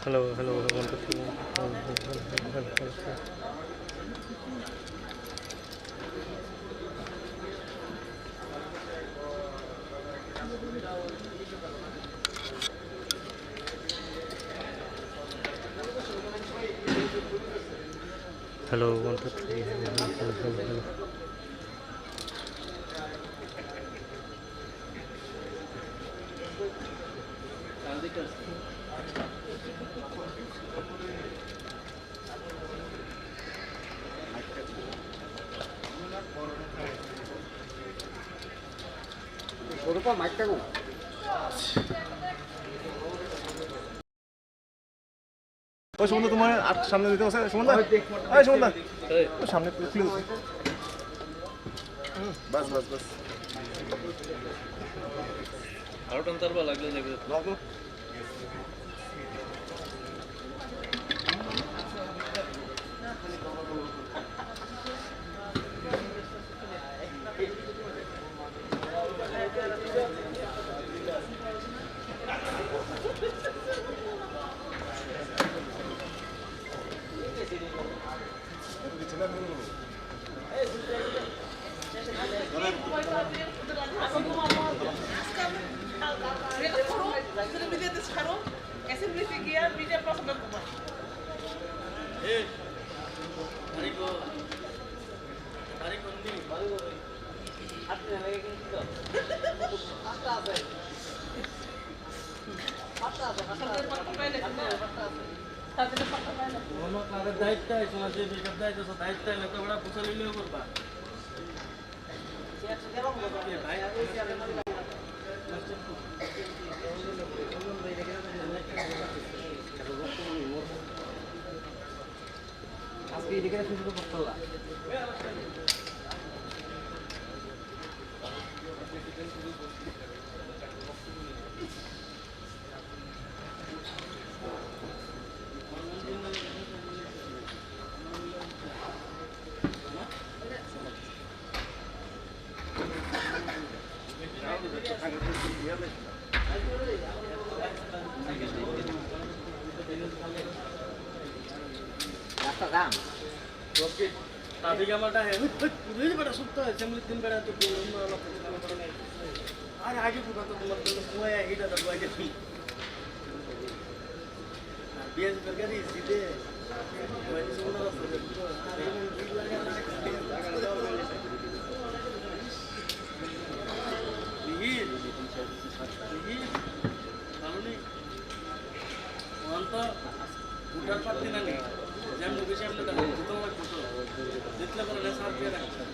Hello, hello, hello, 1, 2, 3. Hello, hello, hello, hello, hello. Hello, 1, 2, 3. Hello, hello, hello, hello. মাইকটা গো ওই সুমন্দা তোমার আর সামনে দিতে আছে সুমন্দা এই সুমন্দা ওই সামনে খুলে বাস বাস বাস আরো টানতারবা লাগলে যাবে লাগো দায়িত্ব আছে যে বেকার দায়িত্ব দায়িত্ব লোক বড় পুছালি লিও করবা ভাই আজকে এদিকে শুরু করতে হলো রাস্তা দাম ट्रैफिक हमारा है मुझे बड़ा सुनता है असेंबली दिन बड़ा तो अरे आगे पूरा तो तुम्हारे तो हुआ है इधर तो आगे थी बीएस करके ही सीधे वही सुनना अरे मैं ठीक लगा ये कानूनी वहाँ तो उधर पर दिन नहीं जब लोग इसे हमने डाला तो वो फोटो जितने पर रेसार किया रहा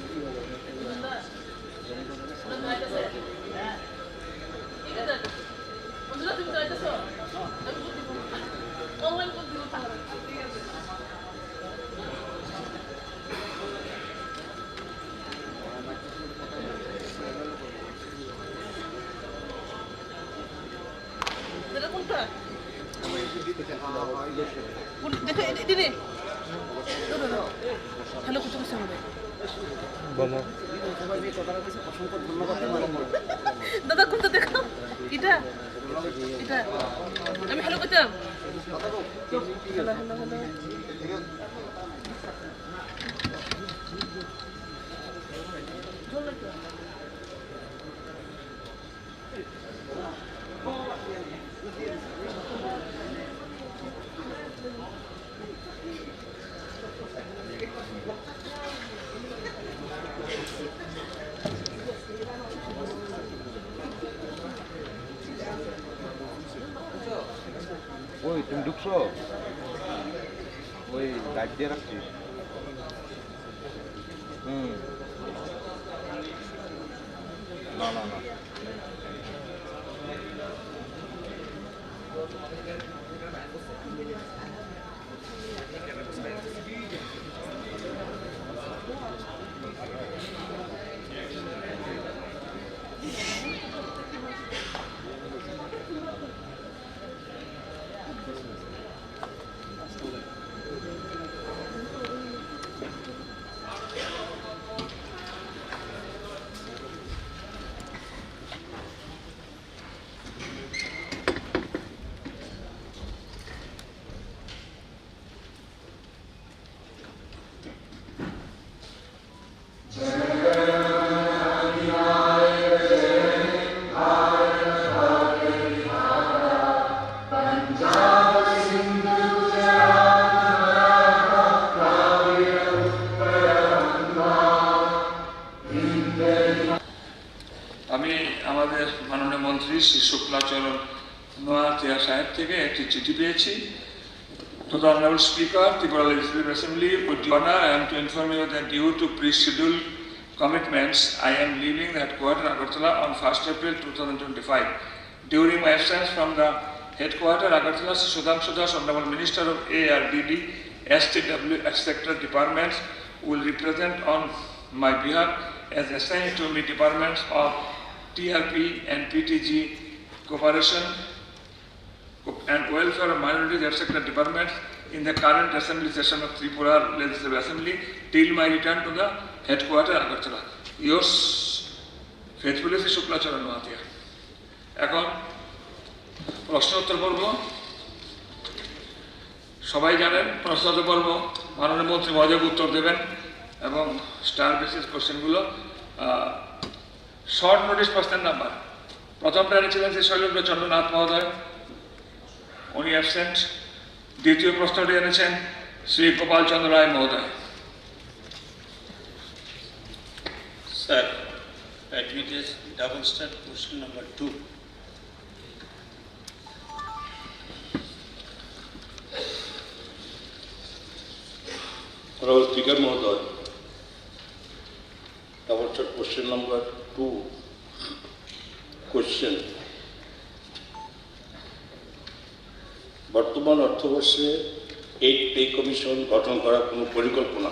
দেখো দিদি হ্যালো কত কিছু হবে বলো অসংখ্য ধন্যবাদ দাদা কোনটা দেখো এটা এটা আমি হ্যালো করতাম হ্যালো হ্যালো হ্যালো ওই তুমি ঢুকছো ওই লাইট দিয়ে রাখছি না না না আমি আমাদের মাননীয় মন্ত্রী শ্রী শুক্লাচরণ নোয়াতিয়া সাহেব থেকে একটি চিঠি পেয়েছি। To the Honorable Speaker, Tripura Legislative Assembly, with the honor, I am to inform you that due to pre-scheduled commitments, I am leaving the headquarters Agartala on 1st April 2025. During my absence from the headquarters Agartala, Sri Sudhanshu Das, Honorable Minister of ARDD, STW, etc. departments will represent on my behalf as assigned to me departments of TRP and PTG Cooperation and Welfare of Minorities, etc. departments in the current assembly session of Tripura Legislative Assembly till my return to the headquarters Agartala. Yours faithfully, Sri Shuklacharan Noatia. এখন প্রশ্নোত্তর পর্ব। সবাই জানেন প্রশ্নোত্তর পর্ব মাননীয় মন্ত্রী মহোদয় উত্তর দেবেন এবং স্টার বেসিস কোশ্চেনগুলো। শর্ট নোটিশ প্রশ্নের নাম্বার প্রথমটা এনেছিলেন শ্রী শৈলেন্দ্র চন্দ্রনাথ মহোদয়, উনি অ্যাবসেন্ট। দ্বিতীয় প্রশ্নটি এনেছেন শ্রী গোপাল চন্দ্র রায় মহোদয়। Sir, admit is double start question number 2. Honorable Speaker Mohoday, double start question number 2. Question. বর্তমান অর্থবর্ষে 8 পে কমিশন গঠন করার কোনো পরিকল্পনা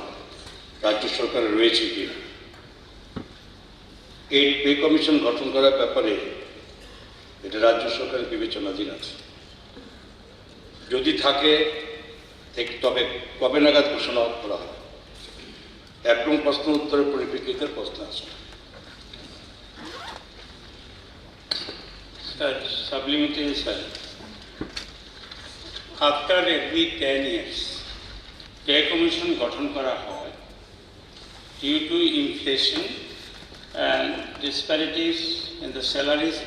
রাজ্য সরকারের রয়েছে কি? 8 পে কমিশন গঠন করার ব্যাপারে এটা রাজ্য সরকারের বিবেচনাধীন আছে। যদি থাকে তবে কবে নাগাদ ঘোষণা করা হবে? একদম প্রশ্ন উত্তরের পরিপ্রেক্ষিতে প্রশ্ন আছে। Sir, supplementary sir. After every 10 years, pay commission গঠন করা হয় due to inflation and disparities in the salaries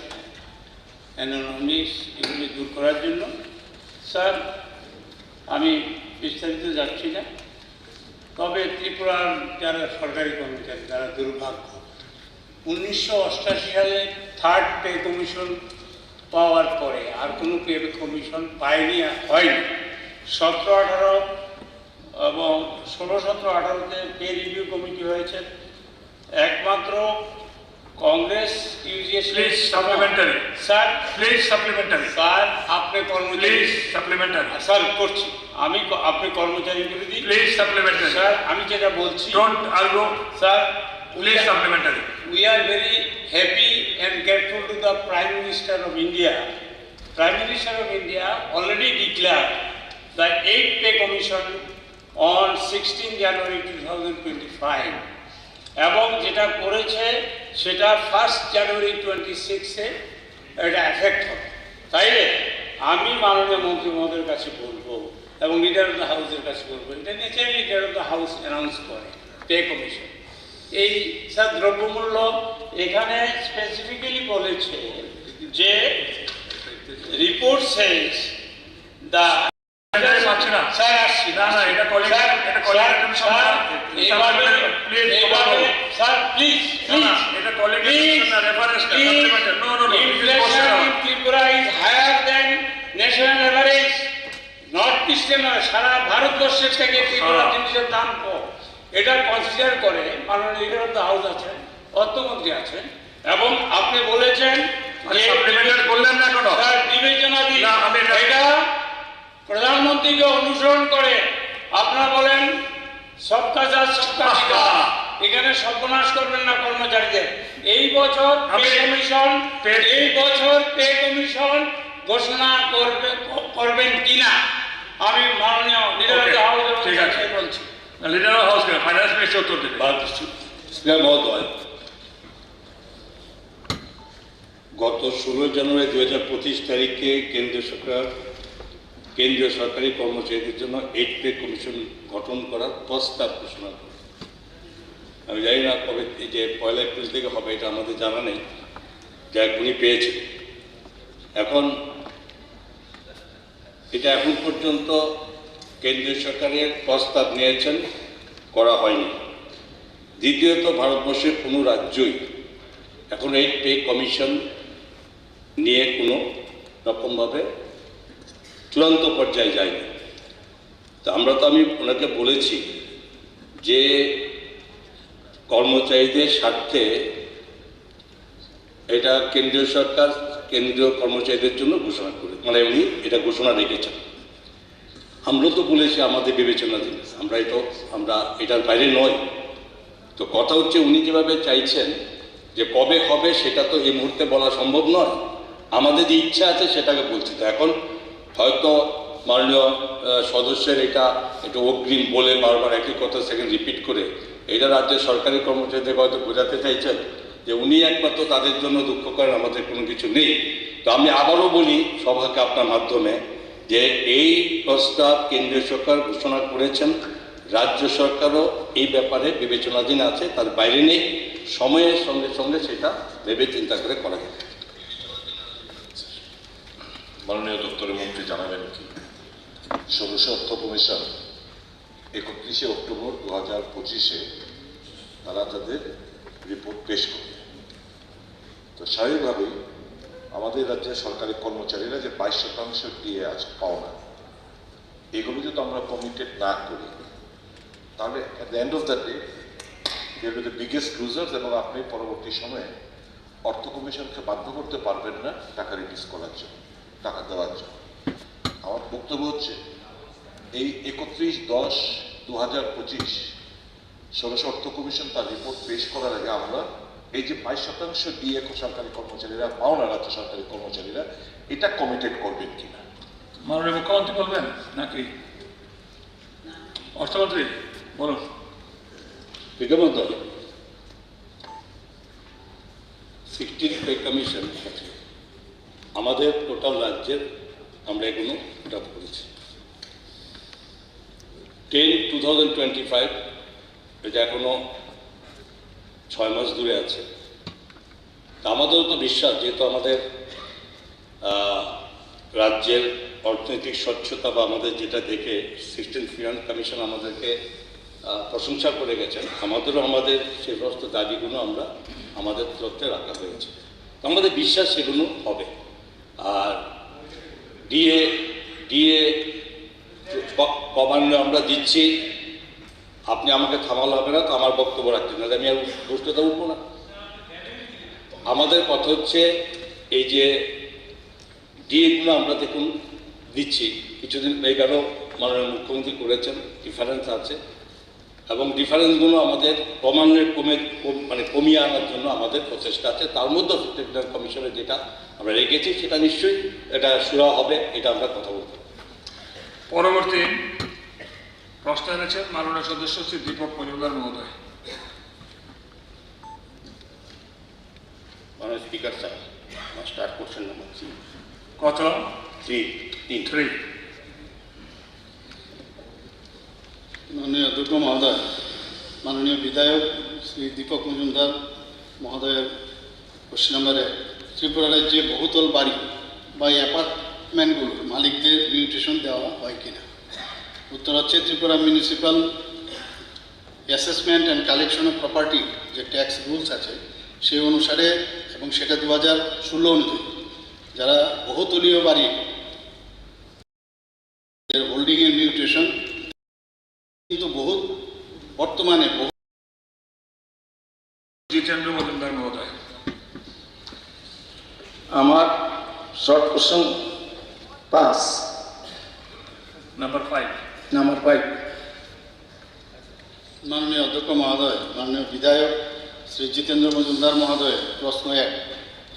and economies এগুলি দূর করার জন্য। স্যার, আমি বিস্তারিত যাচ্ছি না, তবে ত্রিপুরার যারা সরকারি কর্মচারী তারা দুর্ভাগ্য 1988 সালে থার্ড পে কমিশন পাওয়ার পরে আর কোনো পে কমিশন পায়নি, হয়নি। 17-18 এবং 16-17-18তে পে রিভিউ কমিটি হয়েছে। একমাত্র Congress please supplementary sir, please supplementary sir আপনি কর্মচারী, প্লিজ সাপ্লিমেন্টারি স্যার করছি আমি, আপনি কর্মচারী বিরোধী, প্লিজ সাপ্লিমেন্টারি স্যার আমি যেটা বলছি, don't argue, sir please supplementary. We are very happy and grateful to the Prime Minister of India. Prime Minister of India already declared the 8th Pay Commission on 16 January 2025. এবং যেটা করেছে সেটা 1st January 26-এ এটা effect হবে। তাইলে আমি মাননীয় মন্ত্রী মহোদয়ের কাছে বলবো এবং লিডার অফ দ্য হাউসের কাছে বলবো, এটা naturally leader of the house announce করে পে কমিশন। এই স্যার দ্রব্যমূল্য এখানে স্পেসিফিক্যালি বলেছে যে রিপোর্ট সেজ দ্য স্যার আসছি না না, এটা কলিগ, এটা কলিগ স্যার প্লিজ এটা colleague reference no no no, inflation in Tripura is higher than national average. North ইস্টে নয়, সারা ভারতবর্ষের থেকে ত্রিপুরা জিনিসের দাম কম। এটা কনসিডার করে মাননীয় লিডার অফ দ্য হাউস আছেন, অর্থমন্ত্রী আছেন, এবং আপনি বলেছেন যে সাপ্লিমেন্টারি করলেন না কেন? স্যার বিবেচনাধীন, না, আমি এটা প্রধানমন্ত্রীকে অনুসরণ করে। আপনারা বলেন সবকা সাথ সবকা বিকাশ, এখানে সর্বনাশ করবেন না কর্মচারীদের। এই বছর পে কমিশন ঘোষণা করবেন কিনা আমি মাননীয় লিডার অফ দ্য হাউস বলছি। Leader of house finance minister উত্তর দেবে। স্পিকার মহোদয়, গত 16 জানুয়ারি 2025 তারিখে কেন্দ্রীয় সরকারি কর্মচারীদের জন্য 8 পে কমিশন গঠন করার প্রস্তাব ঘোষণা করে। আমি জানি না কবে, এই যে 1 এপ্রিল থেকে হবে এটা আমাদের জানা নেই, যা উনি পেয়েছেন। এখন এটা এখন পর্যন্ত কেন্দ্রীয় সরকারের প্রস্তাব নিয়েছেন, করা হয়নি। দ্বিতীয়ত ভারতবর্ষের কোনো রাজ্যই এখন 8 পে কমিশন নিয়ে কোনো রকমভাবে চূড়ান্ত পর্যায়ে যায়নি। তো আমি ওনাকে বলেছি যে কর্মচারীদের স্বার্থে এটা কেন্দ্রীয় সরকার কেন্দ্রীয় কর্মচারীদের জন্য ঘোষণা করে, মানে উনি এটা ঘোষণা রেখেছেন। আমরা তো বলেছি আমাদের বিবেচনাধীন, আমরা এটার বাইরে নয়। তো কথা হচ্ছে উনি যেভাবে চাইছেন যে কবে হবে সেটা তো এই মুহূর্তে বলা সম্ভব নয়। আমাদের যে ইচ্ছা আছে সেটাকে বলছি। তো এখন হয়তো মাননীয় সদস্যের এটা একটু অগ্রিম বলে বারবার একই কথা সেকেন্ড রিপিট করে এটা রাজ্যের সরকারি কর্মচারীদের হয়তো বোঝাতে চাইছেন যে উনি একমাত্র তাদের জন্য দুঃখ করেন, আমাদের কোনো কিছু নেই। তো আমি আবারও বলি সভাকে আপনার মাধ্যমে যে এই প্রস্তাব কেন্দ্রীয় সরকার ঘোষণা করেছেন, রাজ্য সরকারও এই ব্যাপারে বিবেচনাধীন আছে, তার বাইরে নেই। সময়ের সঙ্গে সঙ্গে সেটা ভেবে চিন্তা করে করা যাবে। মাননীয় দপ্তরের মন্ত্রী জানাবেন কি 16 অর্থ কমিশন 31 অক্টোবর 2025 তারা তাদের রিপোর্ট পেশ করবে। তো স্বাভাবিকভাবেই আমাদের রাজ্যের সরকারি কর্মচারীরা যে 22% দিয়ে আছে পাওনা, এগুলো যদি আমরা কমিটেড না করি তাহলে at the end of the day there will be the biggest losers, এবং আপনি পরবর্তী সময়ে অর্থ কমিশনকে বাধ্য করতে পারবেন না টাকা রিলিজ করার জন্য, টাকা দেওয়ার জন্য। আমার বক্তব্য হচ্ছে এই 31/10/2025 16 অর্থ কমিশন তার রিপোর্ট পেশ করার আগে আমরা এই যে 22% দিয়ে সরকারি কর্মচারীরা পাওনা, রাজ্য সরকারি কর্মচারীরা, এটা কমিটেড করবেন কিনা। মাননীয় মুখ্যমন্ত্রী বলবেন নাকি অর্থমন্ত্রী বলুন? বিগত 16 পে কমিশন আছে আমাদের টোটাল রাজ্যের, আমরা এগুলো ড্রাফট করেছি। 10/2025 এটা এখনো 6 মাস দূরে আছে। তা আমাদেরও তো বিশ্বাস, যেহেতু আমাদের রাজ্যের অর্থনৈতিক স্বচ্ছতা বা আমাদের যেটা দেখে 16 ফিনান্স কমিশন আমাদেরকে প্রশংসা করে গেছেন, আমাদেরও আমাদের সে সমস্ত দাবিগুলো আমরা আমাদের তরফে রাখা হয়েছে। আমাদের বিশ্বাস সেগুলো হবে। আর ডিএ কমান্ড আমরা দিচ্ছি, আপনি আমাকে থামালে হবে না, তো আমার বক্তব্য রাখছেন না, আমি আর বসতে উঠবো না। আমাদের কথা হচ্ছে এই যে ডিএগুলো আমরা দেখুন দিচ্ছি, কিছুদিন এগারো মাননীয় মুখ্যমন্ত্রী করেছেন, ডিফারেন্স আছে, এবং ডিফারেন্সগুলো আমাদের ক্রমান্বয়ে কমিয়ে আনার জন্য আমাদের প্রচেষ্টা আছে। তার মধ্যে সেক্রেটারি কমিশনের যেটা আমরা রেখেছি সেটা নিশ্চয়ই এটা সুরা হবে, এটা আমরা কথা বলতে। পরবর্তী প্রশ্ন এনেছেন মাননীয় সদস্য শ্রী দীপক মজুমদার মহোদয়। মাননীয় স্পিকার স্যার, স্টার্ট করছেন না কত? 3 মাননীয় অধ্যক্ষ মহোদয়, মাননীয় বিধায়ক শ্রী দীপক মজুমদার মহোদয়ের কোশ্চেন নম্বরে ত্রিপুরা রাজ্যে বহুতল বাড়ি বা অ্যাপার্টমেন্টগুলো মালিকদের মিউটেশন দেওয়া হয় কিনা। উত্তর হচ্ছে Tripura municipal assessment and collection of property যে ট্যাক্স রুলস আছে সেই অনুসারে, এবং সেটা 2016 অনুযায়ী যারা বহুতলীয় বাড়ি হোল্ডিংয়ের মিউটেশন কিন্তু বর্তমানে জিতেন্দ্র মজুমদার মহোদয়। আমার শর্ট কোশ্চেন 5 নাম্বার 5। মাননীয় অধ্যক্ষ মহোদয়, মাননীয় বিধায়ক শ্রী জিতেন্দ্র মজুমদার মহোদয় প্রশ্ন 1,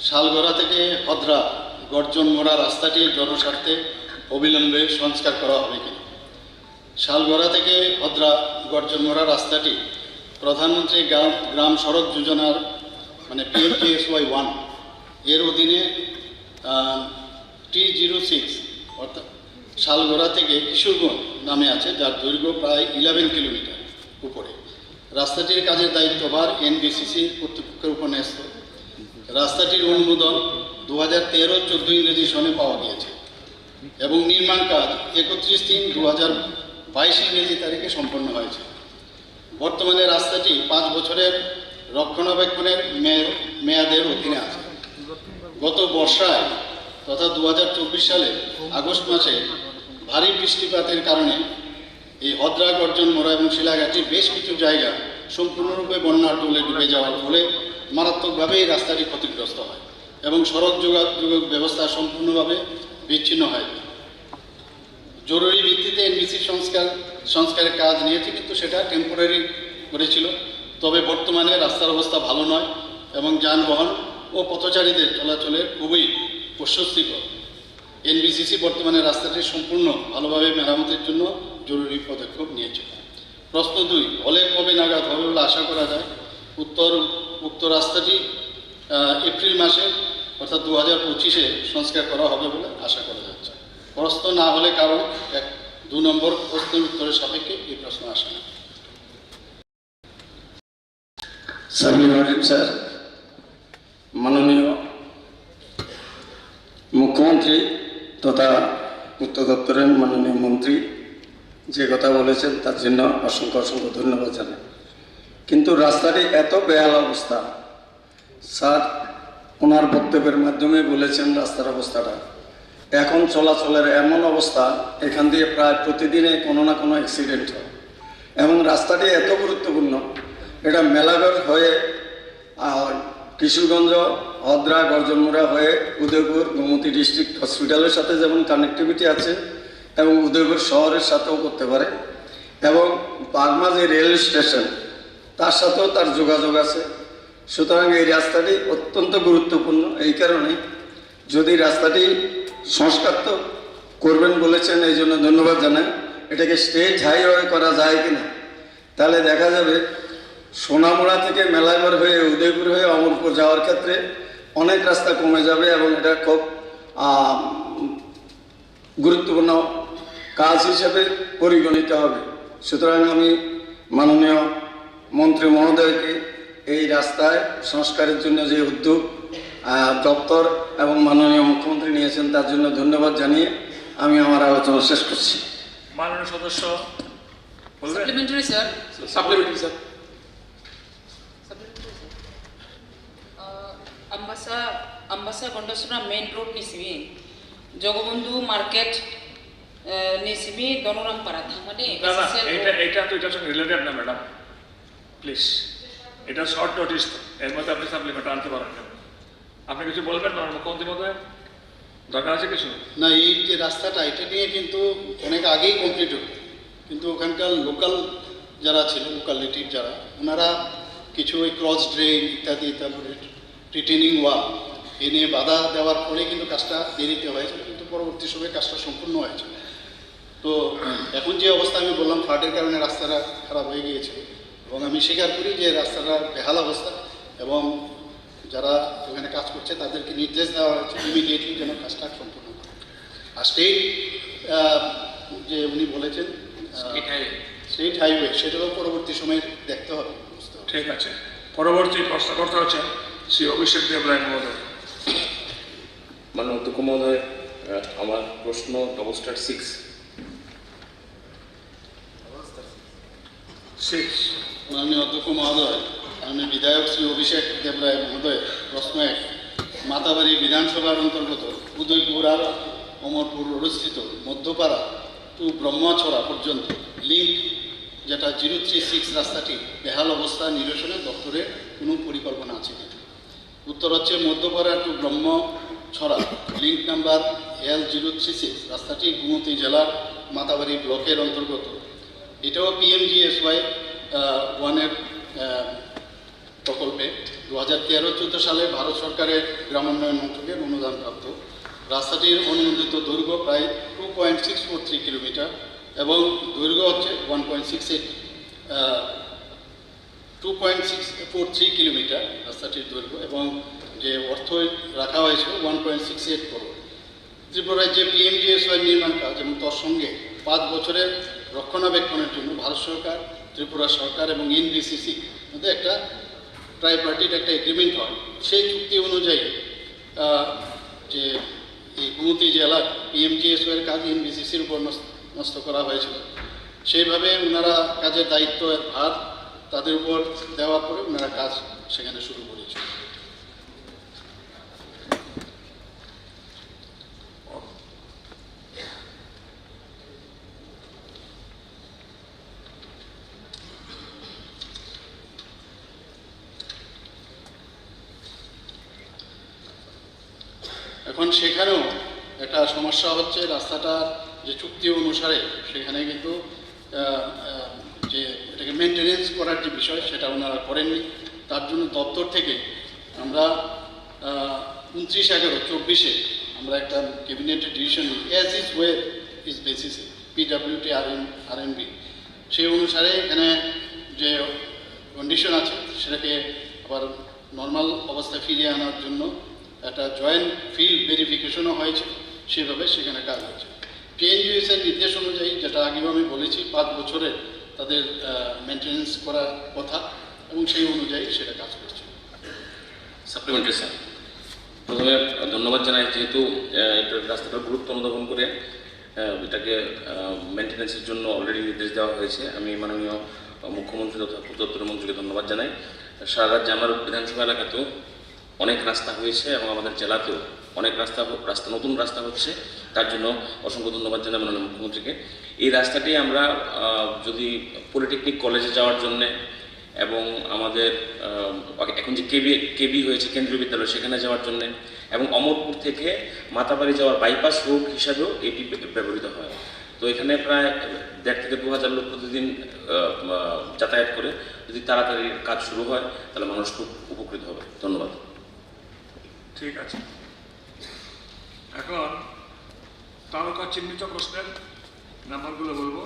শালগড়া থেকে হদ্রা গর্জন মোড়া রাস্তাটির জনস্বার্থে অবিলম্বে সংস্কার করা হবে কিনা। শালগড়া থেকে হদ্রা গর্জন মোড়া রাস্তাটি প্রধানমন্ত্রী গ্রাম সড়ক যোজনার PMGSY 1 এর অধীনে T06 অর্থাৎ শালগড়া থেকে কিশোরগঞ্জ নামে আছে, যার দৈর্ঘ্য প্রায় 11 কিলোমিটার উপরে। রাস্তাটির কাজের দায়িত্বভার NBCC কর্তৃপক্ষের উপর ন্যস্ত। রাস্তাটির অনুমোদন 2013-14 ইংরেজি সনে পাওয়া গিয়েছে এবং নির্মাণ কাজ 31/3/2022 ইংরেজি তারিখে সম্পন্ন হয়েছে। বর্তমানে রাস্তাটি 5 বছরের রক্ষণাবেক্ষণের মেয়াদের অধীনে আছে। গত বর্ষায় তথা 2024 সালে আগস্ট মাসে ভারী বৃষ্টিপাতের কারণে এই হদ্রা, গর্জন মোড়া এবং শিলাঘাটির বেশ কিছু জায়গা সম্পূর্ণরূপে বন্যার ঢলে ডুবে যাওয়ার ফলে মারাত্মকভাবে এই রাস্তাটি ক্ষতিগ্রস্ত হয় এবং সড়ক যোগাযোগ ব্যবস্থা সম্পূর্ণভাবে বিচ্ছিন্ন হয়। জরুরি ভিত্তিতে এনবিসি সংস্কারের কাজ নিয়েছে, কিন্তু সেটা টেম্পোরারি করেছিল। তবে বর্তমানে রাস্তার অবস্থা ভালো নয় এবং যানবাহন ও পথচারীদের চলাচলের খুবই অস্বস্তিকর। এনবিসিসি বর্তমানে রাস্তাটি সম্পূর্ণ ভালোভাবে মেরামতের জন্য জরুরি পদক্ষেপ নিয়েছে। প্রশ্ন 2, হলে কবে নাগাদ হবে বলে আশা করা যায়? উক্ত রাস্তাটি এপ্রিল মাসে অর্থাৎ 2025-এ সংস্কার করা হবে বলে আশা করা যাচ্ছে। প্রশ্ন না হলে কারণ 2 নম্বর প্রশ্নের উত্তরের সাপেক্ষে এই প্রশ্ন আসে না। স্যার, মাননীয় মুখ্যমন্ত্রী তথা পূর্ত দপ্তরের মাননীয় মন্ত্রী যে কথা বলেছেন তার জন্য অসংখ্য অসংখ্য ধন্যবাদ জানাই। কিন্তু রাস্তাটি এত বেহাল অবস্থা, স্যার ওনার বক্তব্যের মাধ্যমে বলেছেন রাস্তার অবস্থাটা এখন চলাচলের এমন অবস্থা, এখান দিয়ে প্রায় প্রতিদিনে কোনো না কোনো অ্যাক্সিডেন্ট হয় এবং রাস্তাটি এত গুরুত্বপূর্ণ। এটা মেলাঘর হয়ে কিশোরগঞ্জ, হদ্রা, গর্জনমুড়া হয়ে উদয়পুর গোমতী ডিস্ট্রিক্ট হসপিটালের সাথে যেমন কানেক্টিভিটি আছে এবং উদয়পুর শহরের সাথেও করতে পারে এবং বাগমা যে রেল স্টেশন তার সাথেও তার যোগাযোগ আছে। সুতরাং এই রাস্তাটি অত্যন্ত গুরুত্বপূর্ণ। এই কারণে যদি রাস্তাটি সংস্কার তো করবেন বলেছেন, এই জন্য ধন্যবাদ জানাই। এটাকে স্টেট হাইওয়ে করা যায় কিনা, তাহলে দেখা যাবে সোনামুড়া থেকে মেলাঘর হয়ে উদয়পুর হয়ে অমরপুর যাওয়ার ক্ষেত্রে অনেক রাস্তা কমে যাবে এবং এটা খুব গুরুত্বপূর্ণ কাজ হিসেবে পরিগণিত হবে। সুতরাং আমি মাননীয় মন্ত্রী মহোদয়কে এই রাস্তায় সংস্কারের জন্য যে উদ্যোগ দপ্তর এবং মাননীয় মুখ্যমন্ত্রী নিয়েছেন তার জন্য ধন্যবাদ জানিয়ে আমি আমার আলোচনা শেষ করছি। মাননীয় সদস্য বলবেন? Supplementary sir. Supplementary sir. Ambasa Gondosura main road nisimi Jogobandhu market nisimi Donoram Paratha মানে না না, এটা তো এটার সঙ্গে রিলেটেড না ম্যাডাম, প্লিজ। এটা শর্ট নোটিস, এর মধ্যে আপনি সাপ্লিমেন্ট আনতে পারেন না। আপনি কিছু বলবেন না মুখ্যমন্ত্রী মহোদয়? দরকার আছে কিছু? না, এই যে রাস্তাটা এটা নিয়ে কিন্তু অনেক আগেই কমপ্লিট হতো, কিন্তু ওখানকার লোকাল যারা ছিল, লোকালিটির যারা, ওনারা কিছু ওই ক্রস ড্রেন ইত্যাদি, তারপরে রিটেনিং ওয়াল এ নিয়ে বাধা দেওয়ার পরে কিন্তু কাজটা দেরিতে হয়েছিল, কিন্তু পরবর্তী সময়ে কাজটা সম্পূর্ণ হয়েছে। তো এখন যে অবস্থা আমি বললাম, ফ্লাডের কারণে রাস্তাটা খারাপ হয়ে গিয়েছে এবং আমি স্বীকার করি যে রাস্তাটা বেহাল অবস্থা এবং যারা ওখানে কাজ করছে তাদেরকে নির্দেশ দেওয়া হয়েছে ইমিডিয়েটলি যেন কাজটা সম্পূর্ণ করে। আর স্টেট যে উনি বলেছেন স্টেট হাইওয়ে, সেটাও পরবর্তী সময়ে দেখতে হবে, বুঝতে হবে। ঠিক আছে, পরবর্তী প্রশ্ন করতে হচ্ছে শ্রী অভিষেক দেব রায় মহোদয়। মাননীয় অধ্যক্ষ মহোদয়, আমার প্রশ্ন *6 মাননীয় অধ্যক্ষ মহোদয়, মাননীয় বিধায়ক শ্রী অভিষেক দেব রায় মহোদয়, প্রশ্ন 1, মাতাবাড়ি বিধানসভার অন্তর্গত উদয়পুর আর অমরপুর রোডস্থিত মধ্যপাড়া টু ব্রহ্মাছড়া পর্যন্ত লিঙ্ক যেটা 036 রাস্তাটি বেহাল অবস্থা নিরসনে দপ্তরের কোনো পরিকল্পনা আছে কিনা? উত্তর হচ্ছে Madhyapara to Brahmachhara link number L036 রাস্তাটি গোমতী জেলার মাতাবাড়ি ব্লকের অন্তর্গত। এটাও PMGSY 1-এর প্রকল্পে 2013-14 সালে ভারত সরকারের গ্রামোন্নয়ন মন্ত্রকের অনুদানপ্রাপ্ত। রাস্তাটির অনুমোদিত দৈর্ঘ্য প্রায় 2.643 কিলোমিটার এবং দৈর্ঘ্য হচ্ছে 2.643 কিলোমিটার রাস্তাটির দৈর্ঘ্য এবং যে অর্থ রাখা হয়েছিল 1.68 করোড়। ত্রিপুরা রাজ্যে PMGSY নির্মাণ কাজ এবং তার সঙ্গে 5 বছরের রক্ষণাবেক্ষণের জন্য ভারত সরকার, ত্রিপুরা সরকার এবং NBCC মধ্যে একটা ট্রাইপার্টিট একটা এগ্রিমেন্ট হয়। সেই চুক্তি অনুযায়ী যে এই গোমতী জেলার PMGSY-এর কাজ NBCC-র উপর ন্যস্ত করা হয়েছিল। সেইভাবে ওনারা কাজের দায়িত্ব ভার তাদের উপর দেওয়ার পরে ওনারা কাজ সেখানে শুরু করেছে। এখন সেখানেও একটা সমস্যা হচ্ছে, রাস্তাটার যে চুক্তি অনুসারে সেখানে কিন্তু যে এটাকে মেনটেনেন্স করার যে বিষয় সেটা ওনারা করেননি। তার জন্য দপ্তর থেকে আমরা 29/11/24 আমরা একটা ক্যাবিনেটের ডিসিশন নিই, অ্যাজ ইজ ওয়ে ইজ বেসিসে PWT RNB, সেই অনুসারে এখানে যে কন্ডিশন আছে সেটাকে আবার নর্মাল অবস্থায় ফিরিয়ে আনার জন্য একটা জয়েন্ট ফিল্ড ভেরিফিকেশনও হয়েছে, সেভাবে সেখানে কাজ হচ্ছে। PNGOS-এর নির্দেশ অনুযায়ী, যেটা আগেও আমি বলেছি, 5 বছরের তাদের মেনটেন্যান্স করার কথা এবং সেই অনুযায়ী সেটা কাজ করছে। সাপ্লিমেন্টারি স্যার, প্রথমে ধন্যবাদ জানাই, যেহেতু এটা রাস্তাটার গুরুত্ব অনুধাবন করে এটাকে মেনটেন্যান্সের জন্য অলরেডি নির্দেশ দেওয়া হয়েছে। আমি মাননীয় মুখ্যমন্ত্রী তথা পূর্ত মন্ত্রীকে ধন্যবাদ জানাই। সারা রাজ্যে আমার বিধানসভা এলাকাতেও অনেক রাস্তা হয়েছে এবং আমাদের জেলাতেও অনেক রাস্তা নতুন রাস্তা হচ্ছে, তার জন্য অসংখ্য ধন্যবাদ জানাই মাননীয় মুখ্যমন্ত্রীকে। এই রাস্তাটি আমরা যদি পলিটেকনিক কলেজে যাওয়ার জন্যে এবং আমাদের এখন যে কেবি হয়েছে কেন্দ্রীয় বিদ্যালয় সেখানে যাওয়ার জন্যে এবং অমরপুর থেকে মাতাবাড়ি যাওয়ার বাইপাস রোড হিসাবেও এটি ব্যবহৃত হয়। তো এখানে প্রায় 1,500 থেকে 2,000 লোক প্রতিদিন যাতায়াত করে। যদি তাড়াতাড়ি কাজ শুরু হয় তাহলে মানুষ খুব উপকৃত হবে। ধন্যবাদ। ঠিক আছে, এখন তারকা চিহ্নিত প্রশ্নের নাম্বারগুলো বলবো।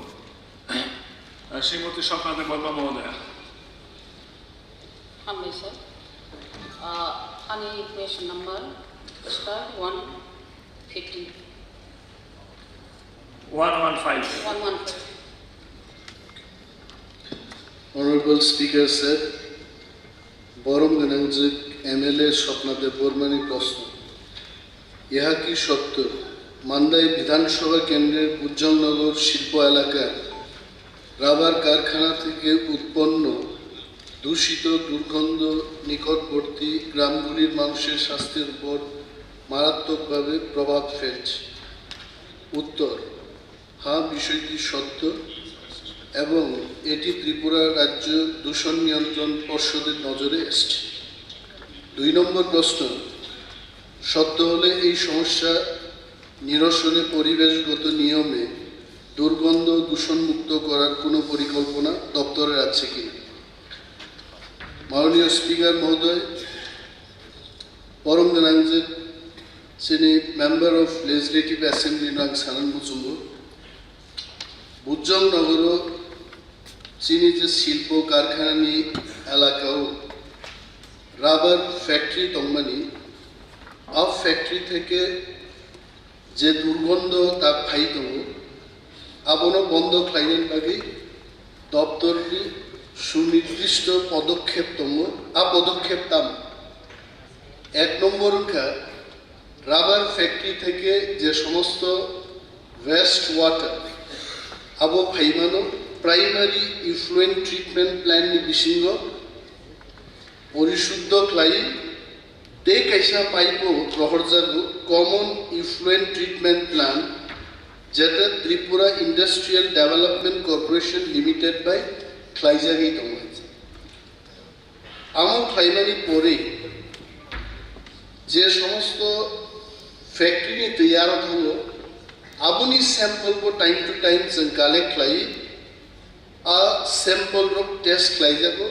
Shrimati স্বপ্নাদেব Varma মহোদয়া। Hi, sir. Any question number? Star 150. 115. 115. Honorable Speaker said, বরমগঞ্জ MLA স্বপ্নাদেব বর্মানি প্রশ্ন, ইহা কি সত্য মান্দাই বিধানসভা কেন্দ্রের উজ্জ্বলনগর শিল্প এলাকার রাবার কারখানা থেকে উৎপন্ন দূষিত দুর্গন্ধ নিকটবর্তী গ্রামগুলির মানুষের স্বাস্থ্যের উপর মারাত্মকভাবে প্রভাব ফেলছে? উত্তর, হ্যাঁ, বিষয়টি সত্য এবং এটি ত্রিপুরা রাজ্য দূষণ নিয়ন্ত্রণ পর্ষদের নজরে এসছে। 2 নম্বর প্রশ্ন, সত্য হলে এই সমস্যা নিরসনে পরিবেশগত নিয়মে দুর্গন্ধ দূষণমুক্ত করার কোনো পরিকল্পনা দপ্তরের আছে কিনা? মাননীয় স্পিকার মহোদয়, পরমগঞ্জের যিনি মেম্বার অফ লেজিসলেটিভ অ্যাসেম্বলি নাং সানান মুচুম্ব বুজ্জংনগর চিনি যে শিল্প কারখানানি এলাকাও রাবার ফ্যাক্টরি তংমানি আপ ফ্যাক্টরি থেকে যে দুর্গন্ধ তা ফাই দङ আবনো বন্ধ খাইনের বাকি দপ্তরটি সুনির্দিষ্ট পদক্ষেপ দङ পদক্ষেপ তাম। 1 নম্বর রাবার ফ্যাক্টরি থেকে যে সমস্ত ওয়েস্ট ওয়াটার আবো ফাইমানো প্রাইমারি ইফ্লুয়েন্ট ট্রিটমেন্ট প্ল্যান নি বিসিঙ্গ পরিশুদ্ধ ক্লাই তে কাইসা পাইপো প্রহরজাগু কমন ইফ্লুয়েন্ট ট্রিটমেন্ট প্ল্যান যেটা Tripura industrial development corporation limited বাই খ্লাইজাগি দङ। আমো খ্লাইমানি পরে যে সমস্ত ফ্যাক্টরি नि तैयार दङ आबुनि सैंपल को टाइम टू टाइम जों कालेक्ट खालायो सैंपल रक टेस्ट खालायजागौ।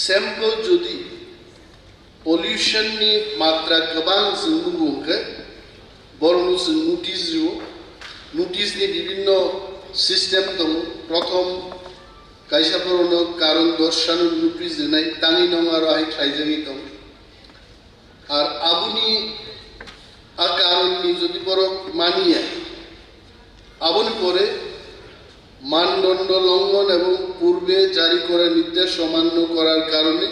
सैंपल जुदि पल्यूशन नि मात्रा गोबां जों नुगोनखो बरनो जों नोटिस दियो। नोटिस नि विभिन्न सिस्टेम दङ। प्रथम कायसाफोरनो कारण दर्शानो नोटिस दिनाय तांनि नङारो हाय खालायजागि दङ। আর আবুনি কারণনি যদি বড় মানিয়ে আবুনি পরে মানদণ্ড লঙ্ঘন এবং পূর্বে জারি করা নির্দেশ অমান্য করার কারণে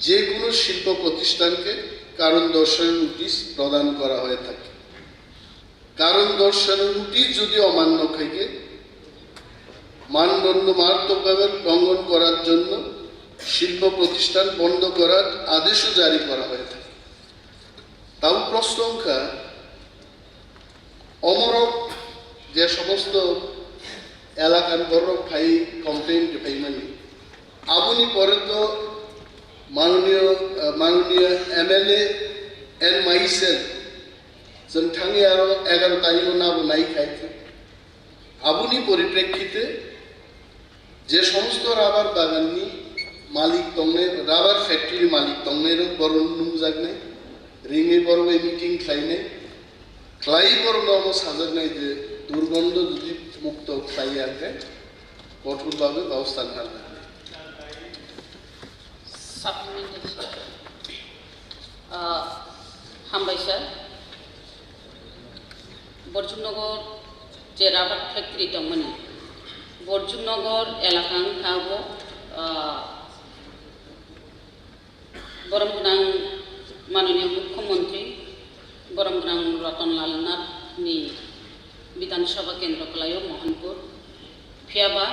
যে কোনো শিল্প প্রতিষ্ঠানকে কারণ দর্শানোর নোটিশ প্রদান করা হয়ে থাকে। কারণ দর্শানোর নোটিশ যদি অমান্য থাকে মানদণ্ড মারাত্মকভাবে লঙ্ঘন করার জন্য শিল্প প্রতিষ্ঠান বন্ধ করার আদেশও জারি করা হয়ে থাকে। তাও প্রশ্নসংখ্যা অমরক যে সমস্ত এলাকার বড় ফাই কমপ্লেন ফাইমানি আপনি পরে তো মাননীয় MLA এন মাইসেল जों थाङै आरो 11 तारिखआव नाबो नायखायखो आबुनि परिप्रेक्षिते जे समस्त राबार बागाननि मालिक दंने राबार फैक्ट्री मालिक दंने बर' नुजागनाय रिङै बर' मिटिं खालायनाय ख्लाय बर' नाव साजागनाय जे दुर्गन्ध जुदि मुक्त खालायाखै कठोरभावे व्यवस्था लानांगोन। हामबाय सार बर्जुनगर जे राबार फैक्ट्री दंमोन बर्जुनगर एलाका खाबो बरमगोनां माननीय मुख्यमंत्री बरमगोनां रतनलाल नाथनि विधानसभा केंद्र कलायो मोहनपुर फियाबा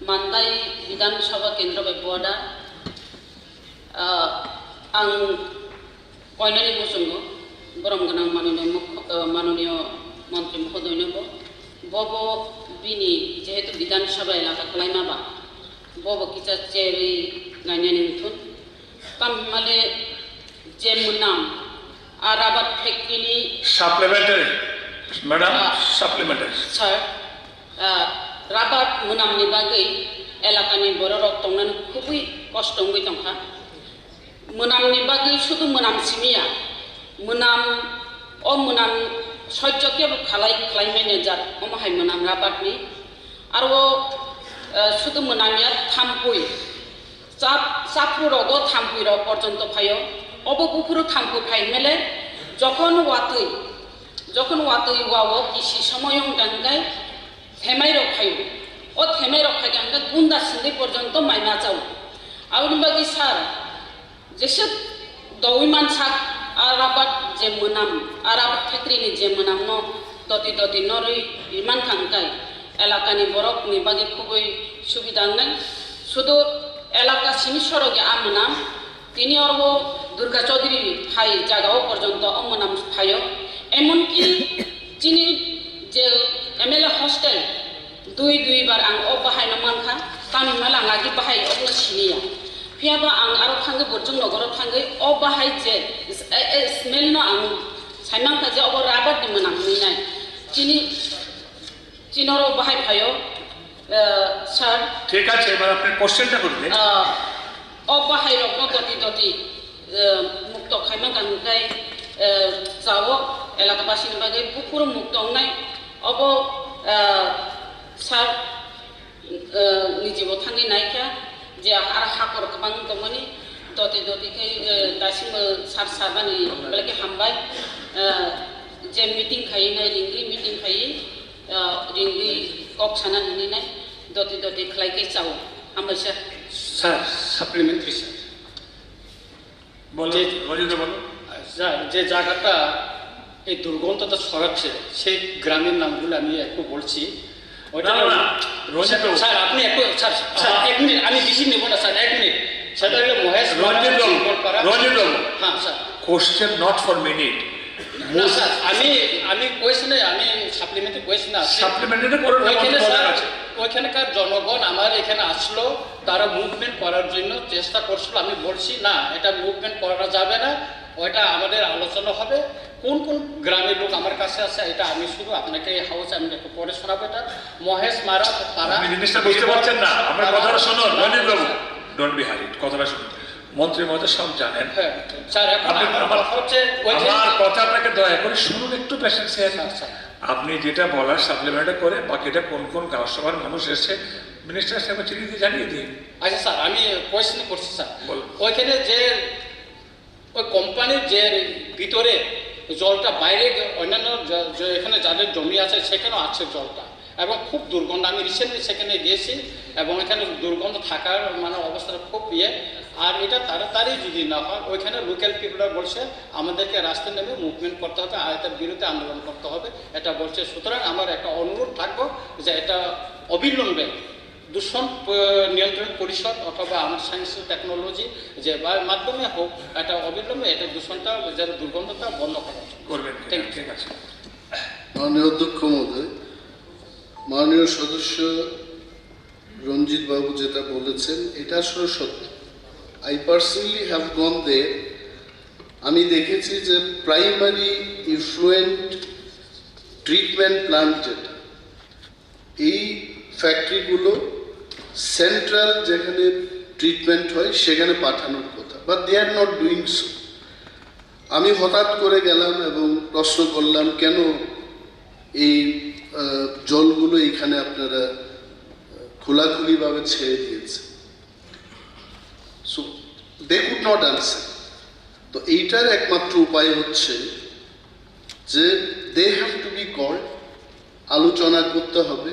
मानदाय विधानसभा केंद्र बेबवादा आं कयनानि मुसुंगो बरमगोनां माननीय मंत्री महोदयनोबो बबो बिनि जेहेतु विधानसभा एलाका खालायमाबा बबो किसा चेरि नायनानै थुन काममाले जे मुनाम आराबाद फैक्ट्रीनि साप्लिमेंटारी मैडम साप्लिमेंटारी सर राबाद मुनामनि बागै एलाकानि बर' रक दंनानै खुबै कष्ट दंखा मुनामनि बागै शुधु मुनाम सिमिया मुनाम मुनाम सह्य खालायमायनो जात अमाहाय मुनाम राबादनि आरो शुधु मुनामिया थाम्पुई चापु रग थाम्पुई रग पर्यन्त फायो अब गुफुर थाम्पु फाइमेले जखन वातै वाओ किसी समय गांगाय थेमाय रग फायो ओ थेमाय रग फाय गांगा गुंदा सिंदै पर्यन्त माइना जाव आउनि बागै सार जेसे दौइमान साक आराबाद जे मुनाम आराबाद फैक्ट्रीनि जे मुनाम न दति नरै इमान थांगाय एलाकानि बरकनि बागै खुबै सुबिदा नाय शुधु एलाका सिनि सरगे आ मुनाम तिनि अरबो दुर्गा चौधरी फाय जागाव पर्यन्त अ मुनाम फायो एमनकि तिनि जे MLA हस्टेल दुई बार आं अ बाहायनो मानखा तामिमाल आं आगि बाहाय अब्ला सिनिया फियाबा आं आरो थांगो बर्जुन नगराव थांगो अ बाहाय जे स्मेल न आं साइमांखा जे अब राबादनि मोनाम हैनाय चिनरो बाहाय फायो सर ठीक আছে এবার আপনি কোশ্চেনটা করবেন अ बाहाय रक दति मुक्त खाइमा गानगाय जावो एलाकाबासिनि बागै बुकुर मुक्त होनाय अब सर निजेबो थांगै नायखा जे आरो हाखर गोबां दंमोन दति दासिमबो सार साबानि बेलेगे हामबाय जे मिटिं खायनाय रिंगि मिटिं खायि रिंगि कक साना निनाय दति खालायकै जाव हामबाय सर স্যার সাপ্লিমেন্টারি স্যার বলো রজিত বলো স্যার যে জায়গাটা এই দুর্গন্ধটা ছড়াচ্ছে সেই গ্রামের নামগুলো আমি একটু বলছি ওটা রজিত স্যার আপনি একটু স্যার এক মিনিট আমি বেশি নেব না স্যার এক মিনিট সেটা হলো মহেশ রজিত হ্যাঁ sir question not for minute না স্যার আমি কোয়েশনে আমি সাপ্লিমেন্টারি কোয়েশন আছে সাপ্লিমেন্টারি করুন ওইখানে স্যার ওইখানকার জনগণ আমার এখানে আসলো তারা মুভমেন্ট করার জন্য চেষ্টা করছিল আমি বলছি না এটা মুভমেন্ট করা যাবে না ওইটা আমাদের আলোচনা হবে কোন গ্রামের লোক আমার কাছে আছে এটা আমি শুধু আপনাকে হাউস আমি একটু পরে শোনাবো এটা মহেশ মারা তারা আপনি জিনিসটা বুঝতে পারছেন না আমার কথাটা শুনুন রঞ্জিত বাবু ডোন্ট বি হারিড কথাটা শুনুন মন্ত্রী মহোদয় সব জানেন স্যার আপনি আমার কথা আপনাকে দয়া করে শুনুন একটু পেশেন্স আছে আপনি যেটা বলার সাপ্লিমেন্টে করে বাকিটা কোন গাঁও সভার মানুষ এসে মিনিস্টার সাহেব চিঠি দিয়ে জানিয়ে দিন আচ্ছা স্যার আমি কোয়েশ্চেন করছি স্যার ওইখানে যে ওই কোম্পানির যে ভিতরে জলটা বাইরে অন্যান্য এখানে যাদের জমি আছে সেখানেও আছে জলটা এবং খুব দুর্গন্ধ। আমি রিসেন্টলি সেখানে গিয়েছি এবং এখানে দুর্গন্ধ থাকার মানে অবস্থাটা খুব আর এটা তাড়াতাড়ি যদি না হয় ওইখানে লোকাল পিপলরা বলছে আমাদেরকে রাস্তায় নেমে মুভমেন্ট করতে হবে, আর এটার বিরুদ্ধে আন্দোলন করতে হবে, এটা বলছে। সুতরাং আমার একটা অনুরোধ থাকবো যে এটা অবিলম্বে দূষণ নিয়ন্ত্রণ পরিষদ অথবা আমার সায়েন্স টেকনোলজি যে মাধ্যমে হোক, এটা অবিলম্বে এটা দূষণটা যারা দুর্গন্ধটা বন্ধ করা করবেন। ঠিক আছে। মাননীয় অধ্যক্ষ মহোদয়, মাননীয় সদস্য রঞ্জিত বাবু যেটা বলেছেন এটা আসলে সত্য। আই পার্সোনালি হ্যাভ গন দেয়ার। আমি দেখেছি যে প্রাইমারি ইফ্লুয়েন্ট ট্রিটমেন্ট প্ল্যান্ট যেটা, এই ফ্যাক্টরিগুলো সেন্ট্রাল যেখানে ট্রিটমেন্ট হয় সেখানে পাঠানোর কথা, but they are not doing so. আমি হঠাৎ করে গেলাম এবং প্রশ্ন করলাম কেন এই জলগুলো এখানে আপনারা খোলাখুলিভাবে ছেড়ে দিয়েছে। So they could not answer. তো এইটার একমাত্র উপায় হচ্ছে যে they have to be called, আলোচনা করতে হবে,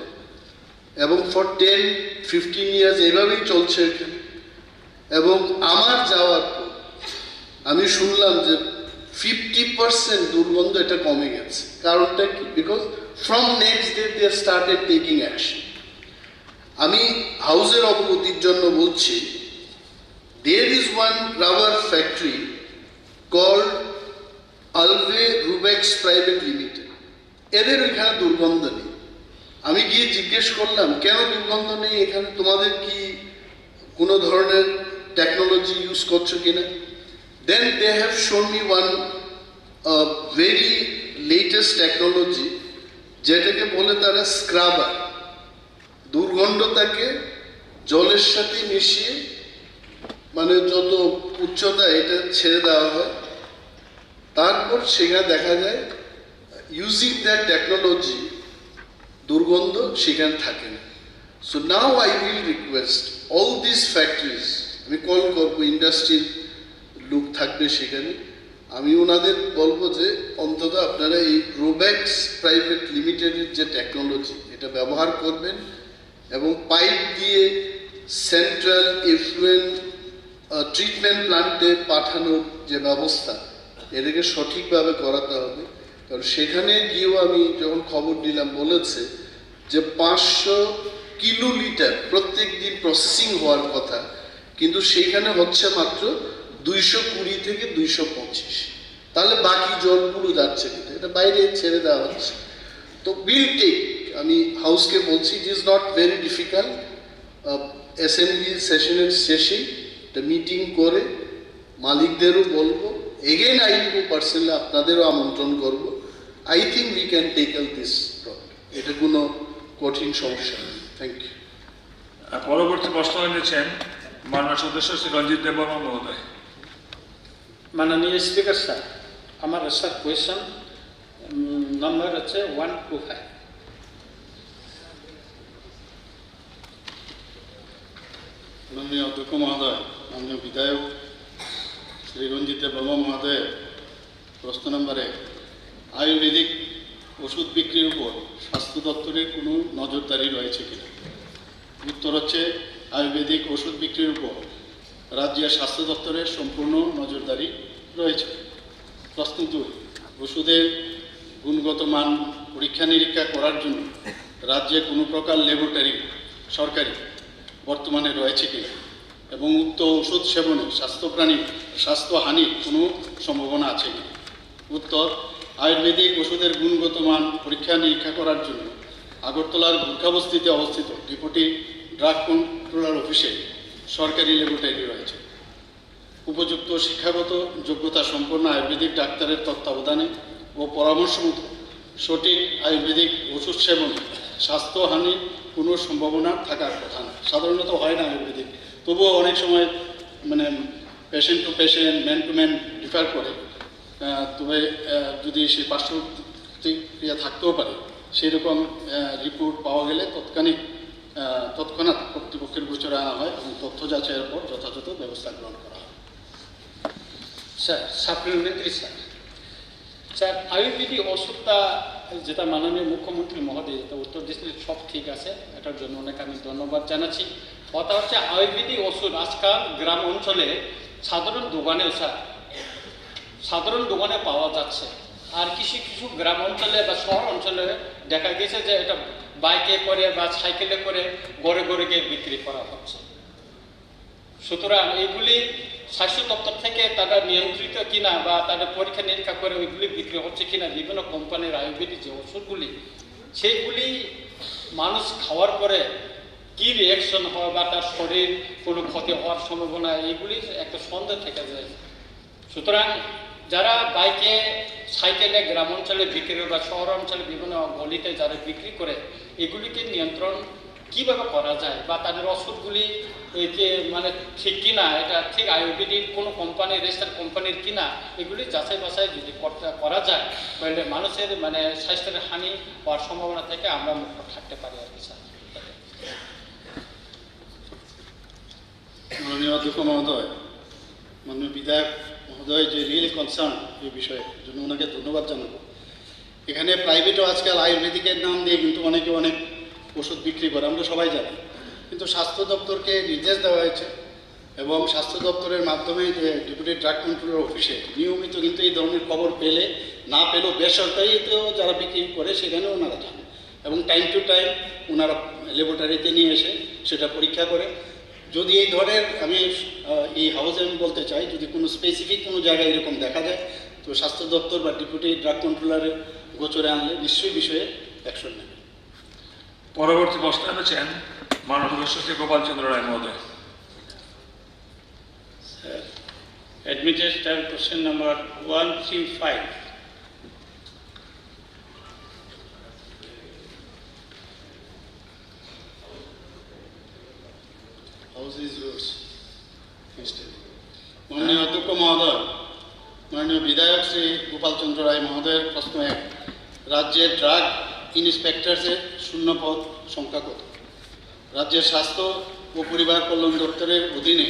এবং ফর 10-15 ইয়ার্স এইভাবেই চলছে এখানে। এবং আমার যাওয়ার পর আমি শুনলাম যে 50% দুর্গন্ধ এটা কমে গেছে। কারণটা কি? Because from next day they started taking action. আমি হাউসের অবগতির জন্য বলছি, there is one rubber factory called আলভে রুবেক্স প্রাইভেট লিমিটেড। এদের ওইখানে দুর্গন্ধ নেই। আমি গিয়ে জিজ্ঞেস করলাম কেন দুর্গন্ধ নেই এখানে, তোমাদের কি কোনো ধরনের টেকনোলজি ইউজ করছো কিনা? Then they have shown me one very latest technology, যেটাকে বলে তারা স্ক্রাবার। দুর্গন্ধটাকে জলের সাথে মিশিয়ে মানে যত উচ্চতা এটা ছেড়ে দেওয়া হয়, তারপর সেখানে দেখা যায় ইউজিং দ্যাট টেকনোলজি দুর্গন্ধ সেখানে থাকে না। So now I will request all this factories, আমি কল করবো, ইন্ডাস্ট্রির লোক থাকবে সেখানে, আমি ওনাদের বলবো যে অন্তত আপনারা এই রোবেক্স প্রাইভেট লিমিটেডের যে টেকনোলজি এটা ব্যবহার করবেন এবং পাইপ দিয়ে সেন্ট্রাল এফ্লুয়েন্ট ট্রিটমেন্ট প্ল্যান্টে পাঠানোর যে ব্যবস্থা এটাকে সঠিকভাবে করাতে হবে। কারণ সেখানে গিয়েও আমি যখন খবর নিলাম বলেছে যে 500 কিলোলিটার প্রত্যেক দিন প্রসেসিং হওয়ার কথা, কিন্তু সেখানে হচ্ছে মাত্র 220 থেকে 225। তাহলে বাকি জলগুলো যাচ্ছে কিন্তু এটা বাইরে ছেড়ে দেওয়া হচ্ছে। তো উইল টেক, আমি হাউসকে বলছি it is not very difficult. Assembly সেশনের শেষেই একটা মিটিং করে মালিকদেরও বলবো, এগেন আই উইল পার্সোনালি আপনাদেরও আমন্ত্রণ করবো। I think we can tackle this problem, এটা কোনো কঠিন সমস্যা নেই। Thank you. পরবর্তী প্রশ্ন এনেছেন মাননীয় সদস্য শ্রী রঞ্জিত দেববর্মা মহোদয়। মাননীয় স্পিকার স্যার, আমার স্যার কোয়েশন নম্বর হচ্ছে 125। মাননীয় অধ্যক্ষ মহোদয়, মাননীয় বিধায়ক শ্রী রঞ্জিত দেববর্মা মহোদয়ের প্রশ্ন নম্বরে, আয়ুর্বেদিক ওষুধ বিক্রির উপর স্বাস্থ্য দপ্তরের কোনো নজরদারি রয়েছে কিনা? উত্তর হচ্ছে আয়ুর্বেদিক ওষুধ বিক্রির উপর রাজ্যের স্বাস্থ্য দপ্তরের সম্পূর্ণ নজরদারি রয়েছে। প্রশ্ন 2, ওষুধের গুণগত মান পরীক্ষা নিরীক্ষা করার জন্য রাজ্যে কোনো প্রকার ল্যাবরেটরি সরকারি বর্তমানে রয়েছে কিনা এবং উক্ত ওষুধ সেবনে স্বাস্থ্যহানির কোনো সম্ভাবনা আছে কিনা? উত্তর, আয়ুর্বেদিক ওষুধের গুণগত মান পরীক্ষা নিরীক্ষা করার জন্য আগরতলার গুর্খাবস্তিতে অবস্থিত ডেপুটি ড্রাগ কন্ট্রোলার অফিসে সরকারি ল্যাবরেটরি রয়েছে। উপযুক্ত শিক্ষাগত যোগ্যতা সম্পন্ন আয়ুর্বেদিক ডাক্তারের তত্ত্বাবধানে ও পরামর্শ মতো সঠিক আয়ুর্বেদিক ওষুধ সেবনে স্বাস্থ্যহানির কোনো সম্ভাবনা থাকার কথা না। সাধারণত হয় না আয়ুর্বেদিক, তবুও অনেক সময় মানে patient to patient, man to man differ করে। তবে যদি সেই পার্শ্ব প্রতিক্রিয়া থাকতেও পারে, সেই রকম রিপোর্ট পাওয়া গেলে তৎক্ষণাৎ কর্তৃপক্ষের গোচরে আনা হয় এবং তথ্য যাচাইয়ের পর যথাযথ ব্যবস্থা গ্রহণ করা হয়। স্যার সাপ্লিমেন্টারি স্যার, আয়ুর্বেদিক ওষুধটা যেটা মাননীয় মুখ্যমন্ত্রী মহোদয় যেটা উত্তর দিচ্ছেন সব ঠিক আছে, এটার জন্য অনেক আমি ধন্যবাদ জানাচ্ছি। কথা হচ্ছে আয়ুর্বেদিক ওষুধ আজকাল গ্রাম অঞ্চলে সাধারণ দোকানে পাওয়া যাচ্ছে, আর কিছু কিছু গ্রাম অঞ্চলে বা শহর অঞ্চলে দেখা গেছে যে এটা বাইকে করে বা সাইকেলে করে গড়ে গড়ে গিয়ে বিক্রি করা হচ্ছে। সুতরাং এইগুলি স্বাস্থ্য দপ্তর থেকে তারা নিয়ন্ত্রিত কিনা বা তাদের পরীক্ষা নিরীক্ষা করে ওইগুলি বিক্রি হচ্ছে কিনা, বিভিন্ন কোম্পানির আয়ুর্বেদিক যে ওষুধগুলি সেইগুলি মানুষ খাওয়ার পরে কি রিয়াকশন হয় বা তার শরীর কোনো ক্ষতি হওয়ার সম্ভাবনা এইগুলি একটা সন্দেহ থেকে যায়। সুতরাং যারা বাইকে সাইকেলে গ্রাম অঞ্চলে বিক্রি বা শহর অঞ্চলে বিভিন্ন গলিতে যারা বিক্রি করে এগুলিকে নিয়ন্ত্রণ কীভাবে করা যায় বা তাদের ওষুধগুলি মানে ঠিক কিনা, এটা ঠিক আয়ুর্বেদিক কোনো কোম্পানি রেজিস্টার্ড কোম্পানির কিনা, এগুলি যাচাই বাছাই যদি করা যায় তাহলে মানুষের মানে স্বাস্থ্যের হানি হওয়ার সম্ভাবনা থেকে আমরা মুক্ত থাকতে পারি আর কি। স্যার মাননীয় অধ্যক্ষ মহোদয়, মাননীয় বিধায়ক মহোদয় যে রিয়েলি কনসার্ন এই বিষয়ে জন্য ওনাকে ধন্যবাদ জানাবো। এখানে প্রাইভেটও আজকাল আয়ুর্বেদিকের নাম দিয়ে কিন্তু অনেকে অনেক ওষুধ বিক্রি করে, আমরা সবাই জানি। কিন্তু স্বাস্থ্য দপ্তরকে নির্দেশ দেওয়া হয়েছে এবং স্বাস্থ্য দপ্তরের মাধ্যমে যে ডেপুটি ড্রাগ কন্ট্রোলার অফিসে নিয়মিত কিন্তু এই ধরনের খবর পেলে না পেলেও বেসরকারিতেও যারা বিক্রি করে সেখানেও ওনারা জানেন এবং টাইম টু টাইম ওনারা ল্যাবরেটরিতে নিয়ে এসে সেটা পরীক্ষা করে। যদি এই ধরনের আমি এই হাউসে আমি বলতে চাই, যদি কোনো স্পেসিফিক কোনো জায়গায় এরকম দেখা যায় তো স্বাস্থ্য দপ্তর বা ডেপুটি ড্রাগ কন্ট্রোলারের গোচরে আনলে নিশ্চয়ই বিষয়ে অ্যাকশন নেবে। পরবর্তী প্রশ্নে আছেন মাননীয় সদস্য শ্রী গোপাল চন্দ্র রায় মহোদয়। Admitted question number 135. House is yours. মাননীয় অধ্যক্ষ মহোদয়, মাননীয় বিধায়ক শ্রী গোপাল চন্দ্র রায় মহোদয়ের প্রশ্ন 1, রাজ্যের ড্রাগ ইন্সপেক্টরসের শূন্য পদ সংখ্যা কত? রাজ্যের স্বাস্থ্য ও পরিবার কল্যাণ দপ্তরের অধীনে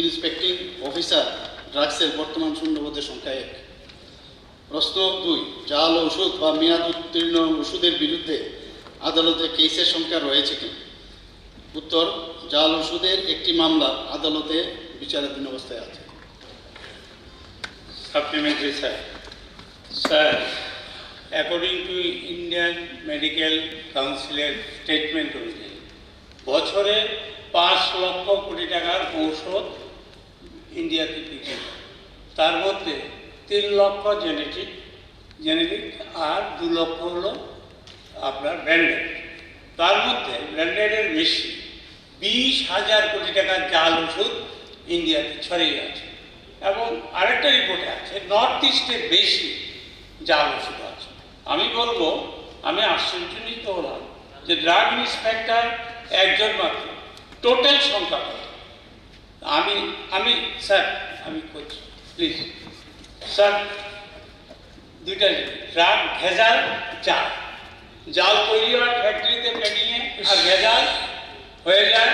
ইন্সপেক্টিং অফিসার ড্রাগসের বর্তমান শূন্যপদের সংখ্যা 1। প্রশ্ন 2, জাল ওষুধ বা মেয়াদ উত্তীর্ণ ওষুধের বিরুদ্ধে আদালতে কেসের সংখ্যা রয়েছে কি? উত্তর, জাল ওষুধের একটি মামলা আদালতে বিচারাধীন অবস্থায় আছে। Supplementary, sir. Sir, according to Indian Medical Council statement অনুযায়ী বছরে 5 লক্ষ কোটি টাকার ঔষধ ইন্ডিয়াতে বিক্রি হয়। তার মধ্যে 3 লক্ষ জেনেটিক আর 2 লক্ষ হলো আপনার ব্র্যান্ডেড। তার মধ্যে ব্র্যান্ডেডের বেশি 20,000 কোটি টাকার জাল ওষুধ ইন্ডিয়াতে ছড়িয়ে আছে। এবং আরেকটা রিপোর্টে আছে নর্থ ইস্টে বেশি জাল ওষুধ আছে। আমি বলবো, আমি আশ্চর্যজনিত হলাম যে ড্রাগ ইন্সপেক্টর একজন মাত্র, টোটাল সংখ্যা কত? আমি স্যার আমি করছি প্লিজ স্যার, দুইটা ড্রাগ ভেজাল জাল তৈরি হয় ফ্যাক্টরিতে প্যাকিংয়ে আর ভেজাল হয়ে যায়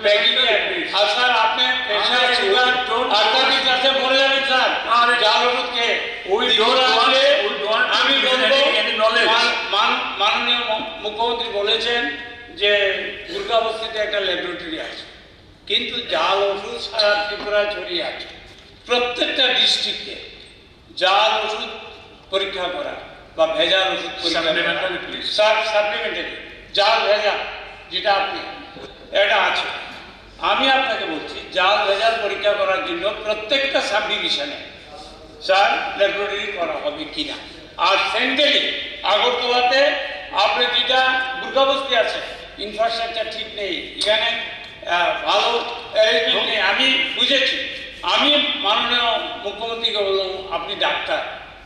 প্যাকিংয়ে। আর স্যার আপনি প্রেশার সুগার আর্থারাইটিস আছে বলে যাবেন স্যার, জাল ওষুধ খেয়ে আমি বলবো মাননীয় মুখ্যমন্ত্রী বলেছেন যে দুর্গাবস্তিতে একটা ল্যাবরেটরি আছে, কিন্তু জাল ওষুধ সারা ত্রিপুরায় ছড়িয়ে আছে। প্রত্যেকটা ডিস্ট্রিক্টে জাল ওষুধ পরীক্ষা করা বা ভেজাল ওষুধ পরীক্ষা স্যার সাপ্লিমেন্টারি জাল ভেজাল যেটা আপনি এটা আছে। আমি আপনাকে বলছি জাল ভেজাল পরীক্ষা করার জন্য প্রত্যেকটা সাব ডিভিশনে স্যার ল্যাবরেটরি করা হবে কিনা। আর সেন্ট্রালি আগরতলাতে আপনি যেটা দুর্গাবস্তি আছে ইনফ্রাস্ট্রাকচার ঠিক নেই, এখানে ভালো অ্যারেঞ্জমেন্ট নেই। আমি বুঝেছি, আমি মাননীয় মুখ্যমন্ত্রীকে বললাম আপনি ডাক্তার,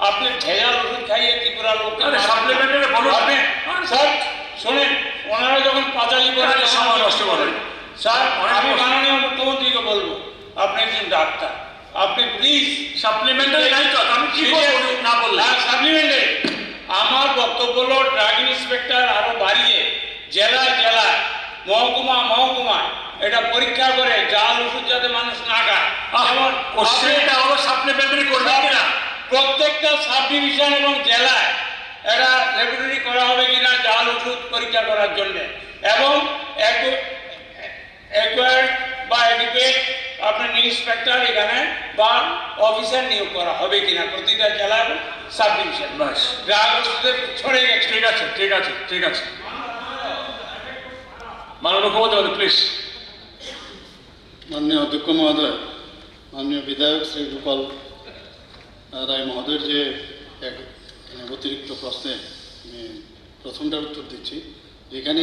আপনি ভেজাল ওষুধ খাইয়ে ত্রিপুরা লোককে স্যার শোনেন, ওনারা যখন পাঁচালি করে সময় নষ্ট করেন স্যার, আমি মাননীয় মুখ্যমন্ত্রীকে বলবো আপনি একজন ডাক্তার, আপনি প্লিজ সাপ্লিমেন্টারি আমি কি না বললাম সাপ্লিমেন্টারি। আমার বক্তব্য হলো ড্রাগ ইন্সপেক্টর আরো বাড়িয়ে জেলায় জেলায় মহকুমায় এটা পরীক্ষা করে জাল ওষুধ যাতে মানুষ না খায়। সাপ্লিমেন্টারি করবে কিনা প্রত্যেকটা সাব ডিভিশন এবং জেলায় এরা ল্যাবরেটরি করা হবে কিনা জাল ওষুধ পরীক্ষা করার জন্য, এবং অ্যাকোয়ার্ড বা এডুকেট আপনার ইন্সপেক্টর এখানে বা অফিসার নিয়োগ করা হবে কিনা প্রতিটা জেলার সাব ডিভিশন। বাস গ্রাহক ওষুধের ছড়ে গেছে। ঠিক আছে ঠিক আছে ঠিক আছে। মাননীয় মুখ্যমন্ত্রী প্লিজ। মাননীয় অধ্যক্ষ মহোদয়, মাননীয় বিধায়ক শ্রী গোপাল রায় মহোদয়ের যে এক অতিরিক্ত প্রশ্নে আমি প্রথমটার উত্তর দিচ্ছি, যেখানে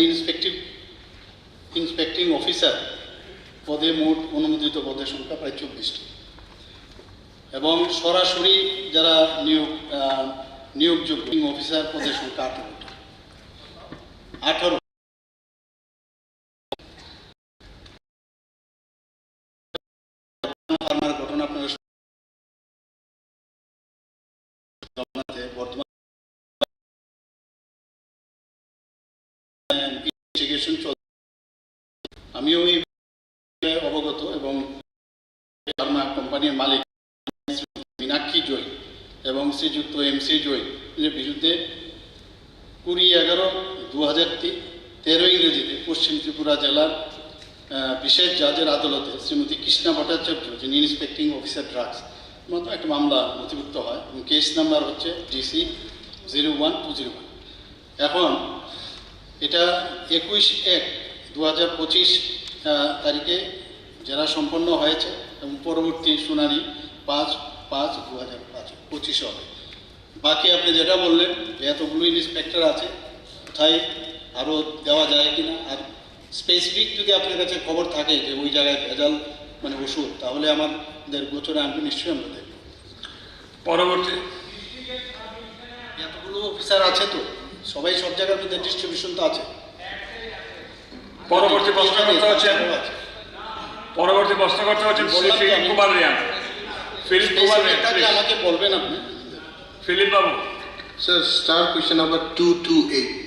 ইন্সপেক্টিং অফিসার পদে মোট অনুমোদিত পদের সংখ্যা প্রায় 24টি, এবং সরাসরি যারা নিয়োগযোগ্য অফিসার পদের সংখ্যা 18। ঘটনা আপনারা বর্তমান ইনভেস্টিগেশন চলছে, আমিও এই অবগত, এবং ফার্মা কোম্পানির মালিক মীনাক্ষী জয় এবং শ্রীযুক্ত MC জয় এর বিরুদ্ধে 20/11/2013 ইংরেজিতে পশ্চিম ত্রিপুরা জেলার বিশেষ জাজের আদালতে শ্রীমতী কৃষ্ণা ভট্টাচার্য, যিনি ইন্সপেক্টিং অফিসার ড্রাগস, মতো একটা মামলা নথিভুক্ত হয়, এবং কেস নাম্বার হচ্ছে DC 01201। এখন এটা 21/1/2025 তারিখে জেরা সম্পন্ন হয়েছে, এবং পরবর্তী শুনানি 5/5/2025 হবে। বাকি আপনি যেটা বললেন যে এতগুলো ইন্সপেক্টর আছে, কোথায় আরও দেওয়া যায় কিনা, আর স্পেসিফিক যদি আপনার কাছে খবর থাকে যে ওই জায়গায় ভেজাল মানে ওষুধ, তাহলে আমাদের গোচরে আনবে, নিশ্চয়ই আমরা দেখব। পরবর্তী এতগুলো অফিসার আছে তো, সবাই সব জায়গার মধ্যে ডিস্ট্রিবিউশন তো আছে। পরবর্তী প্রশ্নকর্তা হচ্ছেন ফিলিপ কুমার রিয়াং। ফিলিপ কুমার রিয়াং, আমাকে বলবেন আপনি। Philip Babu. Sir, start question number 228.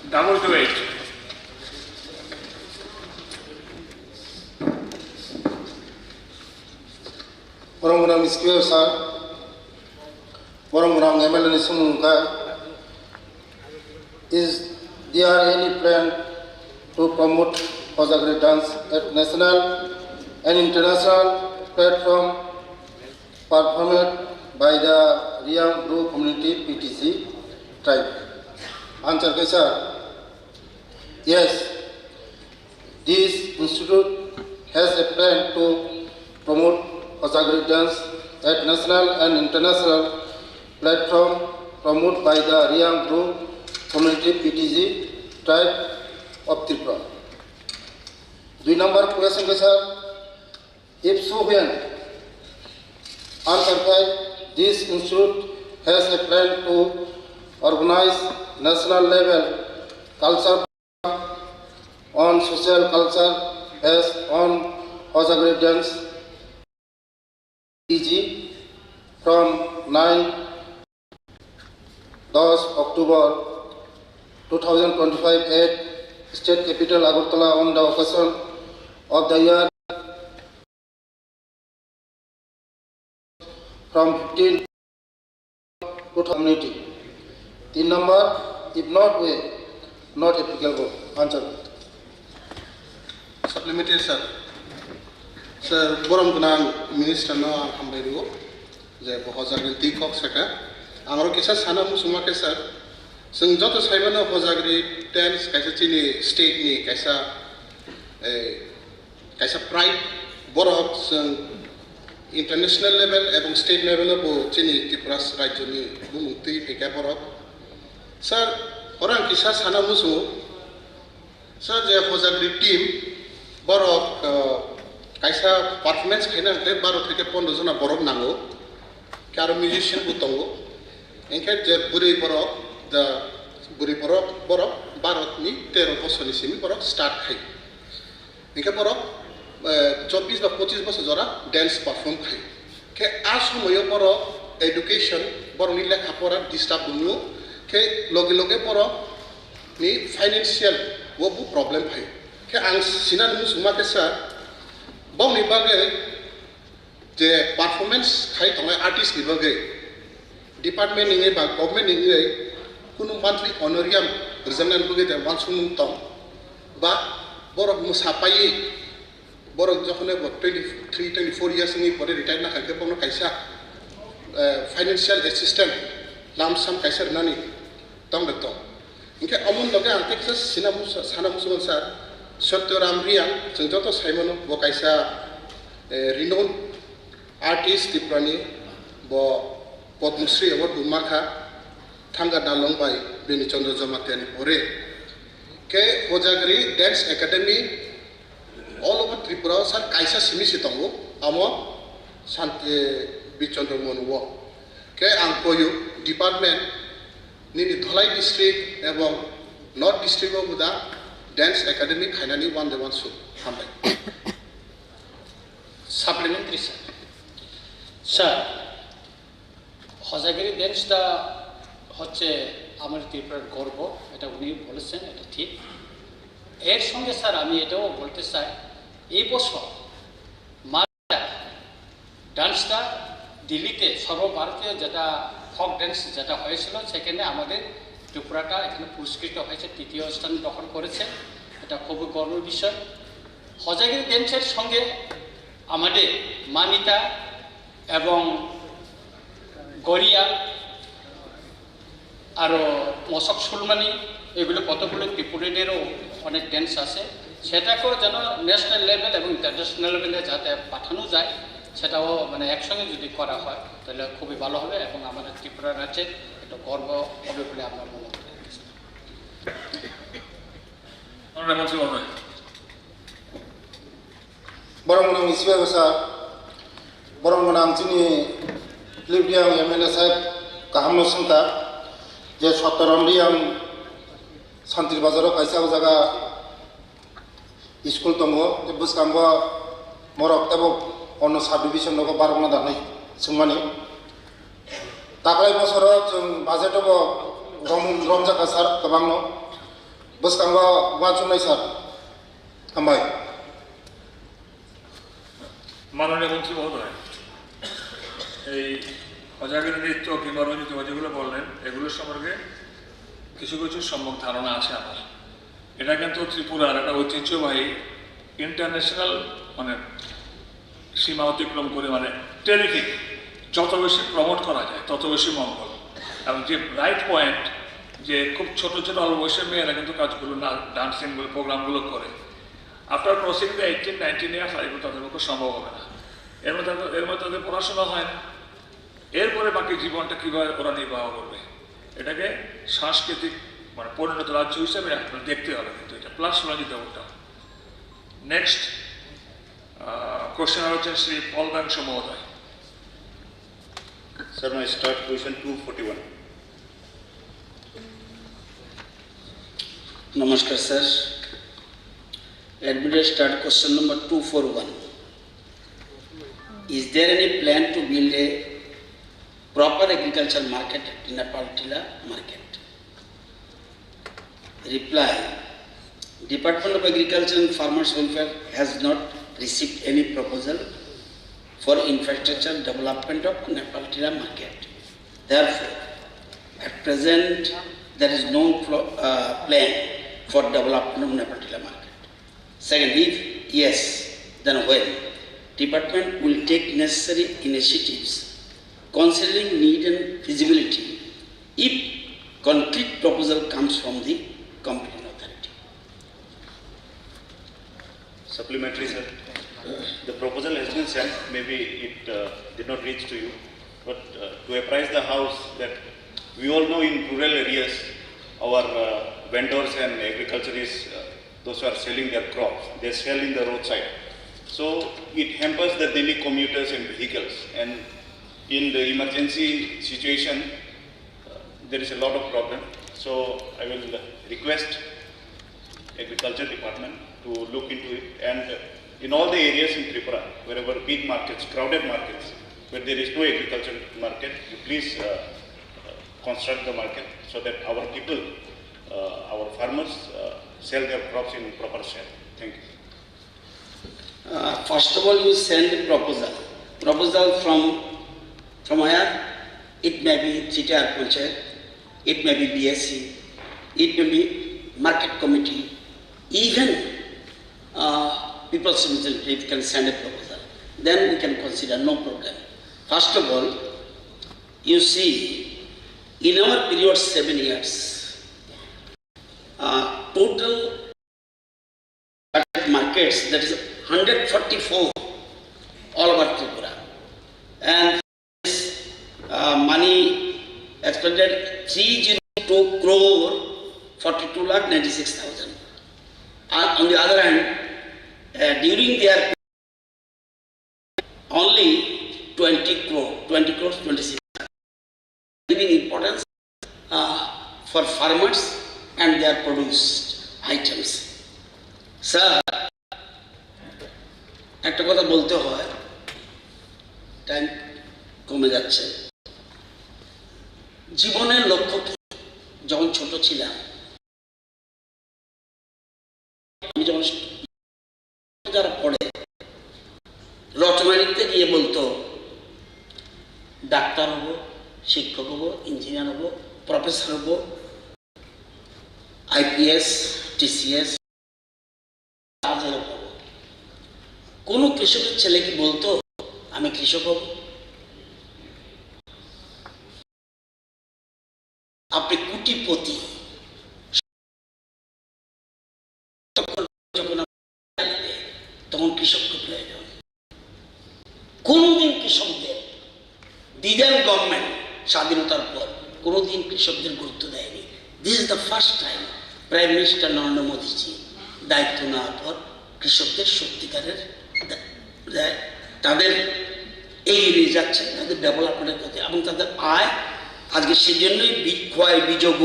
Double to 8. Borong-borong Square, sir. Borong-borong MLN Sumungka. Is there any plan to promote Kozagri dance at national and international platform performed by the Riang Group Community PTC tribe? Answer, sir. Yes, this institute has a plan to promote Kozagri dance at national and international platform promoted by the Riang Group Community PTC tribe of Tripura. 2 number question, sir. If so, when? Answer 5. This institute has a plan to organize national level culture on social culture based on Kozagri dance PG from 9 October 2025 at State Capital Agartala on the occasion of the year from 15 to community. 3 number, if not way, not applicable. Answer. Supplementary, sir. Sir, Borong Gunang Minister no Hamberu, the Kozagri Tikok Saka. Amaro Kisa Sana Musumake, sir. Sung Joto Simon of Kozagri Tens, Kaisa Chini State ni, Kaisa Pride, Borok, Sung international level এবং state লেভেলে চিনি Tripura রাজ্যনি বুমুক্তি ফেকা পরক sir orang কিসা সানা মুসু sir যে Kozagri team বরক কাইসা performance খাইনা 12 থেকে 15 জন বরক নাঙ্গো কারো musician বুতঙ্গো NK যে বুড়ি বরক দা বুড়ি বরক বরক ভারতনি 13 বছরনি সিমি বরক স্টার্ট খাই এনকে বরক 24 বা 25 বছর যারা ড্যান্স পারফর্ম খাই কে আর সময় বড় এডুকেশন বড় লেখা পড়ার ডিস্টার্ব দङ কে লগে লগে বড় নি ফাইনান্সিয়াল ওবু প্রবলেম ফাই কে আং সিনা নুসুমাকে স্যার বাवनि बागै যে পারফরমেন্স খাই থাকায় আর্টিস্টनि बागै डिपार्टमेन्टनि बा गभर्नमेन्टनि কোনো मान्थलि अनरियाम रोजाबनायनि बागै वानसुमुं दं बा बरफ मोसापायै बरफ जखन 23-24 ইয়ার্সनि परे रिटायार नाखाखै बावनो खायसा फाइनेंशियल एसिस्टेंट लामसाम खायसा रनानै दं ओंखाय अमन लगे आं तेक्सा साना मुसुमन सार सत्यराम रिया जों जत साइमन ब खायसा रिनोन आर्टिस्ट त्रिपुरानि ब पद्मश्री एवार्ड बुमाखा थांगा दालंबाई बेनि चंद्र जमातियानि परे के होजागिरि dance academy all over Tripura सार कायसा सिमिसि दंगो आमो शांति बिचंद्र मनुव के आं कोयु डिपार्टमेंट निनि धलाई डिस्ट्रिक्ट एवं north district of the dance academy खायनानि वान दे वान सु हामबाय সাপ্লিমেন্টারি স্যার হজাগিরি ড্যান্সটা হচ্ছে আমার ত্রিপুরার গর্ব, এটা উনি বলেছেন, এটা ঠিক। এর সঙ্গে স্যার আমি এটাও বলতে চাই, এই বছর ডান্সটা দিল্লিতে সর্বভারতীয় যেটা ফক ড্যান্স যেটা হয়েছিল, সেখানে আমাদের ত্রিপুরাটা এখানে পুরস্কৃত হয়েছে, 3য় স্থান দখল করেছে। এটা খুবই গর্বের বিষয়। হজাগিরি ড্যান্সের সঙ্গে আমাদের মামিতা এবং গরিয়া আরও মশক সুলমানি, এগুলো কতগুলো ত্রিপুরানেরও অনেক ড্যান্স আছে। সেটাকেও যেন ন্যাশনাল লেভেল এবং ইন্টারন্যাশনাল লেভেলে যাতে পাঠানো যায়, সেটাও মানে একসঙ্গে যদি করা হয় তাহলে খুবই ভালো হবে এবং আমাদের ত্রিপুরা রাজ্যের একটা গর্ব হবে বলে আমরা মনে করি। बरं मोनाम इसिबाबो सार बरं मोनाम जोंनि लिबियां एमएलए साहेब गाहाम नसुंता जे सत्तरमरियां सान्त्रि बाजाराव खायसे जायगा स्कुल दङ जे बुसकांबो मरक एबो अन्न साब डिभिजन दङ बारमना दानाय सोंमानि दाख्लै बोसोराव जों बाजेटआव रमजाखा सार गोबां न बुसकांबो वाचुनाय सार हामबाय। মাননীয় মন্ত্রী মহোদয়, এই হজাগিরি নৃত্য কিংবা রঞ্জিত যেগুলো বললেন, এগুলোর সম্পর্কে কিছু কিছু সম্যক ধারণা আছে আমার। এটা কিন্তু ত্রিপুরার একটা ঐতিহ্যবাহী ইন্টারন্যাশনাল মানে সীমা অতিক্রম করে, মানে টেরিফিক। যত বেশি প্রমোট করা যায় তত বেশি মঙ্গল। এবং যে রাইট পয়েন্ট, যে খুব ছোট ছোট অল্প বয়সের মেয়েরা কিন্তু কাজগুলো না ডান্সিংগুলো প্রোগ্রামগুলো করে, আফটার ক্রসিং দ্য 18-19 ইয়ার্স এগুলো তাদের পক্ষে সম্ভব হবে না। এর মধ্যে তাদের পড়াশোনা হয় না, এরপরে বাকি জীবনটা কীভাবে ওরা নির্বাহ করবে, এটাকে সাংস্কৃতিক মানে পরিণত রাজ্য হিসেবে আপনার দেখতে হবে। কিন্তু এটা প্লাস রঞ্জিত ওটা। নেক্সট কোশ্চেন হচ্ছেন শ্রী পলবাংশ মহোদয়। Sir, my start question 241. Namaskar, sir. Let me start question number 241. Is there any plan to build a proper agriculture market in Napaltila market? Reply. Department of Agriculture and Farmers Welfare has not received any proposal for infrastructure development of Napaltila market. Therefore, at present, there is no plan for development of Napaltila market. Second, if yes, then when? Department will take necessary initiatives considering need and feasibility if concrete proposal comes from the competent authority. Supplementary, sir. The proposal has been sent, maybe it did not reach to you, but to apprise the House that we all know in rural areas our vendors and agriculturists, those who are selling their crops, they sell in the roadside. So it hampers the daily commuters and vehicles, and in the emergency situation there is a lot of problem. So I will request Agriculture Department to look into it, and in all the areas in Tripura, wherever big markets, crowded markets, where there is no agriculture market, you please construct the market so that our people, our farmers sell their crops in proper share. Thank you. First of all, you send the proposal. proposal from where? It may be City Panchayat, it may be BSc, it may be market committee, even people's representative can send a proposal. Then we can consider, no problem. First of all, you see, in our period 7 years, total markets, that is 144 all over Tripura. And money expended 302 crore 42,96,000. On the other hand, during their only 20 crores 26, giving importance for farmers and their produced items. Sir, একটা কথা বলতে হয়, time কমে যাচ্ছে। জীবনের লক্ষ্য কি? যখন ছোট ছিলাম, আমি যখন যারা পড়ে রচনা লিখতে গিয়ে বলতো ডাক্তার হব, শিক্ষক হব, ইঞ্জিনিয়ার হব, প্রফেসর হব, IPS, TCS, কোন কৃষকের ছেলে কি বলতো আমি কৃষক হব? আপনি কোটিপতি, তখন কৃষককে প্রয়োজন। কোনদিন কৃষকদের দিদেন গভর্নমেন্ট স্বাধীনতার পর কোনদিন কৃষকদের গুরুত্ব দেয়নি। This is the first time prime minister Narendra Modiji দায়িত্ব নেওয়ার পর কৃষকদের সত্যিকারের তাদের এগিয়ে নিয়ে যাচ্ছে, তাদের ডেভেলপমেন্টের পথে, এবং তাদের আয় আজকে সেজন্যই ক্ষয় বিযোগ।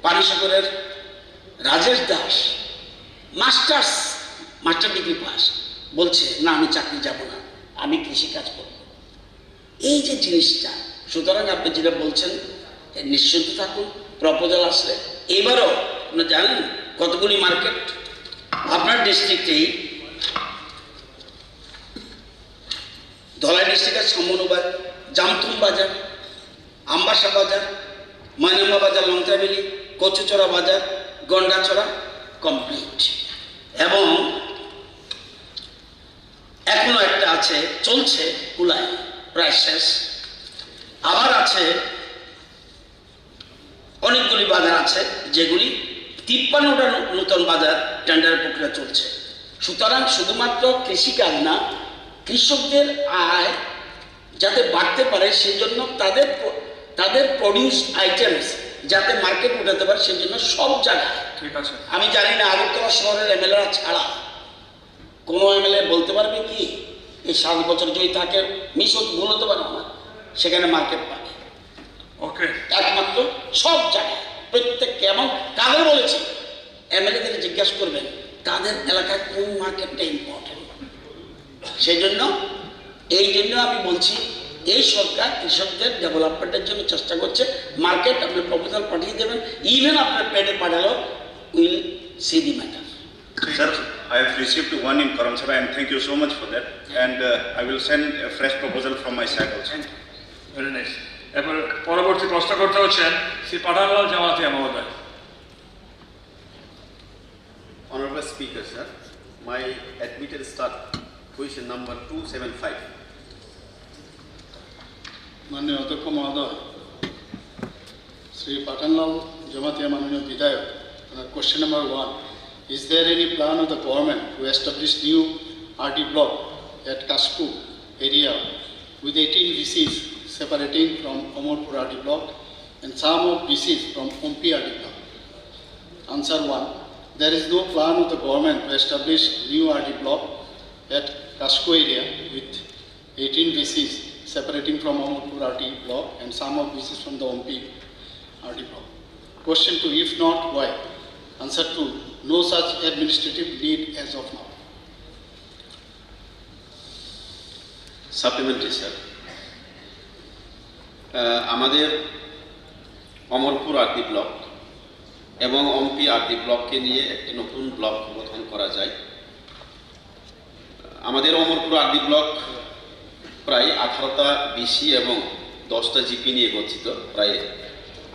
পানিসাগরের Rajesh Das master degree pass, বলছে না আমি চাকরি যাব না, আমি কৃষিকাজ করব। এই যে জিনিসটা, সুতরাং আপনি যেটা বলছেন নিশ্চিন্ত থাকুন, প্রপোজাল আসলে এবারও আপনারা জানেন কতগুলি মার্কেট আপনার ডিস্ট্রিক্টেই, ধলাই ডিস্ট্রিক্টের সমনবাদ, জামথুম বাজার, আমবাসা বাজার, ময়নাম্বা বাজার, লংতাবেলি, কচুচড়া বাজার, গন্ডাছড়া কমপ্লিট, এবং এখনো একটা আছে চলছে কুলায়, প্রায় শেষ। আবার আছে অনেকগুলি বাজার আছে যেগুলি 53টা নতুন বাজার টেন্ডারের প্রক্রিয়া চলছে। সুতরাং শুধুমাত্র কৃষিকাজ না, কৃষকদের আয় যাতে বাড়তে পারে সেই জন্য তাদের প্রডিউস আইটেমস যাতে মার্কেট উঠাতে পারে সেই জন্য সব জায়গায়, ঠিক আছে, আমি জানি না আগরতলা শহরের এমএলএরা ছাড়া কোনো এমএলএ বলতে পারবে কি এই 7 বছর যদি থাকে, মিশত ভুল হতে পারে না, সেখানে মার্কেট পাবে। ওকে, একমাত্র সব জায়গায় প্রত্যেক, এবং কাদের বলেছি এমএলএদের জিজ্ঞাসা করবেন তাদের এলাকায় কোন মার্কেটটা ইম্পর্টেন্ট। সেই জন্য আমি বলছি এই সরকার কৃষকদের ডেভেলপমেন্টের জন্য চেষ্টা করছে। মার্কেট আপনি প্রপোজাল পাঠিয়ে দেবেন, ইভেন আপনার পেডে পাঠালো, will see the matter. Sir, I have received one in Karamsara and thank you so much for that, and I will send a fresh proposal from my side also. Very nice. এরপর পরবর্তী প্রশ্ন করতে হচ্ছেন শ্রী পাঠানলাল জামাতিয়া মহোদয়। Honorable Speaker, sir, my admitted start question number 275. মাননীয় অধ্যক্ষ মহোদয়, শ্রী পাঠানলাল জমাতিয়া মাননীয় বিধায়ক, question number 1. Is there any plan of the government to establish new RD block at Kaspu area with 18 VCs separating from Omorpur RD block and some of VCs from Ompi RD block? Answer 1. There is no plan of the government to establish new RD block at Kaspu area with 18 VCs separating from Omorpur RD block and some of VCs from the Ompi RD block. Question 2. If not, why? Answer 2. No such administrative need as of now. Supplementary, sir. আমাদের Amarpur RD block এবং Ompi RD ব্লককে নিয়ে একটি নতুন block গঠন করা যায়। আমাদের Amarpur RD block প্রায় 18টা বিসি এবং 10টা জিপি নিয়ে গঠিত, প্রায়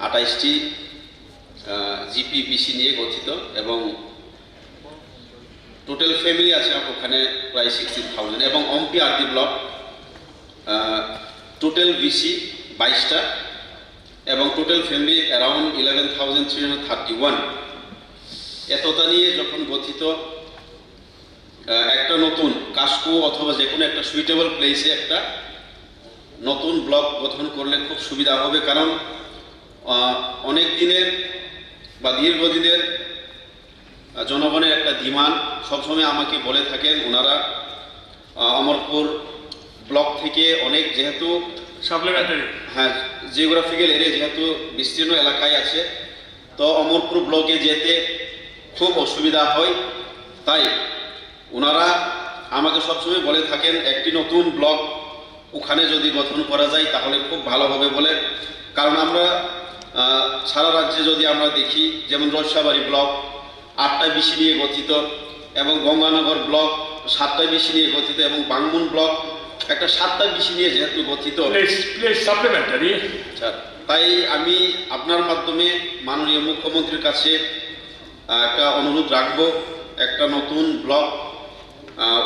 28টি জিপি বিসি নিয়ে গঠিত এবং টোটাল ফ্যামিলি আছে ওখানে প্রায় 16,000 এবং Ompi RD block total VC 22টা এবং টোটাল ফ্যামিলি অ্যারাউন্ড 11,331। এতটা নিয়ে যখন গঠিত একটা নতুন কাস্কো অথবা যে কোনো একটা সুইটেবল প্লেসে একটা নতুন ব্লক গঠন করলে খুব সুবিধা হবে, কারণ অনেক দিনের বা দীর্ঘদিনের জনগণের একটা ডিমান্ড সবসময় আমাকে বলে থাকেন ওনারা, অমরপুর ব্লক থেকে অনেক যেহেতু সাপ্লিমেন্টারি হ্যাঁ জিওগ্রাফিক্যাল এরিয়া যেহেতু বিস্তীর্ণ এলাকায় আছে, তো অমরপুর ব্লকে যেতে খুব অসুবিধা হয়, তাই ওনারা আমাকে সবসময় বলে থাকেন একটি নতুন ব্লক ওখানে যদি গঠন করা যায় তাহলে খুব ভালো হবে বলে। কারণ আমরা সারা রাজ্যে যদি আমরা দেখি, যেমন রসাবাড়ি ব্লক 8টা বিসি নিয়ে গঠিত এবং গঙ্গানগর ব্লক 7টা বিসি নিয়ে গঠিত এবং বাংমুন ব্লক একটা 7টা বিসি নিয়ে যেহেতু গঠিত, সাপ্লিমেন্টারি, তাই আমি আপনার মাধ্যমে মাননীয় মুখ্যমন্ত্রীর কাছে একটা অনুরোধ রাখবো, একটা নতুন ব্লক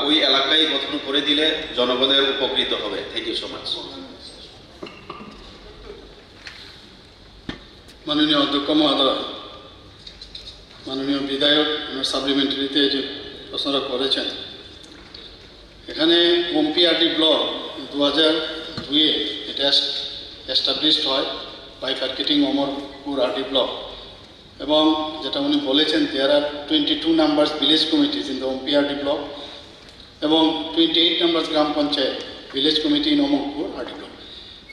ওই এলাকায় গঠন করে দিলে জনগণের উপকৃত হবে। Thank you so much. মাননীয় অধ্যক্ষ মহোদয়, মাননীয় বিধায়ক ওনার সাপ্লিমেন্টারিতে যে প্রশ্নটা করেছেন, এখানে ওমপিআরডি ব্লক 2002-এ এটা এস্টাবলিশড হয়, বাইফার্কেটিং অমরপুর আরডি ব্লক, এবং যেটা উনি বলেছেন there are 22 numbers village committees in the Ompi RD block এবং 28 numbers গ্রাম panchayat village committee in Amarpur RD block,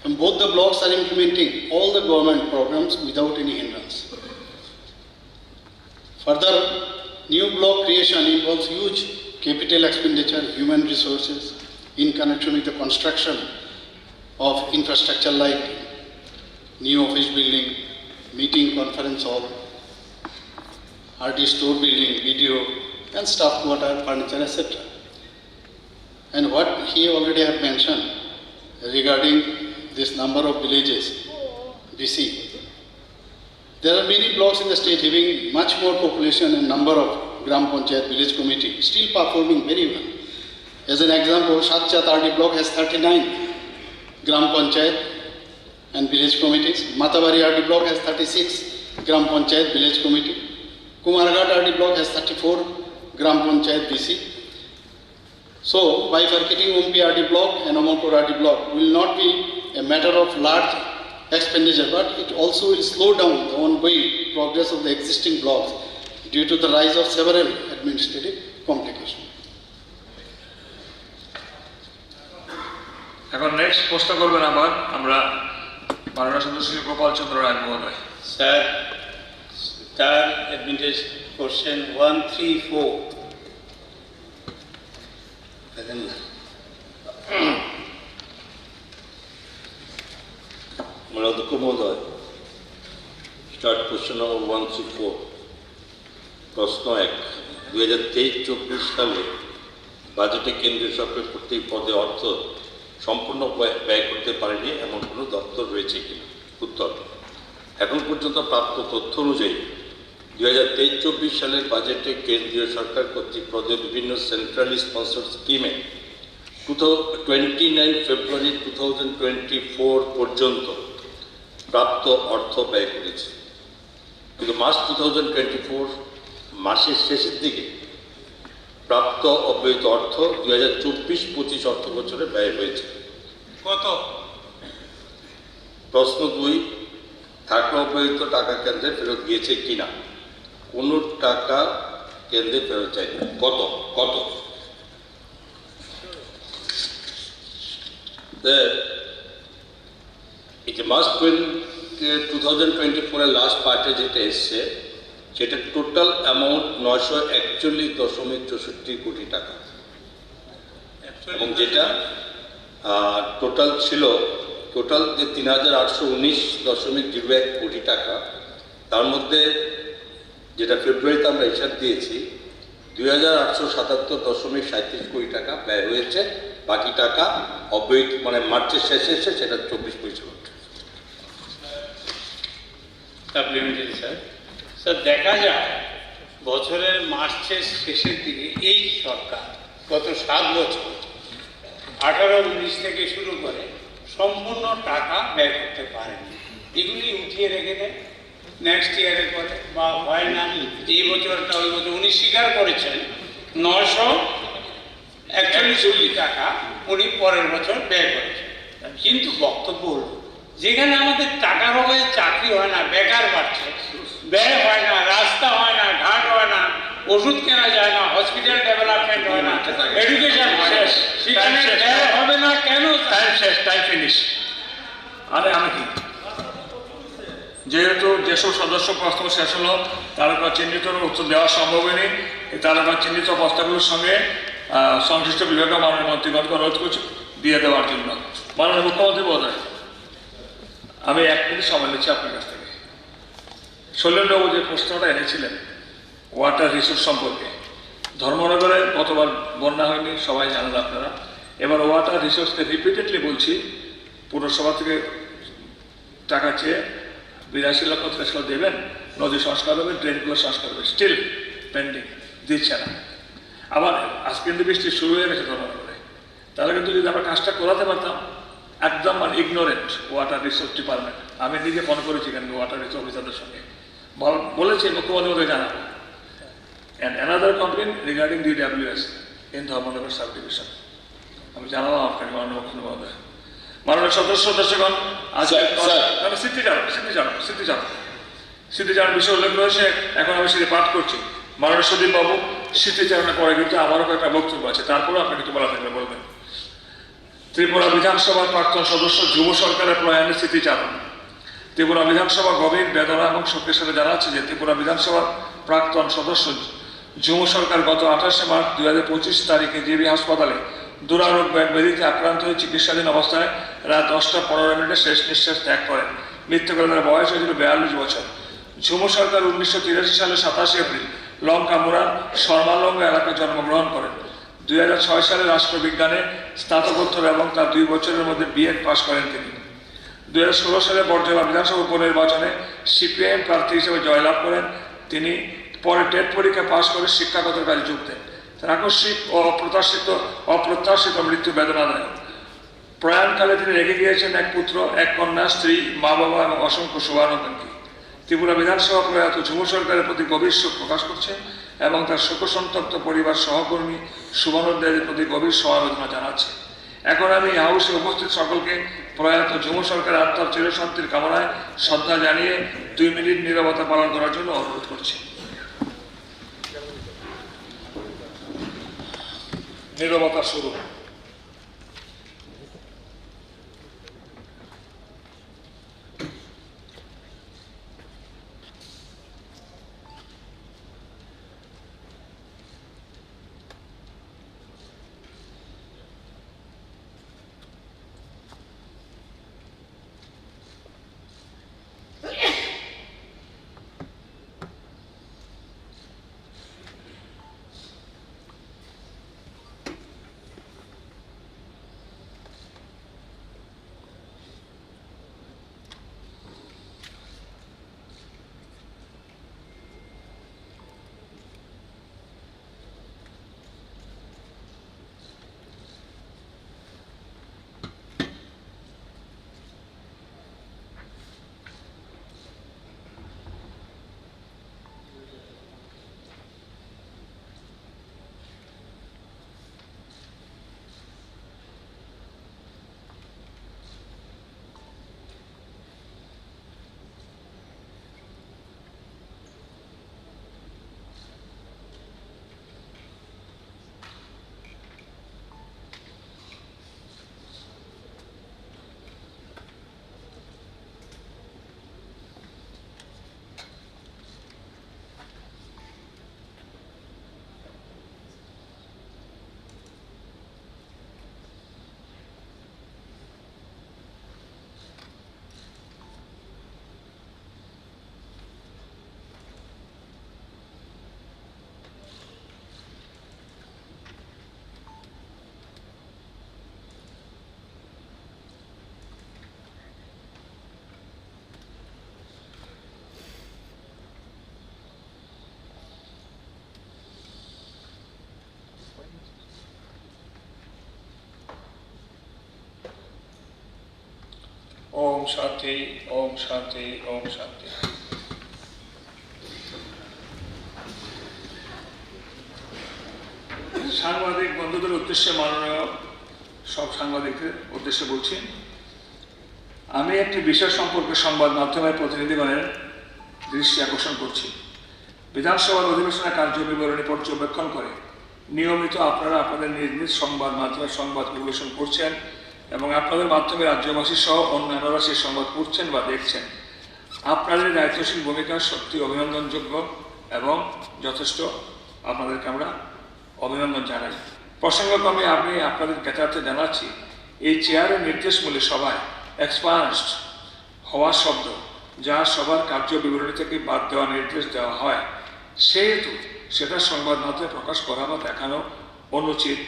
and both the blocks are implementing all the government programs without any hindrance. Further, new block creation involves huge capital expenditure, human resources in connection with the construction of infrastructure like new office building, meeting conference hall, RD store building, video, and staff quarter, furniture, etc. And what he already have mentioned regarding this number of villages, BC. There are many blocks in the state having much more population and number of Gram Panchayat village committee still performing very well. As an example, Satchat RD block has 39 Gram Panchayat and village committees. Matabari RD block has 36 Gram Panchayat village committee. Kumarghat RD block has 34 Gram Panchayat BC. So, bifurcating OMPRD block and Amarpur RD block will not be a matter of large expenditure, but it also will slow down the ongoing progress of the existing blocks due to the rise of several administrative complications. এখন next প্রশ্ন করবেন আবার আমরা মাননীয় সদস্য গোপাল চন্দ্র রায় মহোদয়। Sir, third administration question 134. মাননীয় অধ্যক্ষ মহোদয়, স্টার্ট কোশ্চেন নম্বর 134, প্রশ্ন 1, 2023-24 সালে বাজেটে কেন্দ্রীয় সরকার প্রত্যেক পদে অর্থ সম্পূর্ণ ব্যয় করতে পারেনি এমন কোনো দপ্তর রয়েছে কিনা? উত্তর, এখন পর্যন্ত প্রাপ্ত তথ্য অনুযায়ী 2023-24 সালের বাজেটে কেন্দ্রীয় সরকার কর্তৃক প্রদত্ত বিভিন্ন সেন্ট্রালি স্পন্সর্ড স্কিমে 29 ফেব্রুয়ারি 2024 পর্যন্ত প্রাপ্ত অর্থ ব্যয় করেছে, কিন্তু মার্চ 2024 মাসের শেষের দিকে প্রাপ্ত অব্যয়িত অর্থ 2024-25 অর্থ বছরে ব্যয় হয়েছে কত? প্রশ্ন 2, থাকা অব্যয়িত টাকা কেন্দ্রে ফেরত গিয়েছে কিনা? কোনো টাকা কেন্দ্রে ফেরত যায়নি। কত কত? এই যে মার্চ 2024-এর লাস্ট পার্টে যেটা এসছে সেটা টোটাল অ্যামাউন্ট 941.64 কোটি টাকা, এবং যেটা টোটাল ছিল টোটাল যে 3819.01 কোটি টাকা, তার মধ্যে যেটা ফেব্রুয়ারিতে আমরা হিসাব দিয়েছি 2,877.37 কোটি টাকা ব্যয় হয়েছে, বাকি টাকা অব্যয়িত মানে মার্চের শেষে এসে সেটা 24 পরিচালক। সাপ্লিমেন্টারি স্যার, স্যার দেখা যায় বছরের মার্চের শেষের দিকে এই সরকার গত 7 বছর 18-19 থেকে শুরু করে সম্পূর্ণ টাকা ব্যয় করতে পারেনি, এগুলি উঠিয়ে রেখে দেয় নেক্সট ইয়ারে করে বা হয় না। এই বছরটা ওই বছর উনি স্বীকার করেছেন 941 কোটি টাকা উনি পরের বছর ব্যয় করেছেন, কিন্তু বক্তব্য হলো যেখানে আমাদের টাকার অভাবে চাকরি হয় না, বেকার বাড়ছে, ব্যয় হয় না, রাস্তা হয় না, ঘাট হয় না, ওষুধ কেনা যায় না, হসপিটাল ডেভেলপমেন্ট হয় না, এডুকেশন হয় না, সেখানে ব্যয় হবে না কেন? Time finish. আরে আমি কি, যেহেতু যেসব সদস্য প্রস্তাব শেষ হলো তারকা চিহ্নিত উত্তর দেওয়া সম্ভব হয়নি, এই তারকা চিহ্নিত প্রস্তাবগুলোর সঙ্গে সংশ্লিষ্ট বিভাগীয় মাননীয় মন্ত্রীগণকে অনুরোধ করছি দিয়ে দেওয়ার জন্য। মাননীয় মুখ্যমন্ত্রী মহোদয়, আমি 1 মিনিট সময় নিচ্ছি আপনার কাছ থেকে। শৈলেন্দ্রবাবু যে প্রশ্নটা এনেছিলেন ওয়াটার রিসোর্স সম্পর্কে, ধর্মনগরে কতবার বন্যা হয়নি সবাই জানেন আপনারা। এবার ওয়াটার রিসোর্সকে রিপিটেডলি বলছি, পুরসভা থেকে টাকা চেয়ে 82 লক্ষ 30 লাখ দেবেন, নদী সংস্কার হবে, ড্রেনগুলো সংস্কার হবে, স্টিল পেন্ডিং, দিচ্ছে না। আবার আজকে কিন্তু বৃষ্টি শুরু হয়ে গেছে ধর্মনগরে, তাহলে কিন্তু যদি আমরা কাজটা করাতে পারতাম। একদম মানে ইগনোরেন্ট ওয়াটার রিসোর্স ডিপার্টমেন্ট। আমি নিজে ফোন করেছি কেন ওয়াটার রিসোর্স অফিসারদের সঙ্গে, বলেছি মুখ্যমন্ত্রী জানাবো। And another complain regarding DWS in Dharmanagar sub division, আমি জানাবো আপনাকে মাননীয় মুখ্যমন্ত্রী মহোদয়। মাননীয় সদস্যগণ, স্মৃতিচারণ বিষয় উল্লেখ রয়েছে, এখন আমি সেটি পাঠ করছি। মাননীয় সদীপ বাবু, স্মৃতিচারণের পরে কিন্তু আমারও একটা বক্তব্য আছে, তারপরেও আপনি কিছু বলা থাকলে বলবেন। ত্রিপুরা বিধানসভার প্রাক্তন সদস্য যুব সরকারের প্রয়াণের স্মৃতিচারণ। ত্রিপুরা বিধানসভা গভীর বেদনা এবং শোকের সাথে জানাচ্ছে যে ত্রিপুরা বিধানসভার প্রাক্তন সদস্য যুব সরকার গত 28 মার্চ 2025 তারিখে জিবি হাসপাতালে দুরারোগ্য ব্যাধিতে আক্রান্ত হয়ে চিকিৎসাধীন অবস্থায় রাত 10:15 শেষ নিঃশ্বাস ত্যাগ করেন। মৃত্যুকালে বয়স হয়েছিল 42 বছর। যুব সরকার 1983 সালে 27 এপ্রিল লঙ্কা মুরার শর্মালঙ্গ এলাকায় জন্মগ্রহণ করেন। 2006 সালে রাষ্ট্রবিজ্ঞানে স্নাতকোত্তর এবং তার 2 বছরের মধ্যে বিএড পাশ করেন তিনি। 2016 সালে বর্জলা বিধানসভা উপনির্বাচনে CPIM প্রার্থী হিসেবে জয়লাভ করেন তিনি। পরে টেট পরীক্ষা পাশ করে শিক্ষাগত কাজে যোগ দেন। তার আকস্মিক ও অপ্রত্যাশিত মৃত্যু বেদনাদায়ক। প্রয়াণকালে তিনি রেখে গিয়েছেন এক পুত্র, এক কন্যা, স্ত্রী, মা বাবা এবং অসংখ্য শুভানুগামী। ত্রিপুরা বিধানসভা প্রয়াত যুব সরকারের প্রতি গভীর শোক প্রকাশ করছে এবং তার শোকসন্তপ্ত পরিবার, সহকর্মী, শুভানুধ্যায়ীদের প্রতি গভীর সমবেদনা জানাচ্ছে। এখন আমি হাউসে উপস্থিত সকলকে প্রয়াত যুব সরকারের আত্মার চিরশান্তির কামনায় শ্রদ্ধা জানিয়ে 2 মিনিট নীরবতা পালন করার জন্য অনুরোধ করছি। নীরবতা শুরু। ওম শান্তি, ওম শান্তি, ওম শান্তি। সাংবাদিক বন্ধুদের উদ্দেশ্যে, মাননীয় সব সাংবাদিকদের উদ্দেশ্যে বলছি, আমি একটি বিষয় সম্পর্কে সংবাদ মাধ্যমের প্রতিনিধিগণের দৃষ্টি আকর্ষণ করছি। বিধানসভার অধিবেশনের কার্য বিবরণী পর্যবেক্ষণ করে নিয়মিত আপনারা আপনাদের নিজ নিজ সংবাদ মাধ্যমে সংবাদ পরিবেশন করছেন এবং আপনাদের মাধ্যমে রাজ্যবাসী সহ অন্যান্যরা সেই সংবাদ পড়ছেন বা দেখছেন। আপনাদের দায়িত্বশীল ভূমিকা সত্যি অভিনন্দনযোগ্য এবং যথেষ্ট। আপনাদেরকে আমরা অভিনন্দন জানাই। প্রসঙ্গক্রমে আমি আপনাদের জ্ঞাতার্থে জানাচ্ছি, এই চেয়ারের নির্দেশমূলে সভায় এক্সপান্সড হওয়া শব্দ যা সবার কার্য বিবরণী থেকে বাদ দেওয়ার নির্দেশ দেওয়া হয়, সেহেতু সেটা সংবাদ মাধ্যমে প্রকাশ করা বা দেখানো অনুচিত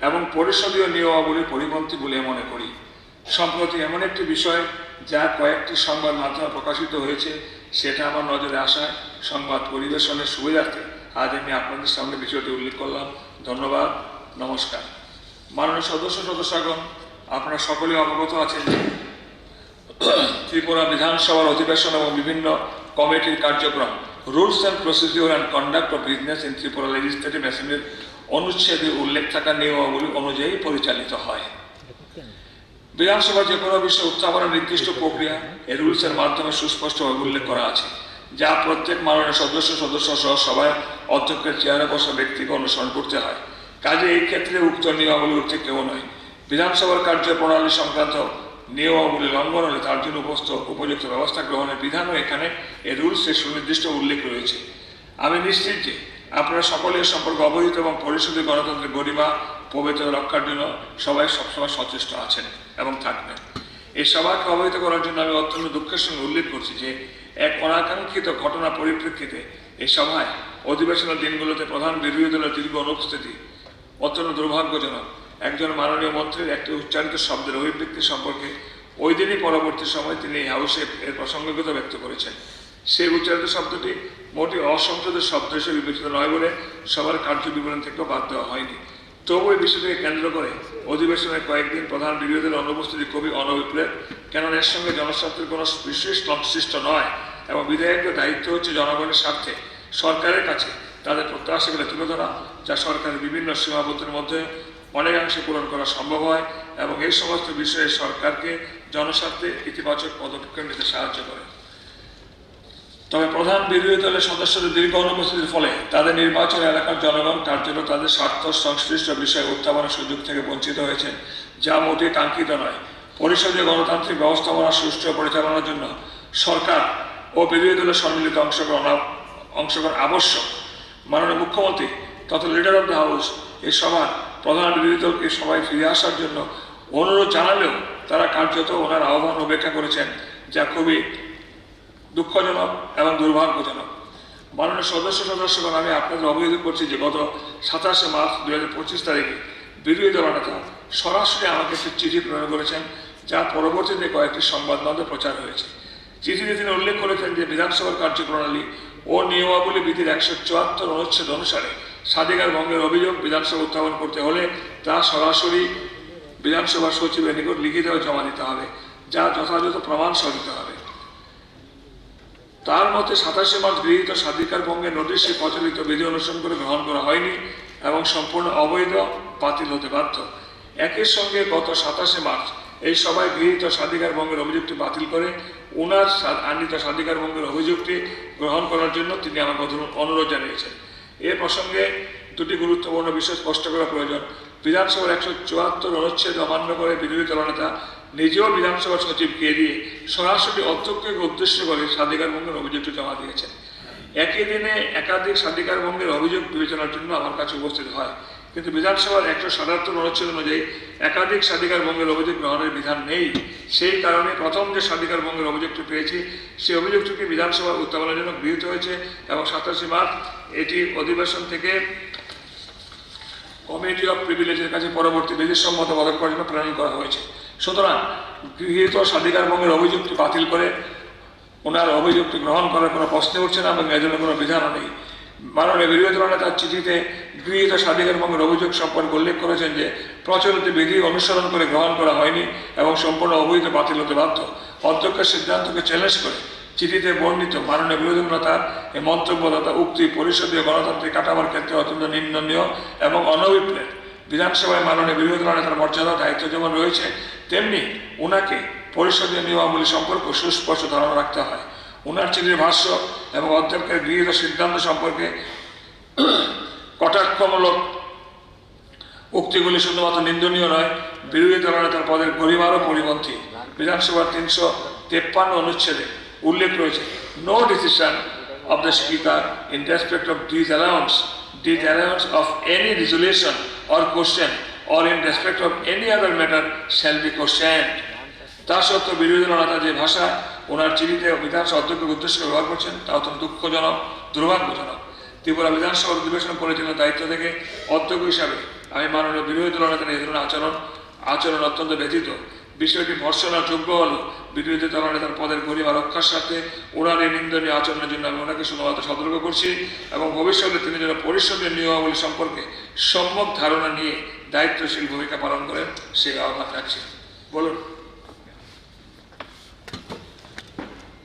এবং পরিষদীয় নিয়মাবলীর পরিপন্থী বলে মনে করি। সম্প্রতি এমন একটি বিষয় যা কয়েকটি সংবাদ মাধ্যমে প্রকাশিত হয়েছে, সেটা আমার নজরে আসায় সংবাদ পরিবেশনের সুবিধার্থে আজ আমি আপনাদের সামনে বিষয়টি উল্লেখ করলাম। ধন্যবাদ, নমস্কার। মাননীয় সদস্যগণ, আপনারা সকলে অবগত আছেন যে ত্রিপুরা বিধানসভার অধিবেশন এবং বিভিন্ন কমিটির কার্যক্রম rules and procedure and conduct of business in Tripura legislative অ্যাসেম্বলির অনুচ্ছেদে উল্লেখ থাকা নিয়মাবলী অনুযায়ী পরিচালিত হয়। বিধানসভা যে কোনো বিষয়ে উত্থাপনের নির্দিষ্ট প্রক্রিয়া এই রুলসের মাধ্যমে সুস্পষ্টভাবে উল্লেখ করা আছে, যা প্রত্যেক মাননীয় সদস্য সহ সবাই অধ্যক্ষের চেয়ারে বসা ব্যক্তিকে অনুসরণ করতে হয়। কাজে এই ক্ষেত্রে উক্ত নিয়মাবলী উঠতে কেউ নয়। বিধানসভার কার্যপ্রণালী সংক্রান্ত নিয়মাবলী লঙ্ঘন হলে তার জন্য উপযুক্ত ব্যবস্থা গ্রহণের বিধানও এখানে এই রুলসের সুনির্দিষ্ট উল্লেখ রয়েছে। আমি নিশ্চিত যে আপনারা সকলে এ সম্পর্কে অবহিত এবং পরিষদীয় গণতন্ত্রের গরিমা পবিত্রতা রক্ষার জন্য সবাই সবসময় সচেষ্ট আছেন এবং থাকবেন। এই সভাকে অবহিত করার জন্য আমি অত্যন্ত দুঃখের সঙ্গে উল্লেখ করছি যে এক অনাকাঙ্ক্ষিত ঘটনা পরিপ্রেক্ষিতে এই সভায় অধিবেশনের দিনগুলোতে প্রধান বিরোধী দলের দীর্ঘ অনুপস্থিতি অত্যন্ত দুর্ভাগ্যজনক। একজন মাননীয় মন্ত্রীর একটি উচ্চারিত শব্দের অভিব্যক্তি সম্পর্কে ওই দিনই পরবর্তী সময় তিনি এই হাউসে এর প্রাসঙ্গিকতা ব্যক্ত করেছেন। সেই উচ্চারিত শব্দটি মোটি অসংসদের শব্দ হিসেবে বিবেচিত নয় বলে সবার কার্য বিবরণ থেকেও বাদ দেওয়া হয়নি। তবু এই বিষয়টিকে কেন্দ্র করে অধিবেশনের কয়েকদিন প্রধান বিরোধী দলের অনুপস্থিতি খুবই অনভিপ্রেত, কেননা এর সঙ্গে জনস্বার্থের কোনো বিশেষ সংশ্লিষ্ট নয় এবং বিধায়কদের দায়িত্ব হচ্ছে জনগণের স্বার্থে সরকারের কাছে তাদের প্রত্যাশাগুলো তুলে ধরা, যা সরকারের বিভিন্ন সীমাবদ্ধের মধ্যে অনেকাংশে পূরণ করা সম্ভব হয় এবং এই সমস্ত বিষয়ে সরকারকে জনস্বার্থে ইতিবাচক পদক্ষেপ নিতে সাহায্য করে। তবে প্রধান বিরোধী দলের সদস্যদের দীর্ঘ অনুপস্থিতির ফলে তাদের নির্বাচন এলাকার জনগণ কার্যত তাদের স্বার্থ সংশ্লিষ্ট বিষয়ে উত্থাপনের সুযোগ থেকে বঞ্চিত হয়েছে, যা মোটেই কাঙ্ক্ষিত নয়। পরিষদীয় গণতান্ত্রিক ব্যবস্থাপনা সুষ্ঠু পরিচালনার জন্য সরকার ও বিরোধী দলের সম্মিলিত অংশগ্রহণ আবশ্যক। মাননীয় মুখ্যমন্ত্রী তথা লিডার অব দ্য হাউস এই সভার প্রধান বিরোধী দলকে সবাই ফিরে আসার জন্য অনুরোধ জানালেও তারা কার্যত ওনার আহ্বান উপেক্ষা করেছেন, যা খুবই দুঃখজনক এবং দুর্ভাগ্যজনক। মাননীয় সদস্যগণ, আমি আপনাদের অবহিত করছি যে গত 27 মার্চ 2025 তারিখে বিরোধী দলনেতা সরাসরি আমাকে একটি চিঠি প্রেরণ করেছেন, যা পরবর্তীতে কয়েকটি সংবাদ মাধ্যমে প্রচার হয়েছে। চিঠিতে তিনি উল্লেখ করেছেন যে বিধানসভার কার্যপ্রণালী ও নিয়মাবলী বিধির 174 অনুচ্ছেদ অনুসারে স্বাধিকার ভঙ্গের অভিযোগ বিধানসভা উত্থাপন করতে হলে তা সরাসরি বিধানসভার সচিবের নিকট লিখিতভাবে জমা দিতে হবে, যা যথাযথ প্রমাণ সহ দিতে হবে। তার মতে 27 মার্চ গৃহীত স্বাধিকার ভঙ্গের নোটিশে প্রচলিত বিধি অনুসরণ করে গ্রহণ করা হয়নি এবং সম্পূর্ণ অবৈধ, বাতিল হতে বাধ্য। একই সঙ্গে গত 27 মার্চ এই সভায় গৃহীত স্বাধিকার ভঙ্গের অভিযোগটি বাতিল করে ওনার আনিত স্বাধিকার ভঙ্গের অভিযোগটি গ্রহণ করার জন্য তিনি আমাকে অনুরোধ জানিয়েছেন। এ প্রসঙ্গে দুটি গুরুত্বপূর্ণ বিষয় স্পষ্ট করা প্রয়োজন। বিধানসভার 174 অনুচ্ছেদ অমান্য করে বিরোধী দলনেতা নিজেও বিধানসভার সচিবকে এড়িয়ে সরাসরি অধ্যক্ষকে উদ্দেশ্য করে স্বাধিকার ভঙ্গের অভিযোগটি জমা দিয়েছেন। একই দিনে একাধিক স্বাধিকার ভঙ্গের অভিযোগ বিবেচনার জন্য আমার কাছে উপস্থিত হয়, কিন্তু বিধানসভার 177 অনুচ্ছেদ অনুযায়ী একাধিক স্বাধিকার ভঙ্গের অভিযোগ গ্রহণের বিধান নেই। সেই কারণে প্রথম যে স্বাধিকার ভঙ্গের অভিযোগটি পেয়েছি সেই অভিযোগটিকে বিধানসভার উত্থাপনের জন্য গৃহীত হয়েছে এবং 27 মার্চ এটি অধিবেশন থেকে কমিটি অফ প্রিভিলেজের কাছে পরবর্তী বিধিসম্মত পদক্ষেপের জন্য প্রেরণ করা হয়েছে। সুতরাং গৃহীত স্বাধিকার ভঙ্গের অভিযোগটি বাতিল করে ওনার অভিযোগটি গ্রহণ করার কোনো প্রশ্ন উঠছে না এবং এর জন্য কোনো বিধানও নেই। মাননীয় বিরোধী দলনেতা তার চিঠিতে গৃহীত স্বাধিকার ভঙ্গের অভিযোগ সম্পর্কে উল্লেখ করেছেন যে প্রচলিত বিধি অনুসরণ করে গ্রহণ করা হয়নি এবং সম্পূর্ণ অবৈধ বাতিল হতে বাধ্য। অধ্যক্ষের সিদ্ধান্তকে চ্যালেঞ্জ করে চিঠিতে বর্ণিত মাননীয় বিরোধী দলনেতার এই মন্তব্য তথা উক্তি পরিষদীয় গণতান্ত্রিক কাঠামোর ক্ষেত্রে অত্যন্ত নিন্দনীয় এবং অনভিপ্রেত। বিধানসভায় মাননীয় বিরোধী দলনেতার মর্যাদা দায়িত্ব যেমন রয়েছে, তেমনি ওনাকে পরিষদীয় নিয়মাবলী সম্পর্কে সুস্পষ্ট ধারণা রাখতে হয়। ওনার চিঠির ভাষ্য এবং অধ্যক্ষের গৃহীত সিদ্ধান্ত সম্পর্কে কটাক্ষমূলক উক্তিগুলি শুধুমাত্র নিন্দনীয় নয়, বিরোধী দলনেতার পদের গরিমারও পরিপন্থী। বিধানসভার 353 অনুচ্ছেদে উল্লেখ রয়েছে, no decision of the speaker in respect of disallowance of any resolution or question or in respect of any other matter shall be questioned. তা সত্ত্বেও বিরোধী দলনেতা যে ভাষা ওনার চিঠিতে বিধানসভা অধ্যক্ষকে উদ্দেশ্য ব্যবহার করছেন তা অত্যন্ত দুঃখজনক, দুর্ভাগ্যজনক। ত্রিপুরা বিধানসভার অধিবেশন পরিচালনার দায়িত্ব থেকে অধ্যক্ষ হিসাবে আমি মাননীয় বিরোধী দলনেতার এই ধরনের আচরণ অত্যন্ত ব্যথিত। বিষয়টি ভর্ৎসনার যোগ্য হল বিরোধী দলনেতার পদের গরিমা রক্ষার সাথে ওনার এই নিন্দনীয় আচরণের জন্য আমি ওনাকে শুধুমাত্র সতর্ক করছি এবং ভবিষ্যতে তিনি যেন পরিষদের নিয়মাবলী সম্পর্কে সম্যক ধারণা নিয়ে দায়িত্বশীল ভূমিকা পালন করেন সেই আহ্বান রাখছি। বলুন।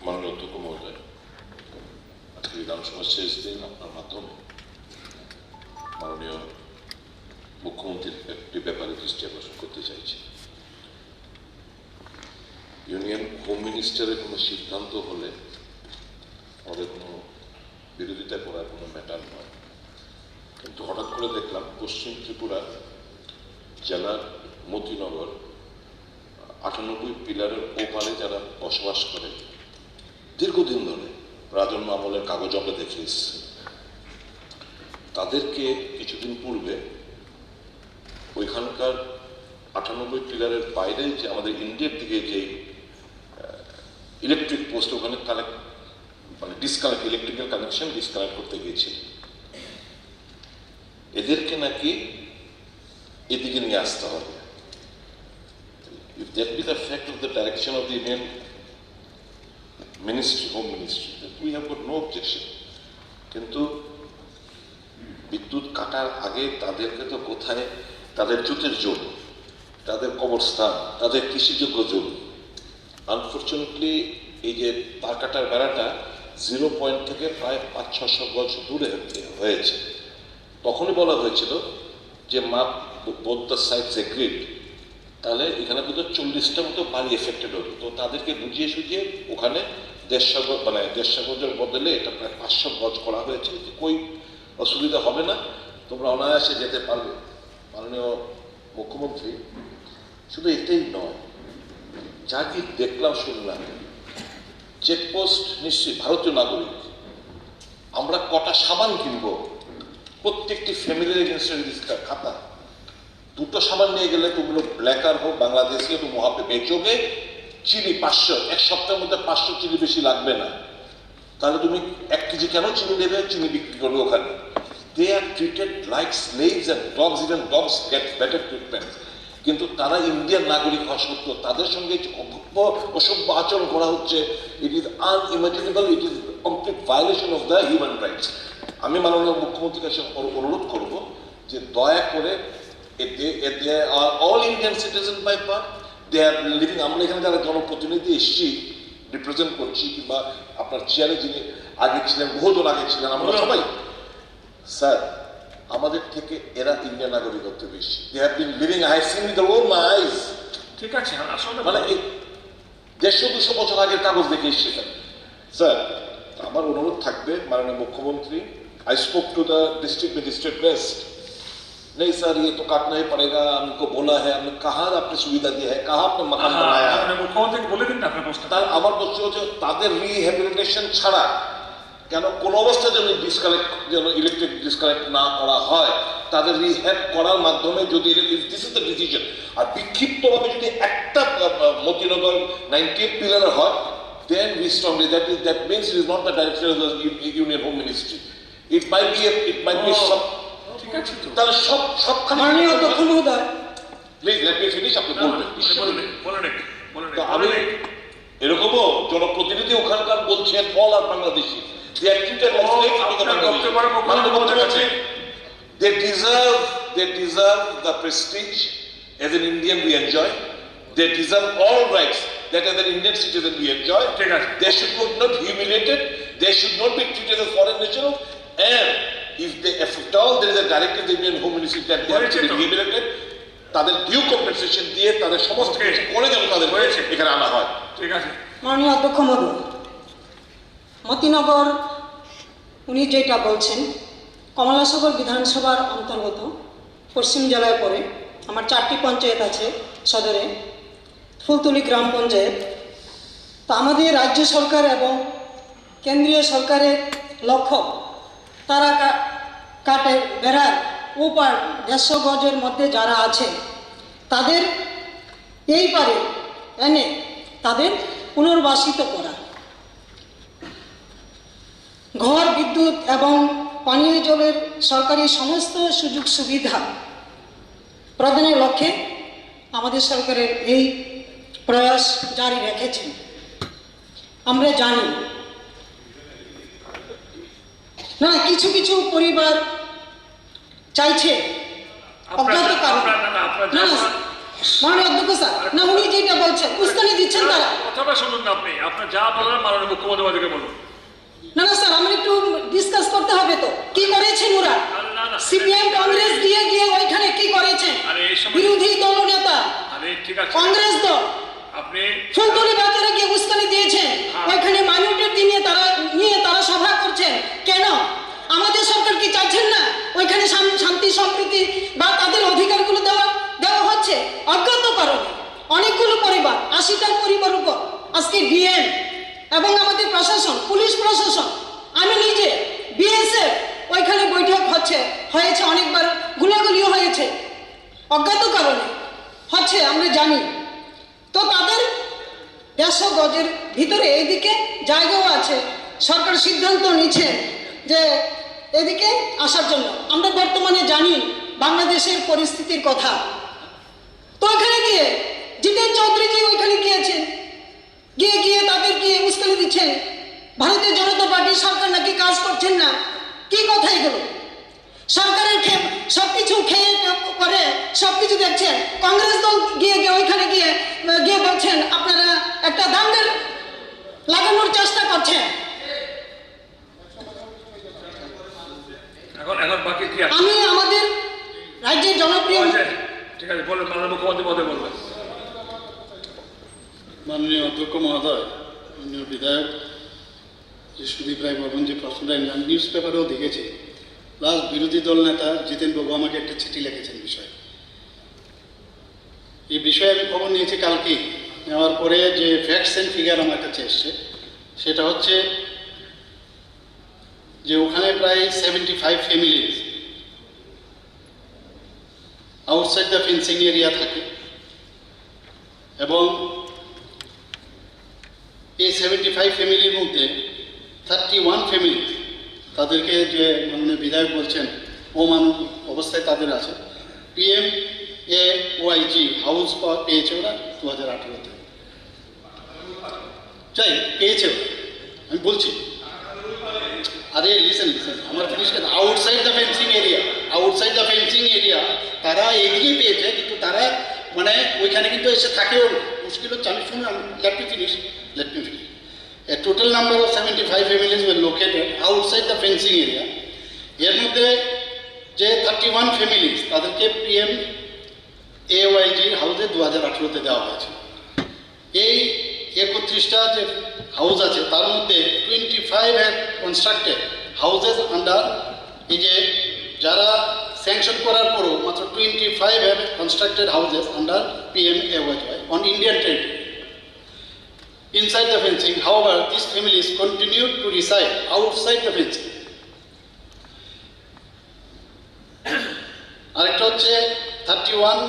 মাননীয় অধ্যক্ষ মহোদয়, আজকে বিধানসভার শেষ দিন, আপনার মাধ্যমে মাননীয় মুখ্যমন্ত্রীর একটি ব্যাপারে দৃষ্টি আকর্ষণ করতে চাইছি। ইউনিয়ন হোম মিনিস্টারের কোনো সিদ্ধান্ত হলে আমাদের কোনো বিরোধিতা করার কোনো ম্যাটার নয়, কিন্তু হঠাৎ করে দেখলাম পশ্চিম ত্রিপুরা জেলার মতিনগর 98 পিলারের ওপারে যারা বসবাস করে দীর্ঘদিন ধরে রাজন্য আমলের কাগজ আমরা দেখে এসেছি, তাদেরকে কিছুদিন পূর্বে ওইখানকার 98 পিলারের বাইরে যে আমাদের ইন্ডিয়ার দিকে যে ইলেকট্রিক পোস্ট, ওখানে ডিসকানেক্ট, ইলেকট্রিক্যাল কানেকশন ডিসকানেক্ট করতে গিয়েছিল। এদেরকে নাকি এদিকে নিয়ে আসতে হবে। If that be the fact of the direction of the Indian Ministry, Home Ministry, then we have got no objection. কিন্তু বিদ্যুৎ কাটার আগে তাদেরকে তো কোথায় তাদের জুতের জমি, তাদের কবরস্থান, তাদের কৃষিযোগ্য জমি, আনফর্চুনেটলি এই যে তার কাটার বেড়াটা 0 পয়েন্ট থেকে প্রায় 500-600 গজ দূরে হয়েছে। তখনই বলা হয়েছিল যে মাপ বোথ দ্য সাইডস এগ্রিড, তাহলে এখানে বোধহয় 40টা মতো বাড়ি এফেক্টেড হতো। তো তাদেরকে বুঝিয়ে সুঝিয়ে ওখানে 150 গজের বদলে এটা প্রায় 500 গজ করা হয়েছে, যে কই অসুবিধা হবে না, তোমরা অনায়াসে যেতে পারবে। মাননীয় মুখ্যমন্ত্রী, শুধু এটাই নয়, যা কি দেখলাম শুনলাম, চেকপোস্ট নিশ্চয়ই ভারতীয় নাগরিক, আমরা কটা সাবান কিনবো, প্রত্যেকটি ফ্যামিলির এগেনস্টে রেজিস্টার খাতা, 2টো সাবান নিয়ে গেলে তুমলো ব্ল্যাকার হোক বাংলাদেশি তো মহাপে বেচোগে, চিনি 500, এক সপ্তাহের মধ্যে 500 চিনি বেশি লাগবে না, তাহলে তুমি 1 কেজি কেন চিনি নেবে, চিনি বিক্রি করবে ওখানে। They are treated like slaves and dogs, even dogs get better treatment. কিন্তু তারা ইন্ডিয়ান নাগরিক হওয়া সত্ত্বেও তাদের সঙ্গে অসভ্য আচরণ করা হচ্ছে, it is unimaginable, it is complete violation of the human rights. আমি মাননীয় মুখ্যমন্ত্রীর কাছে অনুরোধ করব যে দয়া করে, they are all Indian citizens by birth, they are living, আমরা এখানে যারা জনপ্রতিনিধি এসেছি রিপ্রেজেন্ট করছি, কিংবা আপনার চেয়ারে যিনি আগে ছিলেন, বহুদিন আগে ছিলেন, আমরা সবাই, স্যার আমাদের থেকে এরা ইন্ডিয়ান নাগরিকত্ব বেশি। They have been living, I have seen with their own eyes. ঠিক আছে, মানে 150-200 বছর আগের কাগজ দেখে এসেছি স্যার। আমার অনুরোধ থাকবে মাননীয় মুখ্যমন্ত্রী, I spoke to the district magistrate west, नहीं सर ये तो काटना ही पड़ेगा, हमको बोला है, हमने कहाँ आपने सुविधा दी है, कहाँ आपने मकान बनाया है, মুখ্যমন্ত্রীকে বলে দিন না আপনার প্রশ্ন। তার আমার বলছে হচ্ছে তাদের রিহ্যাবিলিটেশন ছাড়া কেন কোন অবস্থায় যেন ইলেকট্রিক ডিসকানেক্ট না করা হয়, তাদের রিহ্যাব করার মাধ্যমে যদি দিস ইজ দ্য ডিসিশন। আর বিক্ষিপ্তভাবে যদি একটা মতিনগর 98 পিলার হয়, then we strongly that means it is not the direction of the Union Home Ministry. It might be some, ঠিক আছে তো, তাহলে সবখানে মাননীয় অধ্যক্ষ মহোদয়, প্লিজ লেট মি ফিনিশ, আপনি বলবেন। বলেন। আমি এরকমও জনপ্রতিনিধি ওখানকার বলছেন all are Bangladeshi, They are treated as slaves to the minority. They deserve the prestige as an Indian we enjoy. They deserve all rights that as an Indian citizen we enjoy. They should not be humiliated. They should not be treated as foreign nationals. And if at all there is a directive in the Indian Home Ministry that they have to be rehabilitated, তাদের due compensation দিয়ে তাদের সমস্ত কিছু করে যেন তাদের এখানে আনা হয়। ঠিক আছে। মাননীয় অধ্যক্ষ মহোদয়, মতিনগর উনি যেটা বলছেন কমলাসাগর বিধানসভার অন্তর্গত পশ্চিম জেলায় পড়ে। আমার 4টি পঞ্চায়েত আছে সদরে, ফুলতলি গ্রাম পঞ্চায়েত। তো আমাদের রাজ্য সরকার এবং কেন্দ্রীয় সরকারের লক্ষ্য তারা কাটে বেড়ার ওপার 150 গজের মধ্যে যারা আছে তাদের এই পারে এনে তাদের পুনর্বাসিত করা, ঘর, বিদ্যুৎ এবং পানীয় জলের সরকারি সমস্ত সুযোগ সুবিধা প্রদানের লক্ষ্যে আমাদের সরকারের এই প্রয়াস জারি রেখেছেন। আমরা জানি না কিছু কিছু পরিবার চাইছে অজ্ঞাত কারণে, না মাননীয় অধ্যক্ষ স্যার, না উনি যেটা বলছেন উস্কানি দিচ্ছেন তারা। কথাটা শুনুন না আপনি, আপনার যা বলার মাননীয় মুখ্যমন্ত্রীকে বলুন। না স্যার, আমরা একটু ডিসকাস করতে হবে তো কি করেছেন ওরা। সিপিএম কংগ্রেস গিয়ে ওইখানে কি করেছেন, বিরোধী দল নেতা কংগ্রেস দল আপনি ফুলতলি বাজারে গিয়ে উস্কানি দিয়েছেন, ওইখানে মাইনরিটি নিয়ে তারা সভা করছেন। কেন আমাদের সরকার কি চাইছেন না ওইখানে শান্তি সম্প্রীতি বা তাদের অধিকারগুলো দেওয়া হচ্ছে? অজ্ঞাত কারণে অনেকগুলো পরিবার, 80টার পরিবার উপর আজকে ডিএম এবং আমাদের প্রশাসন, পুলিশ প্রশাসন, আমি নিজে বিএসএফ ওইখানে বৈঠক হয়েছে, অনেকবার গুলাগুলিও হয়েছে, অজ্ঞাত কারণে হচ্ছে আমরা জানি। তো তাদের 150 গজের ভিতরে এইদিকে জায়গাও আছে, সরকার সিদ্ধান্ত নিচ্ছে যে এদিকে আসার জন্য। আমরা বর্তমানে জানি বাংলাদেশের পরিস্থিতির কথা। তো ওইখানে গিয়ে জিতেন চৌধুরীজি ওইখানে গিয়েছেন, গিয়ে তাদের গিয়ে উস্কানি দিচ্ছেন। ভারতীয় জনতা পার্টি সরকার নাকি কাজ করছেন না, কি কথা এগুলো? সরকারের সবকিছু খেয়ে করে সবকিছু দেখছেন, কংগ্রেস দল গিয়ে ওইখানে গিয়ে বলছেন আপনারা একটা দাঙ্গের লাগানোর চেষ্টা করছেন। এখন বাকি কি আছে? আমি আমাদের রাজ্যের জনপ্রিয়, ঠিক আছে বলুন, মাননীয় মুখ্যমন্ত্রী মহোদয় বলবেন। মাননীয় অধ্যক্ষ মহোদয়, মাননীয় বিধায়ক যে সুদীপ রায় বর্মন যে প্রশ্নটা নিউজ পেপারেও দেখেছি, প্লাস বিরোধী দল নেতা জিতেন বাবু আমাকে একটা চিঠি লিখেছেন বিষয়ে। এই বিষয়ে আমি খবর নিয়েছি কালকেই, নেওয়ার পরে যে ফ্যাক্টস অ্যান্ড ফিগার আমার কাছে এসছে সেটা হচ্ছে যে ওখানে প্রায় 75 families outside the fencing area থাকে এবং এই 75 ফ্যামিলির মধ্যে 31 ফ্যামিলি তাদেরকে যে মাননীয় বিধায়ক বলছেন অমানব অবস্থায় তাদের আছে। PMAYG হাউস পেয়েছে ওরা 2018-তে, চাই পেয়েছে ওরা। আমি বলছি আরে লিসেন আমার ফিনিশ কেন, আউটসাইড দ্য ফেন্সিং এরিয়া তারা এদিকেই পেয়েছে, কিন্তু তারা মানে ওইখানে কিন্তু এসে থাকেও মুশকিল হচ্ছে। আমি শুনুন, let me finish. A total number of 75 families were located outside the fencing area. এর মধ্যে যে 31 ফ্যামিলিজ তাদেরকে PMAYG হাউসে 2018-তে দেওয়া হয়েছে। এই 31টা যে হাউস আছে তার মধ্যে 25 হ্যাভ কনস্ট্রাক্টেড হাউসেস আন্ডার, এই যে যারা স্যাংশন করার পরও মাত্র 25 have constructed houses under PMAYG on Indian territory. Inside the fencing, however, these families continued to reside outside the fencing. আরেকটা হচ্ছে 31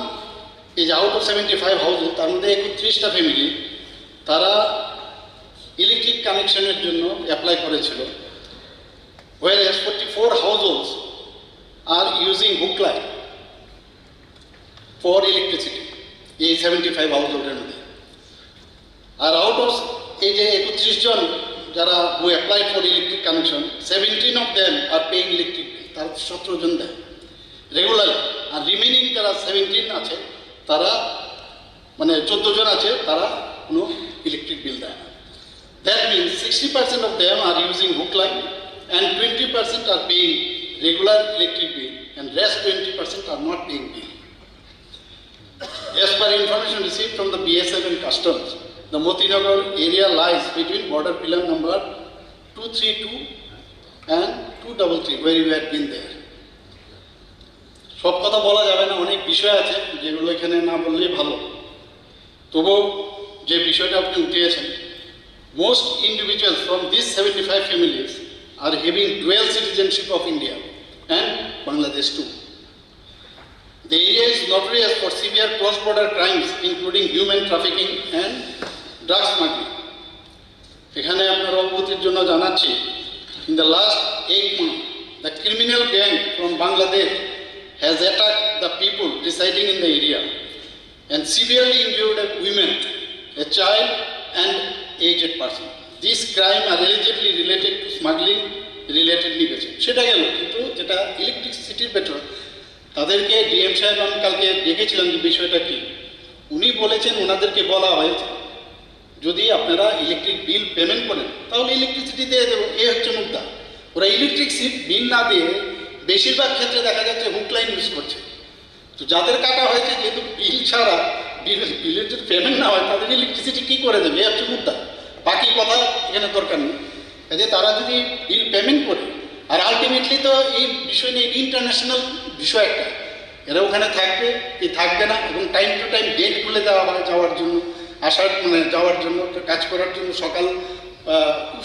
is out of 75 houses, তার মধ্যে 31টা ফ্যামিলি তারা ইলেকট্রিক কানেকশনের জন্য অ্যাপ্লাই করেছিল, whereas 44 households are using hook line for electricity এই 75 হাউসহোল্ডের মধ্যে। আর out of এই যে 31 জন যারা who applied for electric connection, 17 of them are paying electric bill. তার 17 জন দেয় রেগুলারলি, আর রিমেনিং যারা 17 আছে তারা মানে 14 জন আছে তারা কোনো ইলেকট্রিক বিল দেয় না। That means 60% of them are using hook line and 20% are paying regular electric bill and rest 20% are not paying bill. As per information received from the BSF and Customs, the Motinagar area lies between border pillar number 232 and 233 where you had been there. সব কথা বলা যাবে না, অনেক বিষয় আছে যেগুলো এখানে না বললেই ভালো। তবু যে বিষয়টা আপনি উঠিয়েছেন, most individuals from these 75 families are having dual citizenship of India and Bangladesh too. The area is notorious for severe cross-border crimes including human trafficking and drug smuggling. এখানে আপনার অবগতির জন্য জানাচ্ছি, in the last 8 months, the criminal gang from Bangladesh has attacked the people residing in the area and severely injured a woman, a child and aged person. These crimes are allegedly related to smuggling related negation. সেটা গেল, কিন্তু যেটা ইলেকট্রিসিটির বেতন তাদেরকে DM সাহেব আমি কালকে দেখেছিলাম যে বিষয়টা কি, উনি বলেছেন ওনাদেরকে বলা হয়েছে যদি আপনারা ইলেকট্রিক বিল পেমেন্ট করেন তাহলে ইলেকট্রিসিটি দিয়ে দেবো, এই হচ্ছে মুদ্রা। ওরা ইলেকট্রিসিটি বিল না দিয়ে বেশিরভাগ ক্ষেত্রে দেখা যাচ্ছে হুক লাইন ইউজ করছে। তো যাদের কাটা হয়েছে যেহেতু বিল ছাড়া বিলের যদি পেমেন্ট না হয় তাদের ইলেকট্রিসিটি কী করে দেবে, এই হচ্ছে মুদ্রা। বাকি কথা এখানে দরকার নেই, কাজে তারা যদি বিল পেমেন্ট করে, আর আলটিমেটলি তো এই বিষয় নিয়ে ইন্টারন্যাশনাল বিষয় একটা, এরা ওখানে থাকবে কি থাকবে না, এবং টাইম টু টাইম ডেট খুলে দেওয়া হয় যাওয়ার জন্য, আসার মানে যাওয়ার জন্য, কাজ করার জন্য সকাল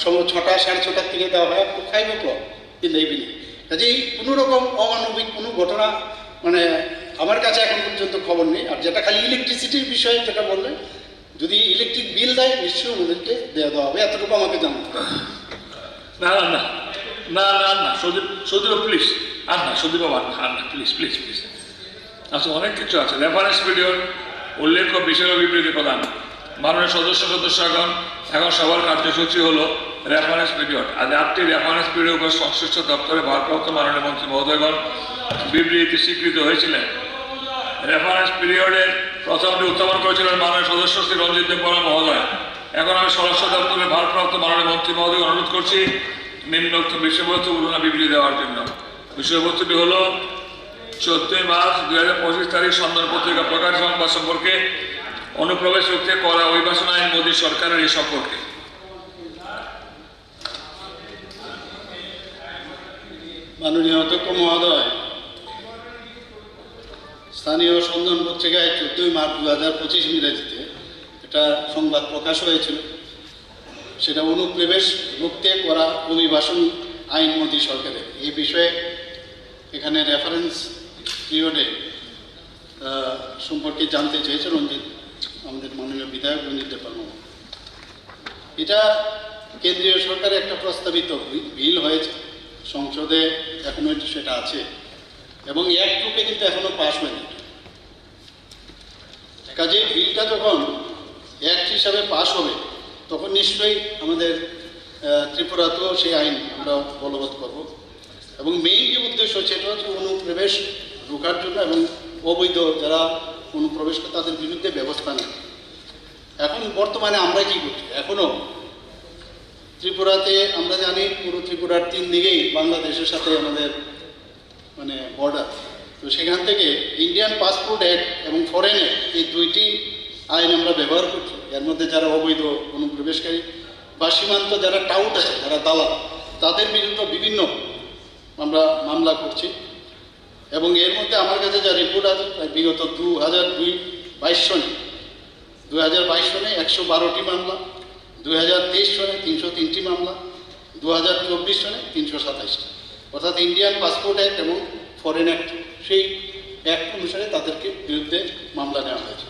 সময় 6টা 6:30 থেকে দেওয়া হয় 5 o'clock ইন দ্য ইভিনিং। কাজেই কোনো রকম অমানবিক কোনো ঘটনা মানে আমার কাছে এখন পর্যন্ত খবর নেই। আর যেটা খালি ইলেকট্রিসিটির বিষয়ে যেটা বললেন, যদি ইলেকট্রিক বিল দেয় নিশ্চয়ই ওদেরকে দেওয়া হবে, এতটুকু আমাকে জানাতে হবে। না না না না না না সৌদীপ প্লিজ আর না, সৌদীপ বাবা আর না, প্লিজ প্লিজ প্লিজ। আচ্ছা, অনেক কিছু আছে। রেফারেন্স পিরিয়ড উল্লেখ বিষয় বিবৃতি প্রদান, মাননীয় সদস্যগণ এখন সবার কার্যসূচি হলো রেফারেন্স পিরিয়ড। আজ 8টি রেফারেন্স পিরিয়ড উপর সংশ্লিষ্ট দপ্তরে ভারপ্রাপ্ত মাননীয় মন্ত্রী মহোদয়গণ বিবৃতি স্বীকৃত হয়েছিলেন। রেফারেন্স পিরিয়ডের প্রথমটি উত্থাপন করেছিলেন মাননীয় সদস্য শ্রী রঞ্জিত দেব বরা মহোদয়। এখন আমি স্বরাষ্ট্র দপ্তরের ভারপ্রাপ্ত মাননীয় মন্ত্রী মহোদয় অনুরোধ করছি নিম্নোক্ত বিষয়বস্তু ঘটনা বিবৃতি দেওয়ার জন্য। বিষয়বস্তুটি হল 14 মার্চ 2025 তারিখ সন্ধান পত্রিকা প্রকাশ সংবাদ সম্পর্কে অনুপ্রবেশ রুখতে করা অভিবাসন আইন মোদী সরকারের এই সম্পর্কে। মাননীয় অধ্যক্ষ মহোদয়, স্থানীয় সন্ধান পত্রিকায় 14 মার্চ 2025 ইংরেজিতে এটা সংবাদ প্রকাশ হয়েছিল, সেটা অনুপ্রবেশ রুখতে করা অভিবাসন আইন মোদী সরকারের। এই বিষয়ে এখানে রেফারেন্স পিরিয়ডে সম্পর্কে জানতে চেয়েছে রঞ্জিত, আমাদের মাননীয় বিধায়ক রঞ্জিত দেববর্মা। এটা কেন্দ্রীয় সরকারের একটা প্রস্তাবিত বিল হয়েছে, সংসদে এখনো সেটা আছে এবং এক রূপে কিন্তু এখনো পাস হয়নি। কাজে বিলটা যখন অ্যাক্ট হিসাবে পাস হবে তখন নিশ্চয়ই আমাদের ত্রিপুরাতেও সেই আইন আমরা বলবৎ করব। এবং মেইন যে উদ্দেশ্য সেটা হচ্ছে অনুপ্রবেশ রোখার জন্য এবং অবৈধ যারা অনুপ্রবেশ করে তাদের বিরুদ্ধে ব্যবস্থা নেয়। এখন বর্তমানে আমরা কি করছি, এখনও ত্রিপুরাতে আমরা জানি পুরো ত্রিপুরার 3 দিকেই বাংলাদেশের সাথে আমাদের মানে বর্ডার। তো সেখান থেকে ইন্ডিয়ান পাসপোর্ট অ্যাক্ট এবং ফরেন অ্যাক্ট এই 2টি আইন আমরা ব্যবহার করছি। এর মধ্যে যারা অবৈধ অনুপ্রবেশকারী বা সীমান্ত যারা টাউট আছে, যারা দালাল, তাদের বিরুদ্ধে বিভিন্ন আমরা মামলা করছি। এবং এর মধ্যে আমার কাছে যা রিপোর্ট আছে প্রায় বিগত 2022 সনে 112টি মামলা, 2023 সনে 303টি মামলা, 2024 সনে 327টি, অর্থাৎ ইন্ডিয়ান পাসপোর্ট অ্যাক্ট এবং ফরেন অ্যাক্ট সেই অ্যাক্ট অনুসারে তাদেরকে বিরুদ্ধে মামলা নেওয়া হয়েছে।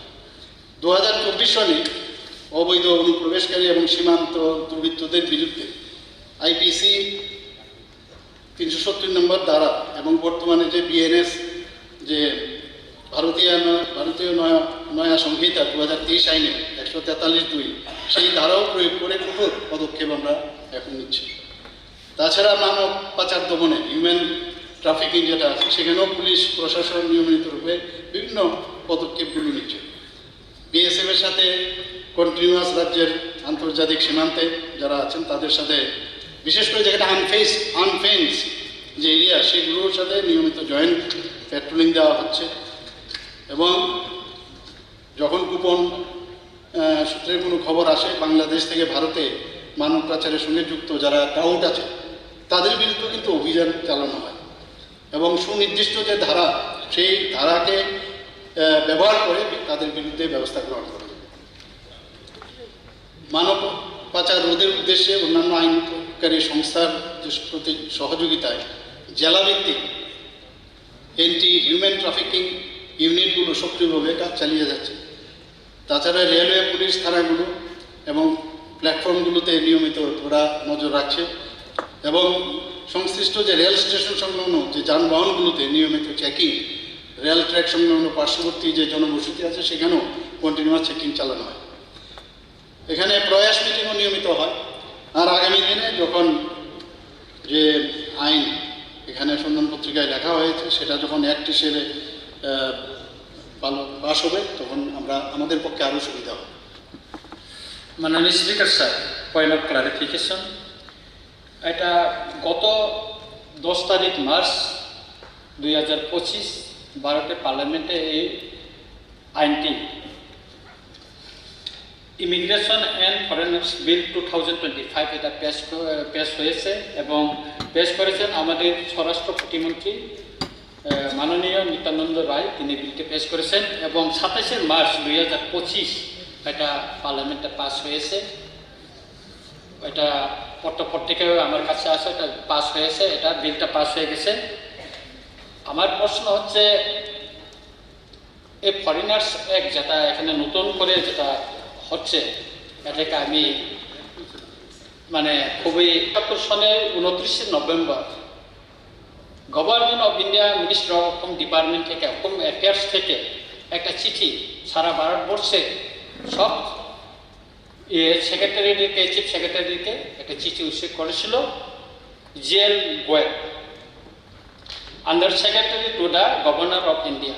2024 সনে অবৈধ অনুপ্রবেশকারী এবং সীমান্ত দুর্বৃত্তদের বিরুদ্ধে আইপিসি 370 নম্বর ধারা এবং বর্তমানে যে বিএনএস যে ভারতীয় নয়া সংহিতা 2023 আইনে 143(2) সেই ধারাও প্রয়োগ করে কঠোর পদক্ষেপ আমরা এখন নিচ্ছে। তাছাড়া মানব পাচার দমনে হিউম্যান ট্রাফিকিং যেটা আছে সেখানেও পুলিশ প্রশাসন নিয়মিত রূপে বিভিন্ন পদক্ষেপগুলো নিচ্ছে। বিএসএফের সাথে কন্টিনিউয়াস রাজ্যের আন্তর্জাতিক সীমান্তে যারা আছেন তাদের সাথে, বিশেষ করে যেটা আনফেন্স যে এরিয়া সেগুলোর সাথে নিয়মিত জয়েন্ট পেট্রোলিং দেওয়া হচ্ছে। এবং যখন গোপন সূত্রের কোনো খবর আসে বাংলাদেশ থেকে ভারতে মানব পাচারের সঙ্গে যুক্ত যারা ডাউট আছে তাদের বিরুদ্ধে কিন্তু অভিযান চালানো হয় এবং সুনির্দিষ্ট যে ধারা সেই ধারাকে ব্যবহার করে তাদের বিরুদ্ধে ব্যবস্থা গ্রহণ করা হয়। মানব পাচার রোধের উদ্দেশ্যে অন্যান্য আইনকারী সংস্থার প্রতি সহযোগিতায় জেলাভিত্তিক এন্টি হিউম্যান ট্রাফিকিং ইউনিটগুলো সক্রিয়ভাবে কাজ চালিয়ে যাচ্ছে। তাছাড়া রেলওয়ে পুলিশ থানাগুলো এবং প্ল্যাটফর্মগুলোতে নিয়মিত ওরা নজর রাখছে এবং সংশ্লিষ্ট যে রেল স্টেশন সংলগ্ন যে যানবাহনগুলোতে নিয়মিত চেকিং, রেল ট্র্যাক সংলগ্ন পার্শ্ববর্তী যে জনবসতি আছে সেখানেও কন্টিনিউয়াস চেকিং চালানো হয়। এখানে প্রয়াস মিটিংও নিয়মিত হয়। আর আগামী দিনে যখন যে আইন এখানে সন্ধান পত্রিকায় লেখা হয়েছে সেটা যখন অ্যাক্ট হিসেবে পাস হবে তখন আমাদের পক্ষে আরও সুবিধা হবে। মাননীয় speaker sir, point of clarification, এটা গত 10 তারিখ মার্চ 2025 ভারতের পার্লামেন্টে এই আইনটি ইমিগ্রেশন অ্যান্ড ফরেনার্স বিল 2025 এটা পেশ হয়েছে এবং পেশ করেছেন আমাদের স্বরাষ্ট্র প্রতিমন্ত্রী মাননীয় নিত্যানন্দ রায়, তিনি বিলটি পেশ করেছেন এবং 27শে মার্চ 2025 এটা পার্লামেন্টে পাস হয়েছে। এটা পত্রপত্রিকায় আমার কাছে আছে, এটা পাস হয়েছে, এটা বিলটা পাস হয়ে গেছে। আমার প্রশ্ন হচ্ছে এই ফরেনার্স অ্যাক্ট যেটা এখানে নতুন করে যেটা হচ্ছে এটাকে আমি খুবই 71 সনের 29শে November government of India ministry of home department থেকে হোম অ্যাফেয়ার্স থেকে একটা চিঠি সারা ভারতবর্ষে সব সেক্রেটারিকে, চিফ সেক্রেটারিকে একটা চিঠি ইস্যু করেছিল জেল Goel under secretary to the governor of India.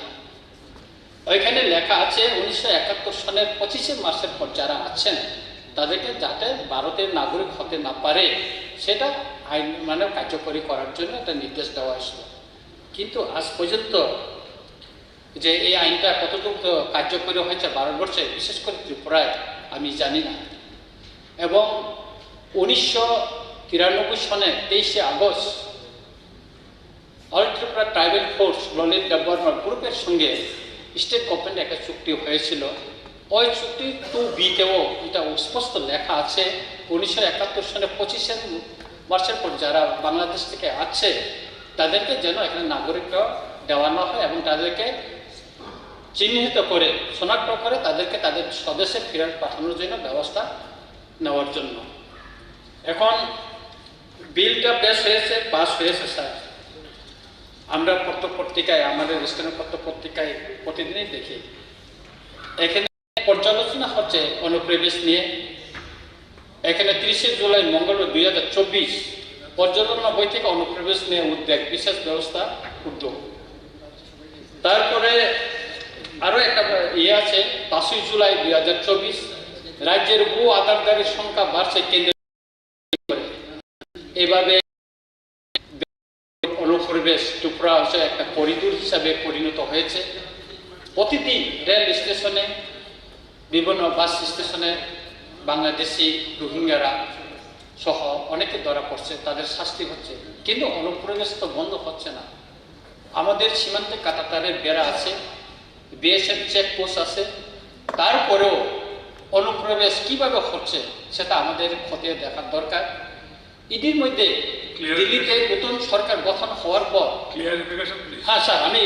ওইখানে লেখা আছে 1971 সনের 25শে মার্চের পর যারা আছেন তাদেরকে যাতে ভারতের নাগরিক হতে না পারে সেটা আইন কার্যকরী করার জন্য একটা নির্দেশ দেওয়া হয়েছিল। কিন্তু আজ পর্যন্ত যে এই আইনটা কতটুকু কার্যকরী হয়েছে ভারতবর্ষে, বিশেষ করে ত্রিপুরায়, আমি জানি না। এবং 1993 সনে 23শে August all Tripura tribal force Lalit Debbarma গ্রুপের সঙ্গে স্টেট গভর্নমেন্ট একটা চুক্তি হয়েছিল। ওই চুক্তি 2B-তেও এটা স্পষ্ট লেখা আছে 1971 সনে 25শে মার্চের পর যারা বাংলাদেশ থেকে আছে তাদেরকে যেন এখানে নাগরিকত্ব দেওয়ানো হয় এবং তাদেরকে চিহ্নিত করে শনাক্ত করে তাদেরকে তাদের স্বদেশে ফেরত পাঠানোর জন্য ব্যবস্থা নেওয়ার জন্য। এখন বিলটা পেশ হয়েছে, পাস হয়েছে স্যার। আমরা পত্রপত্রিকায়, আমাদের স্থানীয় পত্রপত্রিকায় প্রতিদিনই দেখি এখানে পর্যালোচনা হচ্ছে অনুপ্রবেশ নিয়ে। এখানে 30শে জুলাই মঙ্গলবার 2024 পর্যালোচনা বই থেকে অনুপ্রবেশ নিয়ে উদ্বেগ, বিশেষ ব্যবস্থা উদ্যোগ। তারপরে আরও একটা আছে 5ই জুলাই 2024 রাজ্যের ভূ আধারকারীর সংখ্যা বাড়ছে কেন্দ্র এভাবে অনুপ্রবেশ ত্রিপুরা অঞ্চলে একটা করিডোর হিসাবে পরিণত হয়েছে। প্রতিদিন রেল স্টেশনে, বিভিন্ন বাস স্টেশনে বাংলাদেশি রোহিঙ্গারা সহ অনেকে ধরা পড়ছে, তাদের শাস্তি হচ্ছে, কিন্তু অনুপ্রবেশ তো বন্ধ হচ্ছে না। আমাদের সীমান্তে কাঁটাতারের বেড়া আছে, বিএসএফ চেকপোস্ট আছে, তারপরেও অনুপ্রবেশ কিভাবে হচ্ছে সেটা আমাদের খতিয়ে দেখার দরকার। ইতির মধ্যে দিল্লিতে নতুন সরকার গঠন হওয়ার পর, হ্যাঁ স্যার, আমি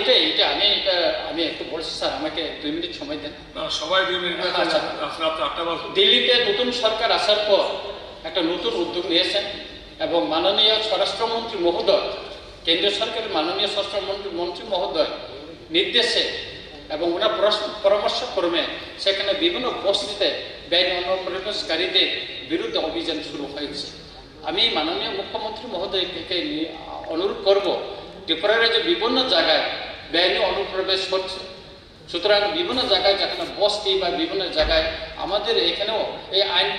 একটু বলছি স্যার, আমাকে 2 মিনিট সময় দেন। সবাই 2 মিনিট। দিল্লিতে নতুন সরকার আসার পর একটা নতুন উদ্যোগ নিয়েছেন এবং মাননীয় স্বরাষ্ট্রমন্ত্রী মহোদয়, কেন্দ্রীয় সরকারের মাননীয় স্বরাষ্ট্রমন্ত্রী মহোদয় নির্দেশে এবং ওনার পরামর্শ ক্রমে সেখানে বিভিন্ন বস্তিতে বেআইনি অনুপ্রবেশকারীদের বিরুদ্ধে অভিযান শুরু হয়েছে। আমি মাননীয় মুখ্যমন্ত্রী মহোদয়কে অনুরোধ করব ত্রিপুরার যে বিভিন্ন জায়গায় বেআইনি অনুপ্রবেশ হচ্ছে, সুতরাং বিভিন্ন জায়গায় যেখানে বস্তি বা বিভিন্ন জায়গায় আমাদের এখানেও এই আইন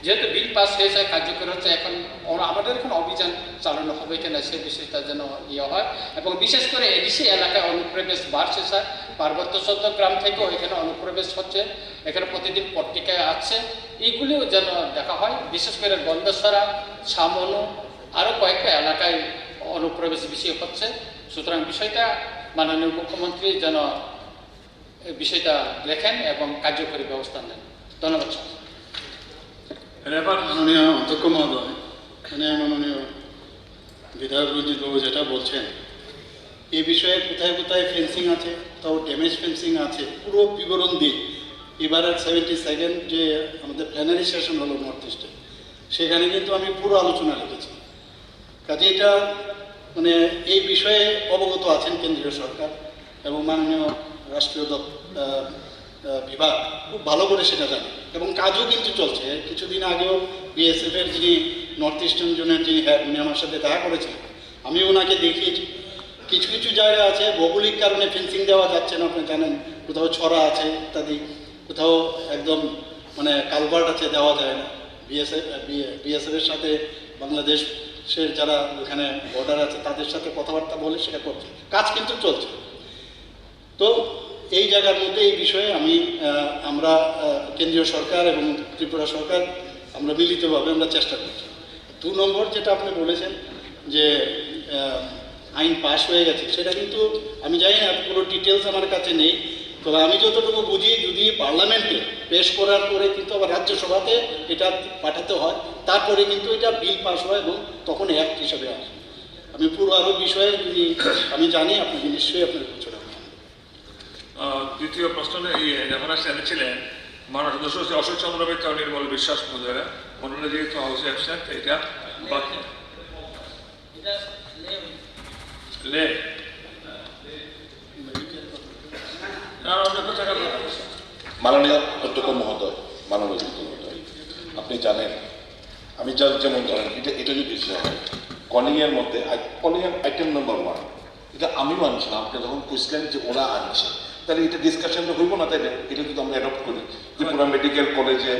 যেহেতু বিল পাস হয়েছে কার্যকর হচ্ছে, এখন আমাদের এখন অভিযান চালানো হবে কিনা সে বিষয়টা যেন ইয়ে হয়। এবং বিশেষ করে এডিসি এলাকায় অনুপ্রবেশ বাড়ছে স্যার, পার্বত্য চট্টগ্রাম থেকেও এখানে অনুপ্রবেশ হচ্ছে, এখানে প্রতিদিন পত্রিকায় আছে, এইগুলিও যেন দেখা হয়। বিশেষ করে গন্ডেশ্বরা, সামনু আরও কয়েকটা এলাকায় অনুপ্রবেশ বেশি হচ্ছে। সুতরাং বিষয়টা মাননীয় মুখ্যমন্ত্রী যেন বিষয়টা দেখেন এবং কার্যকরী ব্যবস্থা নেন। ধন্যবাদ স্যার। মাননীয় অধ্যক্ষ মহোদয়, এখানে মাননীয় বিধায়ক রঞ্জিত বাবু যেটা বলছেন, এই বিষয়ে কোথায় কোথায় ফেন্সিং আছে, কোথাও ড্যামেজ ফেন্সিং আছে, পুরো বিবরণ দিই। এবারের 72nd যে আমাদের প্ল্যানারি সেশন হলো নর্থ ইস্টে, সেখানে কিন্তু আমি পুরো আলোচনা লিখেছি। কাজে এটা মানে এই বিষয়ে অবগত আছেন কেন্দ্রীয় সরকার এবং মাননীয় রাষ্ট্রীয় বিভাগ খুব ভালো করে সেটা জানে এবং কাজও কিন্তু চলছে। কিছুদিন আগেও বিএসএফের যিনি নর্থ ইস্টার্ন জোনের যিনি হেড, উনি আমার সাথে দেখা করেছিলেন, আমি ওনাকে দেখিয়েছি। কিছু কিছু জায়গা আছে ভৌগোলিক কারণে ফেন্সিং দেওয়া যাচ্ছে না, আপনি জানেন, কোথাও ছড়া আছে ইত্যাদি, কোথাও একদম মানে কালভার্ট আছে দেওয়া যায় না। বিএসএফের সাথে বাংলাদেশের যারা ওখানে বর্ডার আছে তাদের সাথে কথাবার্তা বলে সেটা করছে, কাজ কিন্তু চলছে। তো এই জায়গার মধ্যে এই বিষয়ে আমরা কেন্দ্রীয় সরকার এবং ত্রিপুরা সরকার আমরা মিলিতভাবে আমরা চেষ্টা করছি। 2 নম্বর যেটা আপনি বলেছেন যে আইন পাস হয়ে গেছে, সেটা কিন্তু আমি জানি না, পুরো ডিটেলস আমার কাছে নেই। তবে আমি যতটুকু বুঝি, যদি পার্লামেন্টে পেশ করার পরে কিন্তু আবার রাজ্যসভাতে এটা পাঠাতে হয়, তারপরে কিন্তু এটা বিল পাস হয় এবং তখন অ্যাক্ট হিসাবে আসে। আমি পুরো আরও বিষয়ে যদি আমি জানি, আপনাকে নিশ্চয়ই আপনার কিছু দ্বিতীয় প্রশ্নে এই রেফারেন্স এনেছিলেন মাননীয় সদস্য শ্রী অশোক চন্দ্র মিত্র, নির্মল বিশ্বাস মহোদয়, মনোনীত যেহেতু হাউসে অ্যাবসেন্ট, এটা বাকি মাননীয় অধ্যক্ষ মহোদয়, মাননীয় অধ্যক্ষ মহোদয়, আপনি জানেন আমি যেমন ধরেন এটা যদি বিষয় হয় কলিংয়ের মধ্যে, কলিংয়ের আইটেম নাম্বার 1 এটা আমি মানছিলাম। আপনি যখন বুঝলেন যে ওরা আনছে, তাহলে এটা ডিসকাশনটা হইব না, তাইলে এটা যদি আমরা অ্যাডপ্ট করি ত্রিপুরা মেডিকেল কলেজে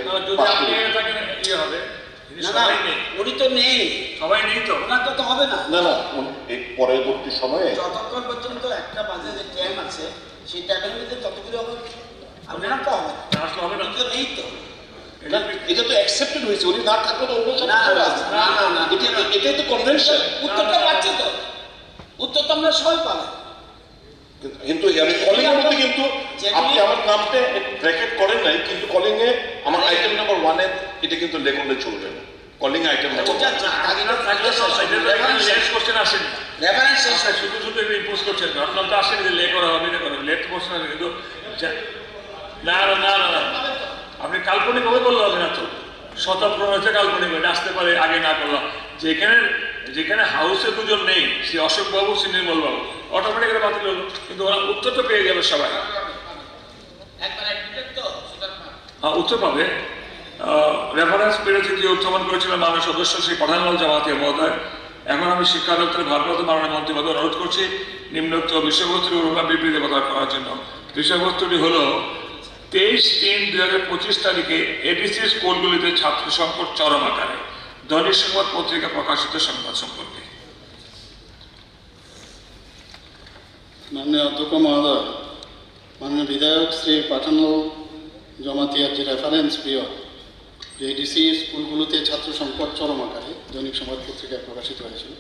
উনি তো নেই, সবাই নেই তো, ওনার তো হবে না। না না, এই পরবর্তী সময়ে যতক্ষণ পর্যন্ত একটা বাজে যে টাইম আছে সেই টাইমের মধ্যে ততগুলো হবে, আপনারা তো হবে না, তো নেই তো। এটা তো অ্যাকসেপ্টেড হয়েছে, উনি না থাকলে তো এটাই তো কনভেনশন। উত্তরটা পাচ্ছে তো, উত্তর তো আমরা সবাই পাবো। কিন্তু আমি কলিং এর মধ্যে কিন্তু আপনি আমার নামটা ব্র্যাকেট করেন নাই, কিন্তু কলিং এ আমার আইটেম নাম্বার 1 এ এটা কিন্তু লেখলে চলবে না। কলিং আইটেম নাম্বার শুধু শুধু ইম্পোজ করছেন, আপনার তো আসেনি যে লে করা হবে না, লেট করছেন না, কিন্তু না না না, আপনি কাল্পনিকভাবে বললে হবে না তো, শতপ্রণ হচ্ছে কাল্পনিক, আসতে পারে আগে না করলাম। যেখানে হাউসে 2 জন নেই, সে অশোক বাবু, সে নির্মল বাবু, অটোমেটিক্যালি বাতিল হলো, কিন্তু ওরা উত্তর তো পেয়ে যাবে সবাই। হ্যাঁ, উত্তর পাবে। রেফারেন্স পেরেছে যে উত্থাপন করেছিলেন মাননীয় সদস্য শ্রী প্রধানমন্ত্রী জামাতিয়া মহোদয়। এখন আমি শিক্ষা দপ্তরের ভারপ্রাপ্ত মাননীয় মন্ত্রী মহোদয় অনুরোধ করছি নিম্নোক্ত বিষয়বস্তুর বিবৃতি প্রদান করার জন্য। বিষয়বস্তুটি হল 23/3/2025 তারিখে এডিসি স্কুলগুলিতে ছাত্র সংকট চরম আকারে, দৈনিক সংবাদ পত্রিকা প্রকাশিত সংবাদ সম্পর্কে। মাননীয় অধ্যক্ষ মহোদয়, মাননীয় বিধায়ক শ্রী পাঠানো জমাতিয়ার যে রেফারেন্স পিরিয়ড, যে এডিসি স্কুলগুলোতে ছাত্র সংকট চরম আকারে দৈনিক সংবাদ পত্রিকায় প্রকাশিত হয়েছিল।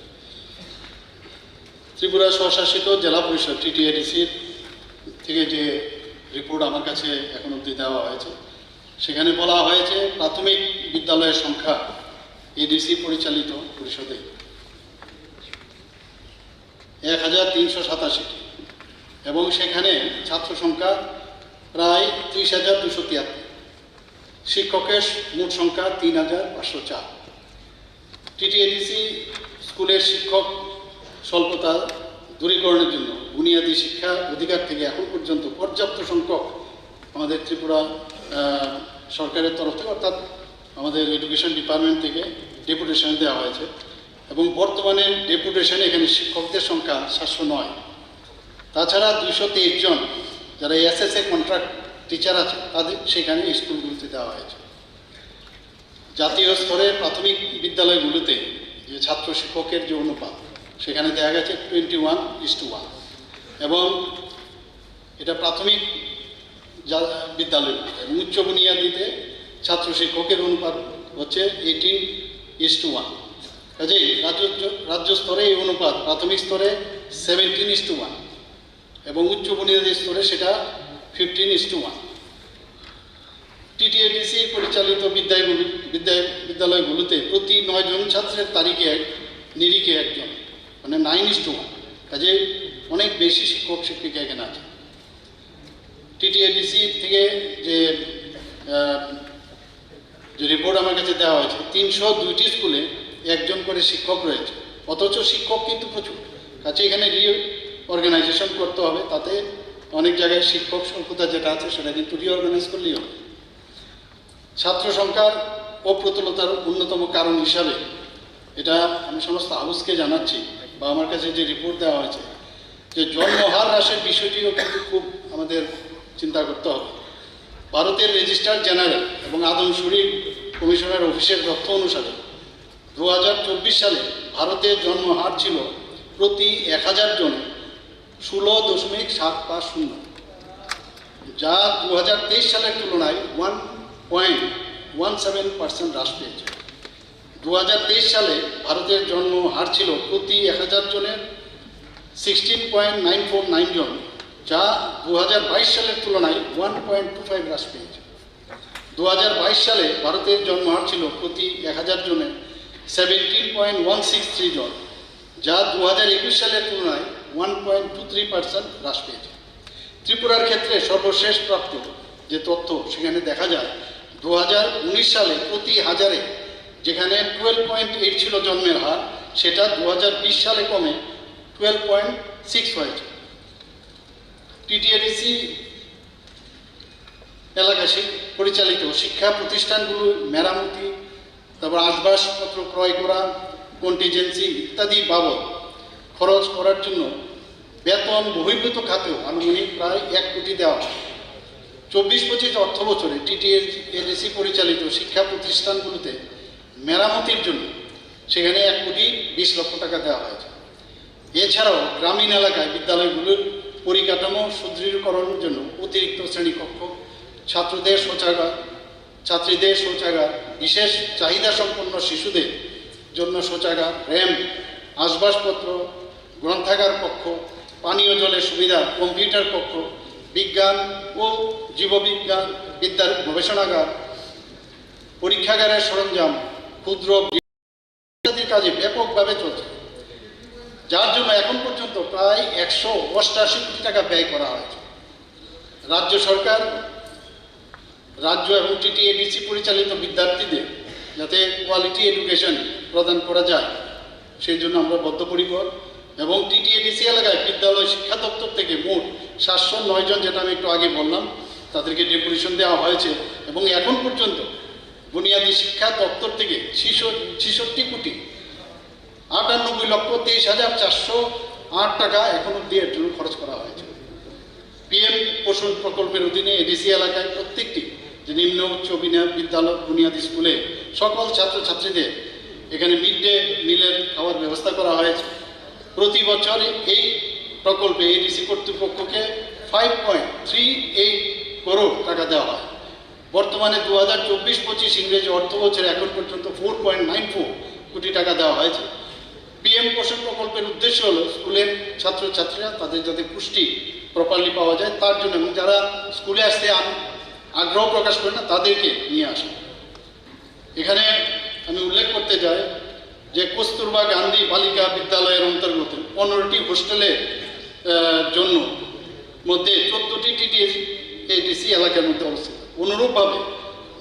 ত্রিপুরা স্বশাসিত জেলা পরিষদ TTADCর থেকে যে রিপোর্ট আমার কাছে এখন অবধি দেওয়া হয়েছে, সেখানে বলা হয়েছে প্রাথমিক বিদ্যালয়ের সংখ্যা এডিসি পরিচালিত পরিষদে 1387টি এবং সেখানে ছাত্র সংখ্যা প্রায় 30,273, শিক্ষকের মোট সংখ্যা 3,504। TTADC স্কুলের শিক্ষক স্বল্পতা দূরীকরণের জন্য বুনিয়াদী শিক্ষা অধিকার থেকে এখন পর্যন্ত পর্যাপ্ত সংখ্যক আমাদের ত্রিপুরা সরকারের তরফ থেকে, অর্থাৎ আমাদের এডুকেশন ডিপার্টমেন্ট থেকে ডেপুটেশন দেওয়া হয়েছে এবং বর্তমানে ডেপুটেশনে এখানে শিক্ষকদের সংখ্যা 709। তাছাড়া 223 জন যারা এসএসএ কন্ট্রাক্ট টিচার আছে তাদের সেখানে স্কুলগুলোতে দেওয়া হয়েছে। জাতীয় স্তরে প্রাথমিক বিদ্যালয়গুলোতে যে ছাত্র শিক্ষকের যে অনুপাত সেখানে দেখা গেছে 21:1 এবং এটা প্রাথমিক বিদ্যালয় এবং উচ্চ বুনিয়াদিতে ছাত্র শিক্ষকের অনুপাত হচ্ছে 18:1। কাজেই রাজ্য স্তরে এই অনুপাত প্রাথমিক স্তরে 17:1 এবং উচ্চ বুনিয়াদী স্তরে সেটা 15:1। টিটিএডিসি পরিচালিত বিদ্যালয়গুলোতে প্রতি 9 জন ছাত্রের নিরিখে একজন, মানে 9:1। কাজে অনেক বেশি শিক্ষক শিক্ষিকা এখানে আছে। টিটিএডিসি থেকে যে রিপোর্ট আমার কাছে দেওয়া হয়েছে 302টি স্কুলে একজন করে শিক্ষক রয়েছে, অথচ শিক্ষক কিন্তু প্রচুর। কাজে এখানে রিঅর্গানাইজেশন করতে হবে, তাতে অনেক জায়গায় শিক্ষক স্বল্পতা যেটা আছে সেটা কিন্তু রিঅর্গানাইজ করলেই হবে। ছাত্র সংখ্যার অপ্রতুলতার অন্যতম কারণ হিসাবে এটা আমি সমস্ত হাউসকে জানাচ্ছি বা আমার কাছে যে রিপোর্ট দেওয়া হয়েছে যে জন্মহার হ্রাসের বিষয়টিও কিন্তু খুব আমাদের চিন্তা করতে হবে। ভারতের রেজিস্ট্রার জেনারেল এবং আদমশুমারি কমিশনার অফিসের তথ্য অনুসারে 2024 সালে ভারতের জন্মহার ছিল প্রতি 1000 জনে 16.750, যা 2023 সালের তুলনায় 1.17% হ্রাস পেয়েছে। 2023 সালে ভারতের জন্ম হার ছিল প্রতি 1000 জনের 16.949 জন, যা 2022 সালের তুলনায় 1.25 হ্রাস পেয়েছে। 2022 সালে ভারতের জন্ম হার ছিল প্রতি 1000 জনের 17.163 জন, যা 2021 সালের তুলনায় 1.23% হ্রাস পেয়েছে। ত্রিপুরার ক্ষেত্রে সর্বশেষ প্রাপ্ত যে তথ্য সেখানে দেখা যায় 2019 সালে প্রতি হাজারে যেখানে 12.8 ছিল জন্মের হার, সেটা 2020 সালে কমে 12.6 হয়েছে। টিটিএডিসি এলাকায় পরিচালিত শিক্ষা প্রতিষ্ঠানগুলো মেরামতি, তারপর আসবাবপত্র ক্রয় করা, কন্টিজেন্সি ইত্যাদি বাবদ খরচ করার জন্য বেতন বহির্ভূত খাতেও আনুমানিক প্রায় 1 কোটি দেওয়া হয়। 24-25 অর্থ বছরে টিটিএডিসি পরিচালিত শিক্ষা প্রতিষ্ঠানগুলোতে মেরামতির জন্য সেখানে 1,20 লক্ষ টাকা দেওয়া হয়েছে। এছাড়াও গ্রামীণ এলাকায় বিদ্যালয়গুলোর পরিকাঠামো সুদৃঢ়করণের জন্য অতিরিক্ত শ্রেণীকক্ষ, ছাত্রীদের শৌচাগার, বিশেষ চাহিদা সম্পন্ন শিশুদের জন্য শৌচাগার, র্যাম্প, আসবাবপত্র, গ্রন্থাগার কক্ষ, পানীয় জলের সুবিধা, কম্পিউটার কক্ষ, বিজ্ঞান ও জীববিজ্ঞান বিদ্যার গবেষণাগার, পরীক্ষাগারের সরঞ্জাম, ক্ষুদ্র ইত্যাদির কাজে ব্যাপকভাবে চলছে, যার জন্য এখন পর্যন্ত প্রায় 188 কোটি টাকা ব্যয় করা হয়েছে। রাজ্য সরকার, রাজ্য এবং টিটিএডিসি পরিচালিত বিদ্যার্থীদের যাতে কোয়ালিটি এডুকেশন প্রদান করা যায় সেই জন্য আমরা বদ্ধপরিকর। এবং টিটিএডিসি এলাকায় বিদ্যালয় শিক্ষা দপ্তর থেকে মোট 709 জন, যেটা আমি একটু আগে বললাম, তাদেরকে ডেপুটেশন দেওয়া হয়েছে এবং এখন পর্যন্ত বুনিয়াদী শিক্ষা দপ্তর থেকে 66,98,23,408 টাকা এখন অব্দি এর জন্য খরচ করা হয়েছে। পিএম পোষণ প্রকল্পের অধীনে এডিসি এলাকায় প্রত্যেকটি যে নিম্ন উচ্চ বিদ্যালয় বুনিয়াদী স্কুলে সকল ছাত্রছাত্রীদের এখানে মিড ডে মিলের খাওয়ার ব্যবস্থা করা হয়েছে। প্রতি বছর এই প্রকল্পে এডিসি কর্তৃপক্ষকে 5.38 করোড় টাকা দেওয়া হয়। বর্তমানে 2024-25 ইংরেজি অর্থ বছরে এখন পর্যন্ত 4.94 কোটি টাকা দেওয়া হয়েছে। পিএম পোষণ প্রকল্পের উদ্দেশ্য হলো স্কুলের ছাত্রছাত্রীরা তাদের যাতে পুষ্টি প্রপারলি পাওয়া যায় তার জন্য, এবং যারা স্কুলে আসতে আগ্রহ প্রকাশ করে না তাদেরকে নিয়ে আসে। এখানে আমি উল্লেখ করতে চাই যে কস্তুরবা গান্ধী বালিকা বিদ্যালয়ের অন্তর্গত 15টি হোস্টেলের জন্য মধ্যে 14টি টিটিএডিসি এলাকার মধ্যে অবস্থিত। অনুরূপভাবে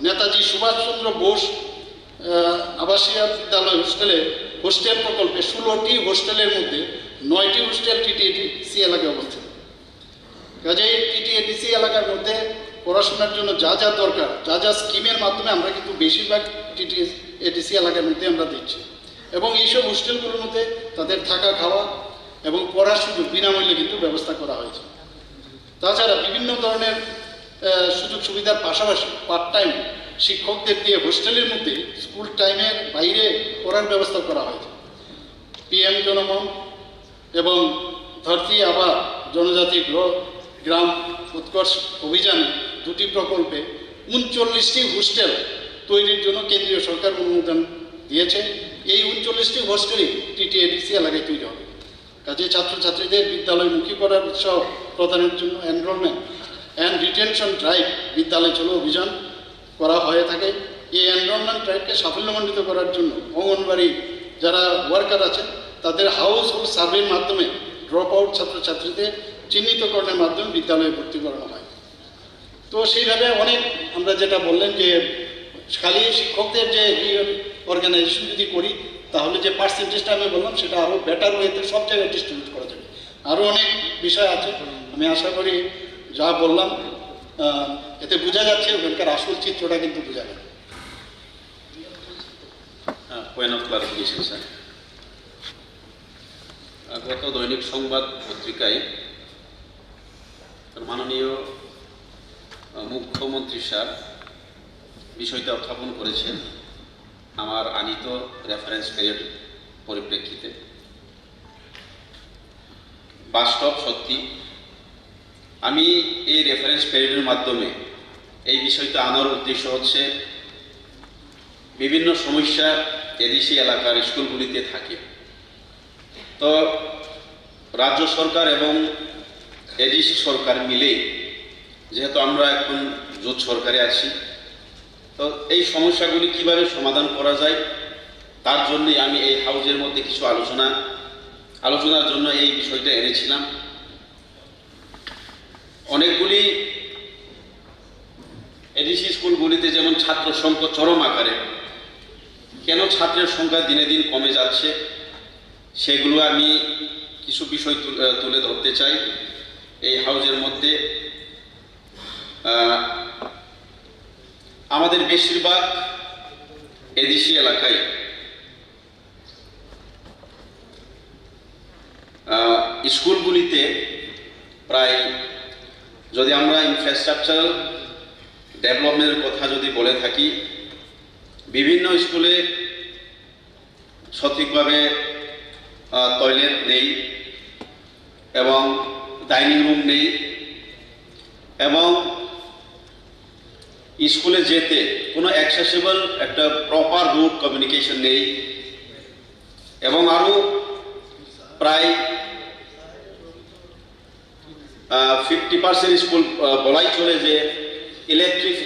নেতাজি সুভাষচন্দ্র বোস আবাসিক বিদ্যালয় হোস্টেল প্রকল্পে 16টি হোস্টেলের মধ্যে 9টি হোস্টেল টিটিএডিসি এলাকায় অবস্থিত। কাজেই টিটিএডিসি এলাকার মধ্যে পড়াশোনার জন্য যা যা দরকার, যা যা স্কিমের মাধ্যমে আমরা কিন্তু বেশিরভাগ এডিসি এলাকার মধ্যে আমরা দিচ্ছি। এবং এইসব হোস্টেলগুলোর মধ্যে তাদের থাকা খাওয়া এবং পড়ার সুযোগ বিনামূল্যে কিন্তু ব্যবস্থা করা হয়েছে। তাছাড়া বিভিন্ন ধরনের সুযোগ সুবিধার পাশাপাশি পার্ট টাইম শিক্ষকদের দিয়ে হোস্টেলের মধ্যে স্কুল টাইমের বাইরে পড়ার ব্যবস্থা করা হয়েছে। PM জনমন এবং ধরতি আবা জনজাতি গ্রাম উৎকর্ষ অভিযানে দুটি প্রকল্পে 39টি হোস্টেল তৈরির জন্য কেন্দ্রীয় সরকার অনুমোদন দিয়েছে। এই 39টি হোস্টেলই TTADC এলাকায় তৈরি হবে। কাজে ছাত্রছাত্রীদের বিদ্যালয়মুখী করার উৎসাহ প্রদানের জন্য এনরোলমেন্ট অ্যান্ড রিটেনশন ড্রাইভ বিদ্যালয় চলো অভিযান করা হয়ে থাকে। এই এনরোলমেন্ট ড্রাইভকে সাফল্যমণ্ডিত করার জন্য অঙ্গনবাড়ি যারা ওয়ার্কার আছেন তাদের হাউস হোল্ড সার্ভের মাধ্যমে ড্রপ আউট ছাত্রছাত্রীদের চিহ্নিতকরণের মাধ্যমে বিদ্যালয়ে ভর্তি করানো হয়। তো সেইভাবে অনেক আমরা যেটা বললেন যে খালি শিক্ষকদের যে অর্গানাইজেশন যদি করি তাহলে যে পার্সেন্টেজটা আমি বললাম সেটা আরও বেটার ওয়েতে সব জায়গায় ডিস্ট্রিবিউট করা যাবে। আরও অনেক বিষয় আছে, আমি আশা করি যা বললাম এতে বোঝা যাচ্ছে ওখানকার আসল চিত্রটা কিন্তু বোঝা যাবে। পয়েন্ট অফ ক্লারিফিকেশন স্যার, গত দৈনিক সংবাদ পত্রিকায় মাননীয় মুখ্যমন্ত্রী স্যার বিষয়টা উত্থাপন করেছেন আমার আনিত রেফারেন্স পেরিয়ড পরিপ্রেক্ষিতে। বাস্তব সত্যি আমি এই রেফারেন্স পেরিয়ডের মাধ্যমে এই বিষয়টা আনার উদ্দেশ্য হচ্ছে বিভিন্ন সমস্যা এডিসি এলাকার স্কুলগুলিতে থাকে। তো রাজ্য সরকার এবং এডিসি সরকার মিলে যেহেতু আমরা এখন জোট সরকারে আছি, তো এই সমস্যাগুলি কিভাবে সমাধান করা যায় তার জন্যই আমি এই হাউজের মধ্যে কিছু আলোচনার জন্য এই বিষয়টা এনেছিলাম। অনেকগুলি এডিসি স্কুলগুলিতে যেমন ছাত্র সংখ্যা চরম আকারে, কেন ছাত্রের সংখ্যা দিনে দিন কমে যাচ্ছে সেগুলো আমি কিছু বিষয় তুলে ধরতে চাই এই হাউজের মধ্যে। আমাদের বেশিরভাগ এডিসি এলাকায় স্কুলগুলিতে প্রায়, যদি আমরা ইনফ্রাস্ট্রাকচারাল ডেভেলপমেন্টের কথা যদি বলে থাকি, বিভিন্ন স্কুলে সঠিকভাবে টয়লেট নেই এবং ডাইনিং রুম নেই এবং স্কুলে যেতে কোনো অ্যাক্সেসিবল একটা প্রপার রুট কমিউনিকেশন নেই এবং আরও প্রায় 50% স্কুল বলাই চলে যে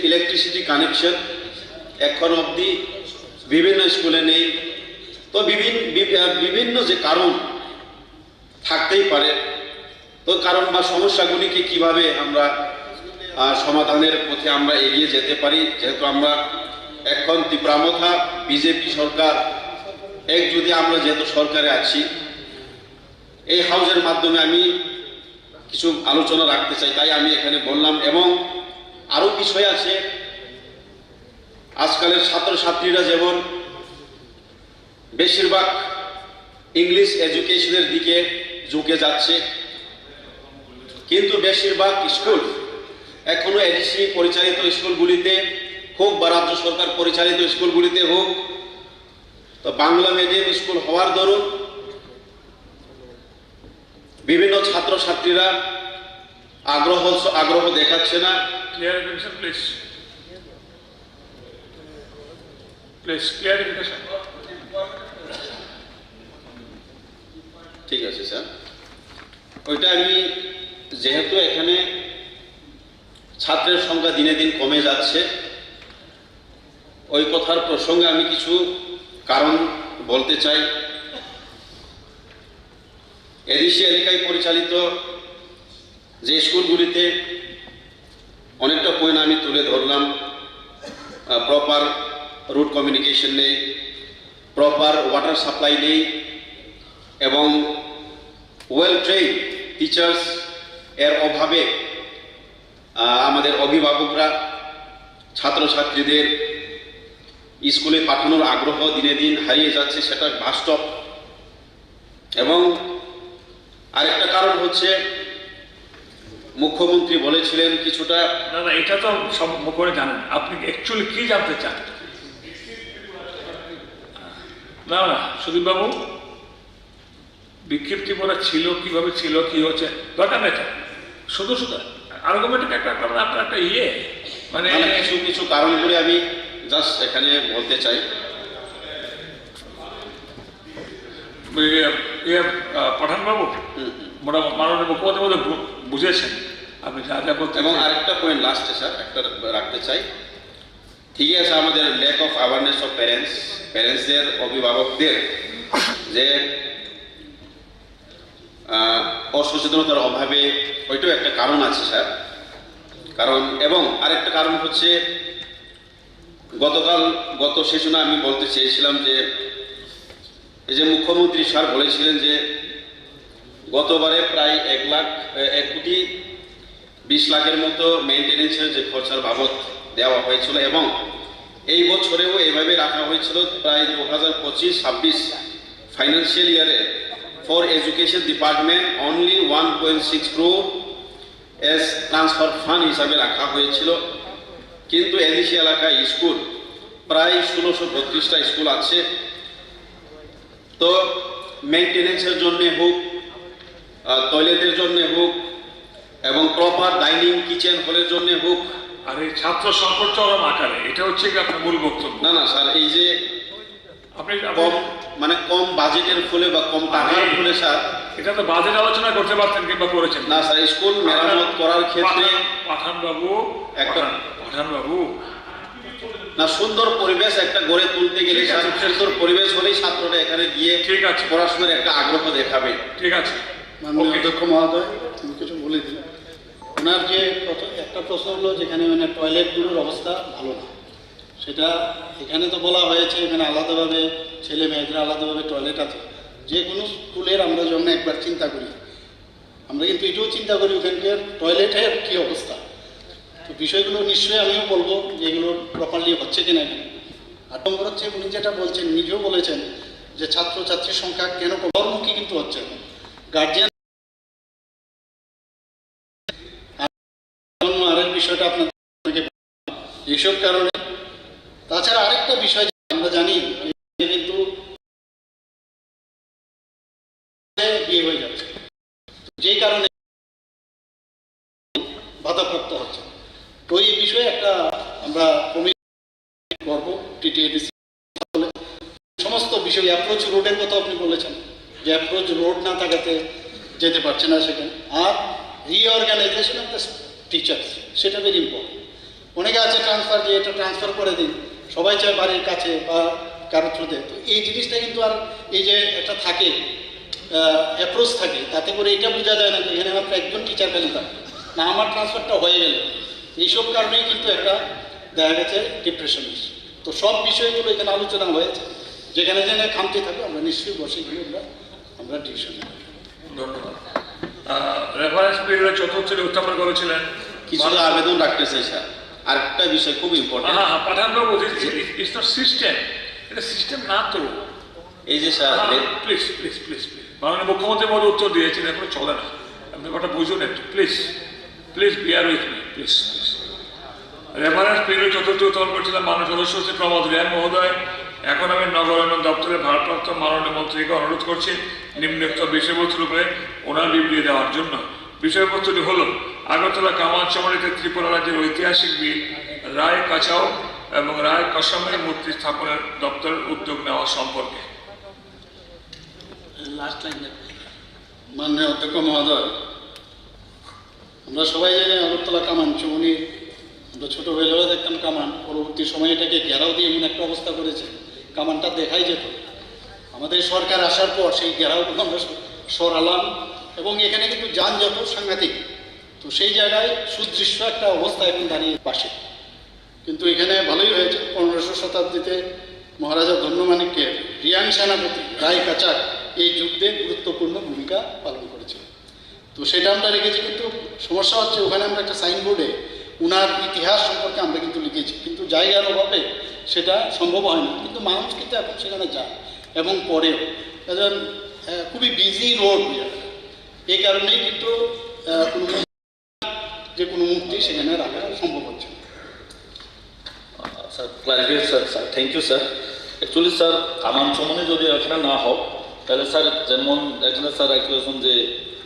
ইলেকট্রিসিটি কানেকশন এখন অবধি বিভিন্ন স্কুলে নেই। তো বিভিন্ন যে কারণ থাকতেই পারে, তো কারণ বা সমস্যাগুলিকে কিভাবে আমরা সমাধানের পথে আমরা এগিয়ে যেতে পারি, যেহেতু আমরা এখন তীব্রামথা বিজেপি সরকার যদি আমরা যেহেতু সরকারে আছি, এই হাউজের মাধ্যমে আমি কিছু আলোচনা রাখতে চাই, তাই আমি এখানে বললাম। এবং আরও বিষয় আছে, আজকালের ছাত্রছাত্রীরা যেমন বেশিরভাগ ইংলিশ এডুকেশনের দিকে ঝুঁকে যাচ্ছে, কিন্তু বেশিরভাগ স্কুল এখনো এডিসি পরিচালিত স্কুলগুলিতে হোক বা রাজ্য সরকার পরিচালিত স্কুলগুলিতে হোক, তো বাংলা মিডিয়াম স্কুল হওয়ার দরুন বিভিন্ন ছাত্রছাত্রীরা আগ্রহ দেখাচ্ছে না। ঠিক আছে স্যার, ওইটা আমি যেহেতু এখানে ছাত্রের সংখ্যা দিনে দিন কমে যাচ্ছে, ওই কথার প্রসঙ্গে আমি কিছু কারণ বলতে চাই। এডিসি এলাকায় পরিচালিত যে স্কুলগুলিতে অনেকটা পয়েন্ট আমি তুলে ধরলাম, প্রপার রুট কমিউনিকেশন নেই, প্রপার ওয়াটার সাপ্লাই নেই এবং ওয়েল ট্রেইন টিচার্স এর অভাবে আমাদের অভিভাবকরা ছাত্রছাত্রীদের স্কুলে পাঠানোর আগ্রহ দিনে দিন হারিয়ে যাচ্ছে, সেটা বাস্তব। এবং আরেকটা কারণ হচ্ছে মুখ্যমন্ত্রী বলেছিলেন কিছুটা, না না এটা তো সব করে জানেন, আপনি অ্যাকচুয়ালি কি জানতে চান? না না সুদীপবাবু, বিক্ষিপ্তি করা ছিল, কিভাবে ছিল, কি হচ্ছে দরকার নেই, শুধু শুধু আর্গুমেন্টের একটা আপনার একটা মানে কিছু কিছু কারণগুলি আমি জাস্ট এখানে বলতে চাই। পাঠানবাবু মোটামুটি মাননীয় মুখ্যমন্ত্রী মধ্যে বুঝেছেন আপনি যা যা বলতে। এবং আরেকটা পয়েন্ট লাস্টে স্যার একটা রাখতে চাই, ঠিকই আছে আমাদের ল্যাক অফ অ্যাওয়ারনেস অফ প্যারেন্টসদের অভিভাবকদের যে অসচেতনতার অভাবে, ওইটাও একটা কারণ আছে স্যার। কারণ এবং আরেকটা কারণ হচ্ছে গত সেশনে আমি বলতে চেয়েছিলাম যে এই যে মুখ্যমন্ত্রী স্যার বলেছিলেন যে গতবারে প্রায় 1,20,00,000 মতো মেইনটেনেন্সের যে খরচার বাবদ দেওয়া হয়েছিল, এবং এই বছরেও এইভাবে রাখা হয়েছিল প্রায় 2025-26 ফাইন্যান্সিয়াল ইয়ারে for education department only 1.6 crore S transfer fund হিসাবে রাখা হয়েছিল। কিন্তু এদিসি এলাকায় স্কুল প্রায় 1632টা স্কুল আছে, তো মেইনটেনেন্সের জন্য হোক, টয়লেটের জন্য হোক, এবং প্রপার ডাইনিং কিচেন হলের জন্য হোক। আর এই ছাত্র সংকট চরম আকারে, এটা হচ্ছে কি আপনার মূল বক্তব্য? না না স্যার, এই যে আপনি কম বাজেটের ফলে বা কম টাকার ফলে স্যার, এটা তো বাজেট আলোচনা করতে পারতেন কিংবা করেছেন না স্যার। স্কুল মেরামত করার ক্ষেত্রে পাঠানবাবু না, সুন্দর পরিবেশ একটা গড়ে তুলতে গেলে সুন্দর পরিবেশ হলেই ছাত্ররা এখানে গিয়ে ঠিক আছে পড়াশোনার একটা আগ্রহ দেখাবে। ঠিক আছে মাননীয় অধ্যক্ষ মহোদয়, তুমি কিছু বলে দিন। ওনার যে একটা প্রশ্ন হলো যেখানে মানে টয়লেটগুলোর অবস্থা ভালো না, সেটা এখানে তো বলা হয়েছে এখানে আলাদাভাবে ছেলে মেয়েদের আলাদাভাবে টয়লেট আছে। যে কোনো স্কুলের আমরা যখন একবার চিন্তা করি, আমরা কিন্তু এটাও চিন্তা করি ওখানকার টয়লেটের কী অবস্থা। তো বিষয়গুলো নিশ্চয়ই আমিও বলবো যে এগুলো প্রপারলি হচ্ছে কিনা। আর নম্বর হচ্ছে উনি যেটা বলছেন, নিজেও বলেছেন যে ছাত্রছাত্রীর সংখ্যা কেন কমর্মুখী কিন্তু হচ্ছে না, গার্জিয়ান। আরেক বিষয়টা আপনাকে এইসব কারণে, তাছাড়া আরেকটা বিষয় আমরা জানি কিন্তু বিয়ে হয়ে যাচ্ছে, যেই কারণে বাধাপ্রাপ্ত হচ্ছে। তো এই বিষয়ে একটা আমরা কমিটি করবো, টিটিএডিসি সমস্ত বিষয়। অ্যাপ্রোচ রোডের কথা আপনি বলেছেন যে অ্যাপ্রোচ রোড না থাকাতে যেতে পারছে না সেখানে। আর রিঅর্গানাইজেশন অফ দ্য টিচার্স, সেটা ভেরি ইম্পর্টেন্ট। অনেকে আছে ট্রান্সফার দিয়ে এটা ট্রান্সফার করে দিন, সবাই চায় বাড়ির কাছে বা কারো থ্রুতে। তো এই জিনিসটা কিন্তু আর এই যে একটা থাকে অ্যাপ্রোচ থাকে, তাতে করে এটা বোঝা যায় না যে এখানে মাত্র একজন টিচার খালি থাকে না, আমার ট্রান্সফারটা হয়ে গেল। এইসব কারণেই কিন্তু একটা দেখা গেছে ডিপ্রেশন। তো সব বিষয়গুলো এখানে আলোচনা হয়েছে, যেখানে যেখানে খামতি থাকবে আমরা নিশ্চয়ই বসে গিয়ে আমরা ডিসিশন নেব। ধন্যবাদ। রেফারেন্স পিরিয়ডে চতুর্থ উত্থাপন করেছিলেন কিছু আবেদন রাখতে চাই স্যার। আরেকটা বিষয় খুব ইম্পর্টেন্ট, হ্যাঁ পাঠানবাবু, ইটস নট সিস্টেম, এটা সিস্টেম না তো। এই যে sir please please please please মাননীয় মুখ্যমন্ত্রীর মধ্যে উত্তর দিয়েছেন, এখন চলে না, আপনি কথা বুঝুন একটু please please beer with me please please. Reference period চতুর্থ উত্থাপন করেছিলেন মাননীয় সদস্য শ্রী প্রমোদ রিয়াং মহোদয়। এখন আমি নগর উন্নয়ন দপ্তরের ভারপ্রাপ্ত মাননীয় মন্ত্রীকে অনুরোধ করছি নিম্নোক্ত বিষয়বস্তুর উপরে ওনার বিবৃতি দেওয়ার জন্য। বিষয়বস্তুটি হল আগরতলা কামারচমড়িতে ত্রিপুরা রাজ্যের ঐতিহাসিক বীর রায় কাচাও এবং রায় কসমের মূর্তি স্থাপনের দপ্তরের উদ্যোগ নেওয়া সম্পর্কে। মাননীয় অধ্যক্ষ মহোদয়, আমরা সবাই জানি আগরতলা কামান চৌমনি, আমরা ছোটোবেলাও দেখতাম কামান, পরবর্তী সময়ে এটাকে ঘেরাও দিয়ে এমন একটা অবস্থা করেছে কামানটা দেখাই যেত। আমাদের সরকার আসার পর সেই ঘেরাওগুলো আমরা সরালাম, এবং এখানে কিন্তু যানজট সাংঘাতিক। তো সেই জায়গায় সুদৃশ্য একটা অবস্থা এখন দাঁড়িয়ে পাশে। কিন্তু এখানে ভালোই হয়েছে, 15শো শতাব্দীতে মহারাজা ধন্যমাণিক্যের রিয়াং সেনাপতি রায় কাচাক এই যুদ্ধে গুরুত্বপূর্ণ ভূমিকা পালন করেছিল। তো সেটা আমরা রেখেছি, কিন্তু সমস্যা হচ্ছে ওখানে আমরা একটা সাইনবোর্ডে ওনার ইতিহাস সম্পর্কে আমরা কিন্তু লিখেছি, কিন্তু জায়গার অভাবে সেটা সম্ভব হয় না। কিন্তু মানুষ কিন্তু এখন সেখানে যায় এবং পরেও কারণ খুবই বিজি রোড এই কারণেই কিন্তু কোনো মূর্তি সেখানে রাখা সম্ভব হচ্ছে না। Sir clarification sir, thank you sir. Actually sir আমার সম্বন্ধে যদি এখানে না হোক তাহলে স্যার যেমন এখানে স্যার রেখেছেন যে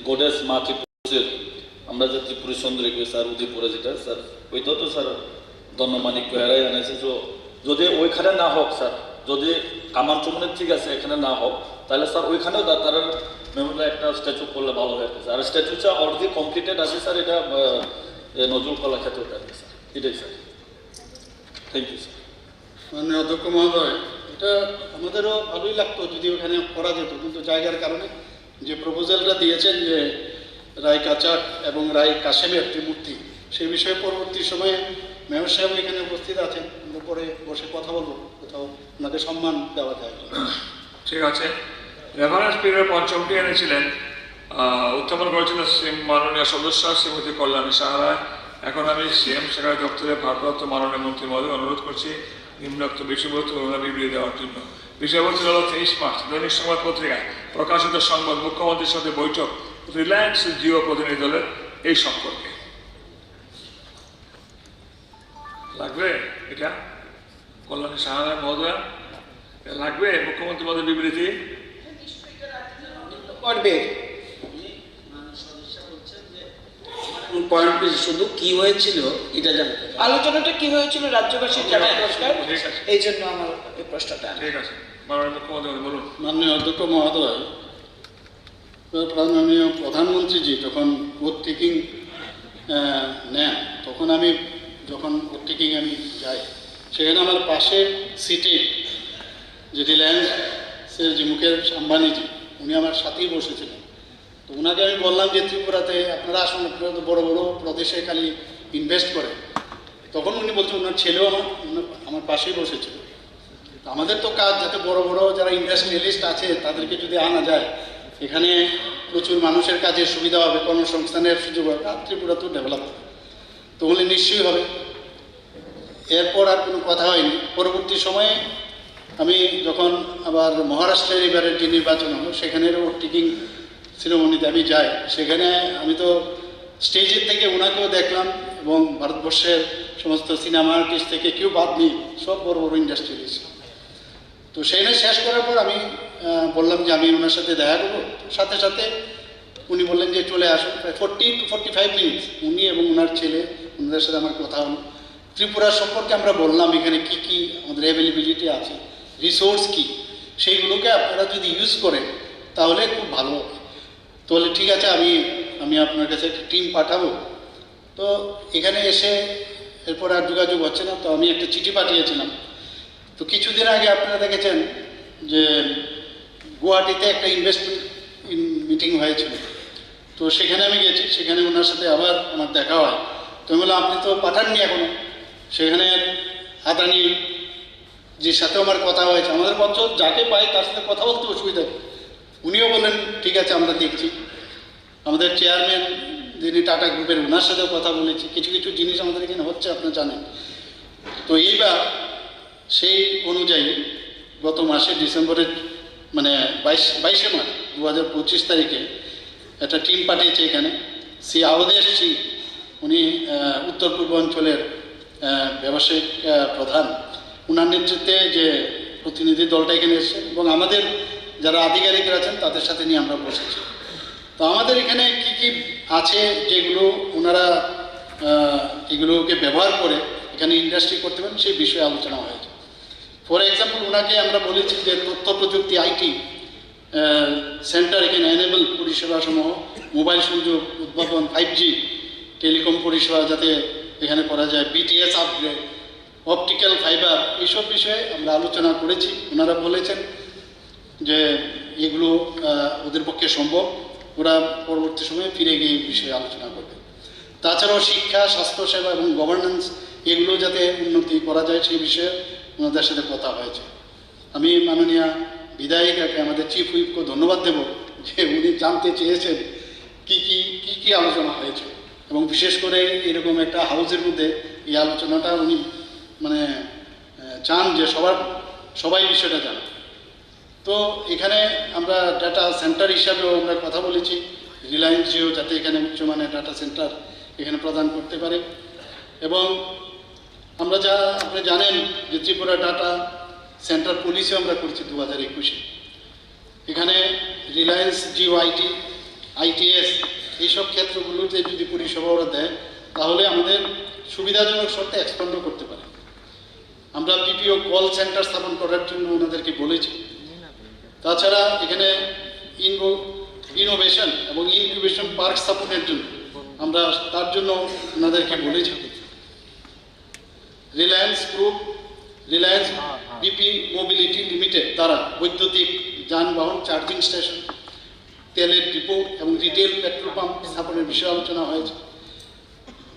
গোডেস মা ত্রিপুরের আমরা যে ত্রিপুরী সুন্দরী স্যার উদয়পুরে যেটা স্যার ওইটাও তো স্যার ধন্যমানিক হেরাই আনেছে। তো যদি ওইখানে না হোক স্যার, যদি আমার সম্বন্ধে ঠিক আছে এখানে না হোক তাহলে স্যার ওইখানেও তারা মেমোরিয়াল একটা স্ট্যাচু করলে ভালো হয়ে গেছে। আর স্ট্যাচুটা অলরেডি কমপ্লিটেড আছে স্যার, এটা নজরুল কলা ক্ষেত্রটা আছে স্যার, এটাই স্যার। Thank you sir. মাননীয় অধ্যক্ষ মহোদয়, এটা আমাদেরও ভালোই লাগতো যদি ওখানে করা যেত, কিন্তু জায়গার কারণে যে প্রপোজালটা দিয়েছেন যে রায় কাচাক এবং রায় কাশেমের যে মূর্তি, সেই বিষয়ে পরবর্তী সময়ে মেয়র সাহেব এখানে উপস্থিত আছেন, আমরা পরে বসে কথা বলবো, কোথাও ওনাকে সম্মান দেওয়া যায়। ঠিক আছে। রেফারেন্স পিরিয়ড পঞ্চমটি এনেছিলেন, উত্থাপন করেছিলেন মাননীয় সদস্য শ্রীমতী কল্যাণী সাহারায়। এখন আমি সিএম সেক্রেটারি দপ্তরে ভারপ্রাপ্ত মাননীয় মন্ত্রী মহোদয় অনুরোধ করছি নিম্নোক্ত বিষয়বস্তু বিবৃতি দেওয়ার জন্য। বিষয়বস্তু হল 23 মার্চ দৈনিক সংবাদ পত্রিকায় প্রকাশিত সংবাদ মুখ্যমন্ত্রীর সাথে বৈঠক রিলায়েন্স জিও প্রতিনিধি দলের এই সম্পর্কে। লাগবে এটা কল্যাণী সাহারায় মহোদয়, লাগবে মুখ্যমন্ত্রী মহোদয় বিবৃতি করবে। পয়েন্ট শুধু কি হয়েছিল এটা জানতে, আলোচনাটা কি হয়েছিল রাজ্যবাসীর জানা দরকার, এই জন্য আমার এই প্রশ্নটা। ঠিক আছে, মাননীয় মুখ্যমন্ত্রী বলুন। মাননীয় অধ্যক্ষ মহোদয়, মাননীয় প্রধানমন্ত্রীজি যখন ভোট টেকিং নেন, তখন আমি যখন ভোট টেকিং আমি যাই, সেখানে আমার পাশের সিটে যে রিলায়েন্সের যে মুকেশ আম্বানিজি, উনি আমার সাথেই বসেছিলেন। তো ওনাকে আমি বললাম যে ত্রিপুরাতে আপনারা আসুন, আপনারা তো বড় বড় প্রদেশে খালি ইনভেস্ট করে। তখন উনি বলছেন ওনার ছেলেও আমার পাশেই বসেছিল। আমাদের তো কাজ যাতে বড় বড় যারা ইন্ডাস্ট্রিয়ালিস্ট আছে তাদেরকে যদি আনা যায়, এখানে প্রচুর মানুষের কাজের সুবিধা হবে, কর্মসংস্থানের সুযোগ হবে, আর ত্রিপুরা তো ডেভেলপ হবে। তো বলে নিশ্চয়ই হবে। এরপর আর কোনো কথা হয়নি। পরবর্তী সময়ে আমি যখন আবার মহারাষ্ট্রের এবারের যে নির্বাচন হলো, সেখানেরও টিকিং সেরেমনিতে আমি যাই। সেখানে আমি তো স্টেজের থেকে ওনাকেও দেখলাম এবং ভারতবর্ষের সমস্ত সিনেমা আর্টিস্ট থেকে কেউ বাদ নেই, সব বড় বড় ইন্ডাস্ট্রিয়ালিস্ট। তো সেখানে শেষ করার পর আমি বললাম যে আমি ওনার সাথে দেখা করবো। সাথে সাথে উনি বললেন যে চলে আসুন। প্রায় 40 to 45 মিনিটস উনি এবং ওনার ছেলে, ওনাদের সাথে আমার কথা হলো। ত্রিপুরার সম্পর্কে আমরা বললাম এখানে কি কি আমাদের অ্যাভেলেবিলিটি আছে, রিসোর্স কি, সেইগুলোকে আপনারা যদি ইউজ করেন তাহলে খুব ভালো হবে। তো বলে ঠিক আছে, আমি আপনার কাছে একটা টিম পাঠাবো। তো এখানে এসে এরপর আর যোগাযোগ হচ্ছে না। তো আমি একটা চিঠি পাঠিয়েছিলাম। তো কিছুদিন আগে আপনারা দেখেছেন যে গুয়াহাটিতে একটা ইনভেস্টমেন্ট মিটিং হয়েছিল। তো সেখানে আমি গেছি, সেখানে ওনার সাথে আবার আমার দেখা হয়। তো আমি বললাম আপনি তো পাঠাননি এখনো। সেখানে আদানি যে সাথে আমার কথা হয়েছে, আমাদের বছর যাকে পাই তার সাথে কথা বলতে অসুবিধা নেই। উনিও বললেন ঠিক আছে আমরা দেখছি। আমাদের চেয়ারম্যান যিনি টাটা গ্রুপের, ওনার সাথেও কথা বলেছি। কিছু কিছু জিনিস আমাদের এখানে হচ্ছে, আপনারা জানেন। তো এইবার সেই অনুযায়ী গত মাসে ডিসেম্বরের মানে 22শে মার্চ 2025 তারিখে একটা টিম পাঠিয়েছে এখানে। শ্রী আওদেশ সিং, উনি উত্তর পূর্বাঞ্চলের ব্যবসায়িক প্রধান, ওনার নেতৃত্বে যে প্রতিনিধি দলটা এখানে এসেছে এবং আমাদের যারা আধিকারিকরা আছেন তাদের সাথে নিয়ে আমরা বসেছি। তো আমাদের এখানে কি কি আছে যেগুলো ওনারা এগুলোকে ব্যবহার করে এখানে ইন্ডাস্ট্রি করতে পারেন, সেই বিষয়ে আলোচনা হয়েছে। ফর এক্সাম্পল ওনাকে আমরা বলেছি যে তথ্য প্রযুক্তি আইটি সেন্টার এখানে এনেবল পরিষেবা সমূহ, মোবাইল সংযোগ উদ্ভাবন, 5G টেলিকম পরিষেবা যাতে এখানে করা যায়, BTS আপগ্রেড, অপটিক্যাল ফাইবার, এইসব বিষয়ে আমরা আলোচনা করেছি। ওনারা বলেছেন যে এগুলো ওদের পক্ষে সম্ভব, ওরা পরবর্তী সময়ে ফিরে গিয়ে এই বিষয়ে আলোচনা করবে। তাছাড়াও শিক্ষা, স্বাস্থ্যসেবা এবং গভর্নেন্স এগুলো যাতে উন্নতি করা যায় সেই বিষয়ে ওনাদের সাথে কথা হয়েছে। আমি মাননীয় বিধায়িকাকে, আমাদের চিফ হুইপকে ধন্যবাদ দেব যে উনি জানতে চেয়েছেন কি কি আলোচনা হয়েছে এবং বিশেষ করে এরকম একটা হাউসের মধ্যে এই আলোচনাটা উনি মানে চান যে সবাই বিষয়টা জানে। তো এখানে আমরা ডাটা সেন্টার হিসাবেও আমরা কথা বলেছি, রিলায়েন্স জিও যাতে এখানে উচ্চমানের ডাটা সেন্টার এখানে প্রদান করতে পারে। এবং আমরা আপনি জানেন যে ত্রিপুরা ডাটা সেন্টার পলিসিও আমরা করছি 2021-এ। এখানে রিলায়েন্স জিও আইটিএস এইসব ক্ষেত্রগুলোতে যদি পরিষেবা ওরা দেয় তাহলে আমাদের সুবিধাজনক শর্তে এক্সপ্যান্ডও করতে পারে। আমরা পিপিও কল সেন্টার স্থাপন করার জন্য ওনাদেরকে বলেছি। তাছাড়া এখানে ইনোভেশন এবং ইনকিউবেশন পার্ক স্থাপনের জন্য আমরা তার জন্য ওনাদেরকে বলেছি। Reliance group, Reliance BP mobility limited দ্বারা বৈদ্যুতিক যানবাহন চার্জিং স্টেশন, তেলের ডিপো এবং রিটেল পেট্রোল পাম্প স্থাপনের বিষয়ে আলোচনা হয়েছে।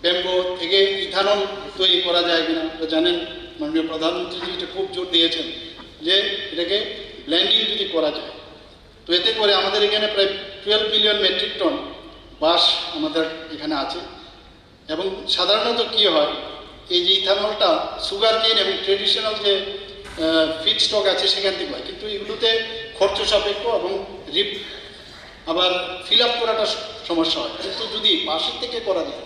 ব্যাম্বো থেকে ইথানল তৈরি করা যায় কিনা আপনারা জানেন, মাননীয় প্রধানমন্ত্রী এটা খুব জোর দিয়েছেন যে এটাকে ব্লেন্ডিং যদি করা যায় তো এতে করে আমাদের এখানে প্রায় 12 বিলিয়ন মেট্রিক টন বাঁশ আমাদের এখানে আছে। এবং সাধারণত কী হয়, এই যে ইথানলটা সুগার কেন এবং ট্রেডিশনাল যে ফিড স্টক আছে সেখান থেকে হয়, কিন্তু এগুলোতে খরচ সাপেক্ষ এবং আবার ফিল আপ করাটা সমস্যা হয়। কিন্তু যদি বাঁশের থেকে করা যায়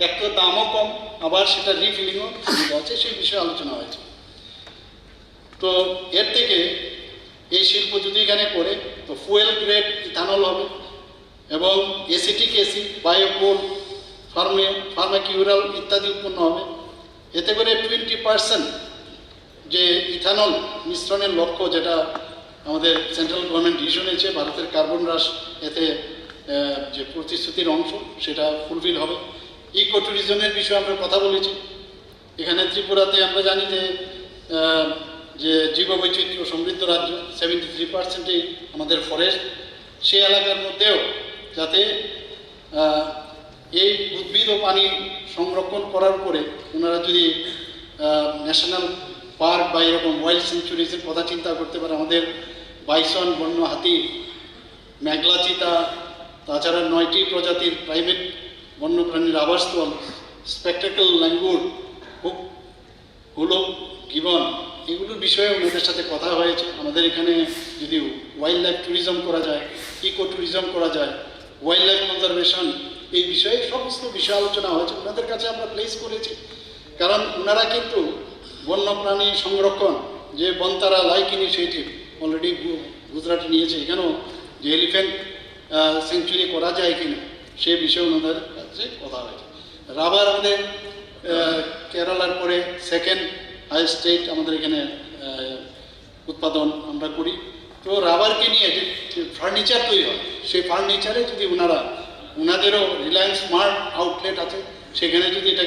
একটা দামও কম, আবার সেটা রিফিলিংও সুবিধা আছে, সেই বিষয়ে আলোচনা হয়েছে। তো এর থেকে এই শিল্প যদি এখানে করে তো ফুয়েল গ্রেড ইথানল হবে এবং এসিটিক এসি, বায়োকোল, ফার্মাকিউরাল ইত্যাদি উৎপন্ন হবে। এতে করে 20% যে ইথানল মিশ্রণের লক্ষ্য যেটা আমাদের সেন্ট্রাল গভর্নমেন্ট ডিসিশন নিয়েছে, ভারতের কার্বন হ্রাস এতে যে প্রতিশ্রুতির অংশ সেটা ফুলফিল হবে। ইকো ট্যুরিজমের বিষয়ে আমরা কথা বলেছি। এখানে ত্রিপুরাতে আমরা জানি যে জীববৈচিত্র্য সমৃদ্ধ রাজ্য, 73%ই আমাদের ফরেস্ট, সেই এলাকার মধ্যেও যাতে এই উদ্ভিদ ও পানি সংরক্ষণ করার পরে ওনারা যদি ন্যাশনাল পার্ক বা এরকম ওয়াইল্ড সেঞ্চুরিজের কথা চিন্তা করতে পারে। আমাদের বাইসন, বন্য হাতি, মেঘলা চিতা, তাছাড়া 9টি প্রজাতির প্রাইভেট বন্যপ্রাণীর আবাসস্থল, স্পেকটাকল ল্যাঙ্গুর, হুলো গিবন, এগুলোর বিষয়ে ওনাদের সাথে কথা হয়েছে। আমাদের এখানে যদি ওয়াইল্ড লাইফ ট্যুরিজম করা যায়, ইকো ট্যুরিজম করা যায়, ওয়াইল্ড লাইফ কনজারভেশন, এই বিষয়ে সমস্ত বিষয় আলোচনা হয়েছে। ওনাদের কাছে আমরা প্লেস করেছি, কারণ ওনারা কিন্তু বন্যপ্রাণী সংরক্ষণ যে বনতারা লাইক ইনিশিয়েটিভ অলরেডি গুজরাটে নিয়েছে, এখানেও যে এলিফ্যান্ট সেঞ্চুরি করা যায় কিনা সে বিষয়ে ওনাদের কাছে কথা হয়েছে। রাবার আমাদের কেরালার পরে সেকেন্ড হাইয়েস্ট স্টেট আমাদের এখানে উৎপাদন আমরা করি। তো রাবারকে নিয়ে যে ফার্নিচার তৈরি হয়, সেই ফার্নিচারে যদি ওনাদেরও রিলায়েন্স স্মার্ট আউটলেট আছে, সেখানে যদি এটা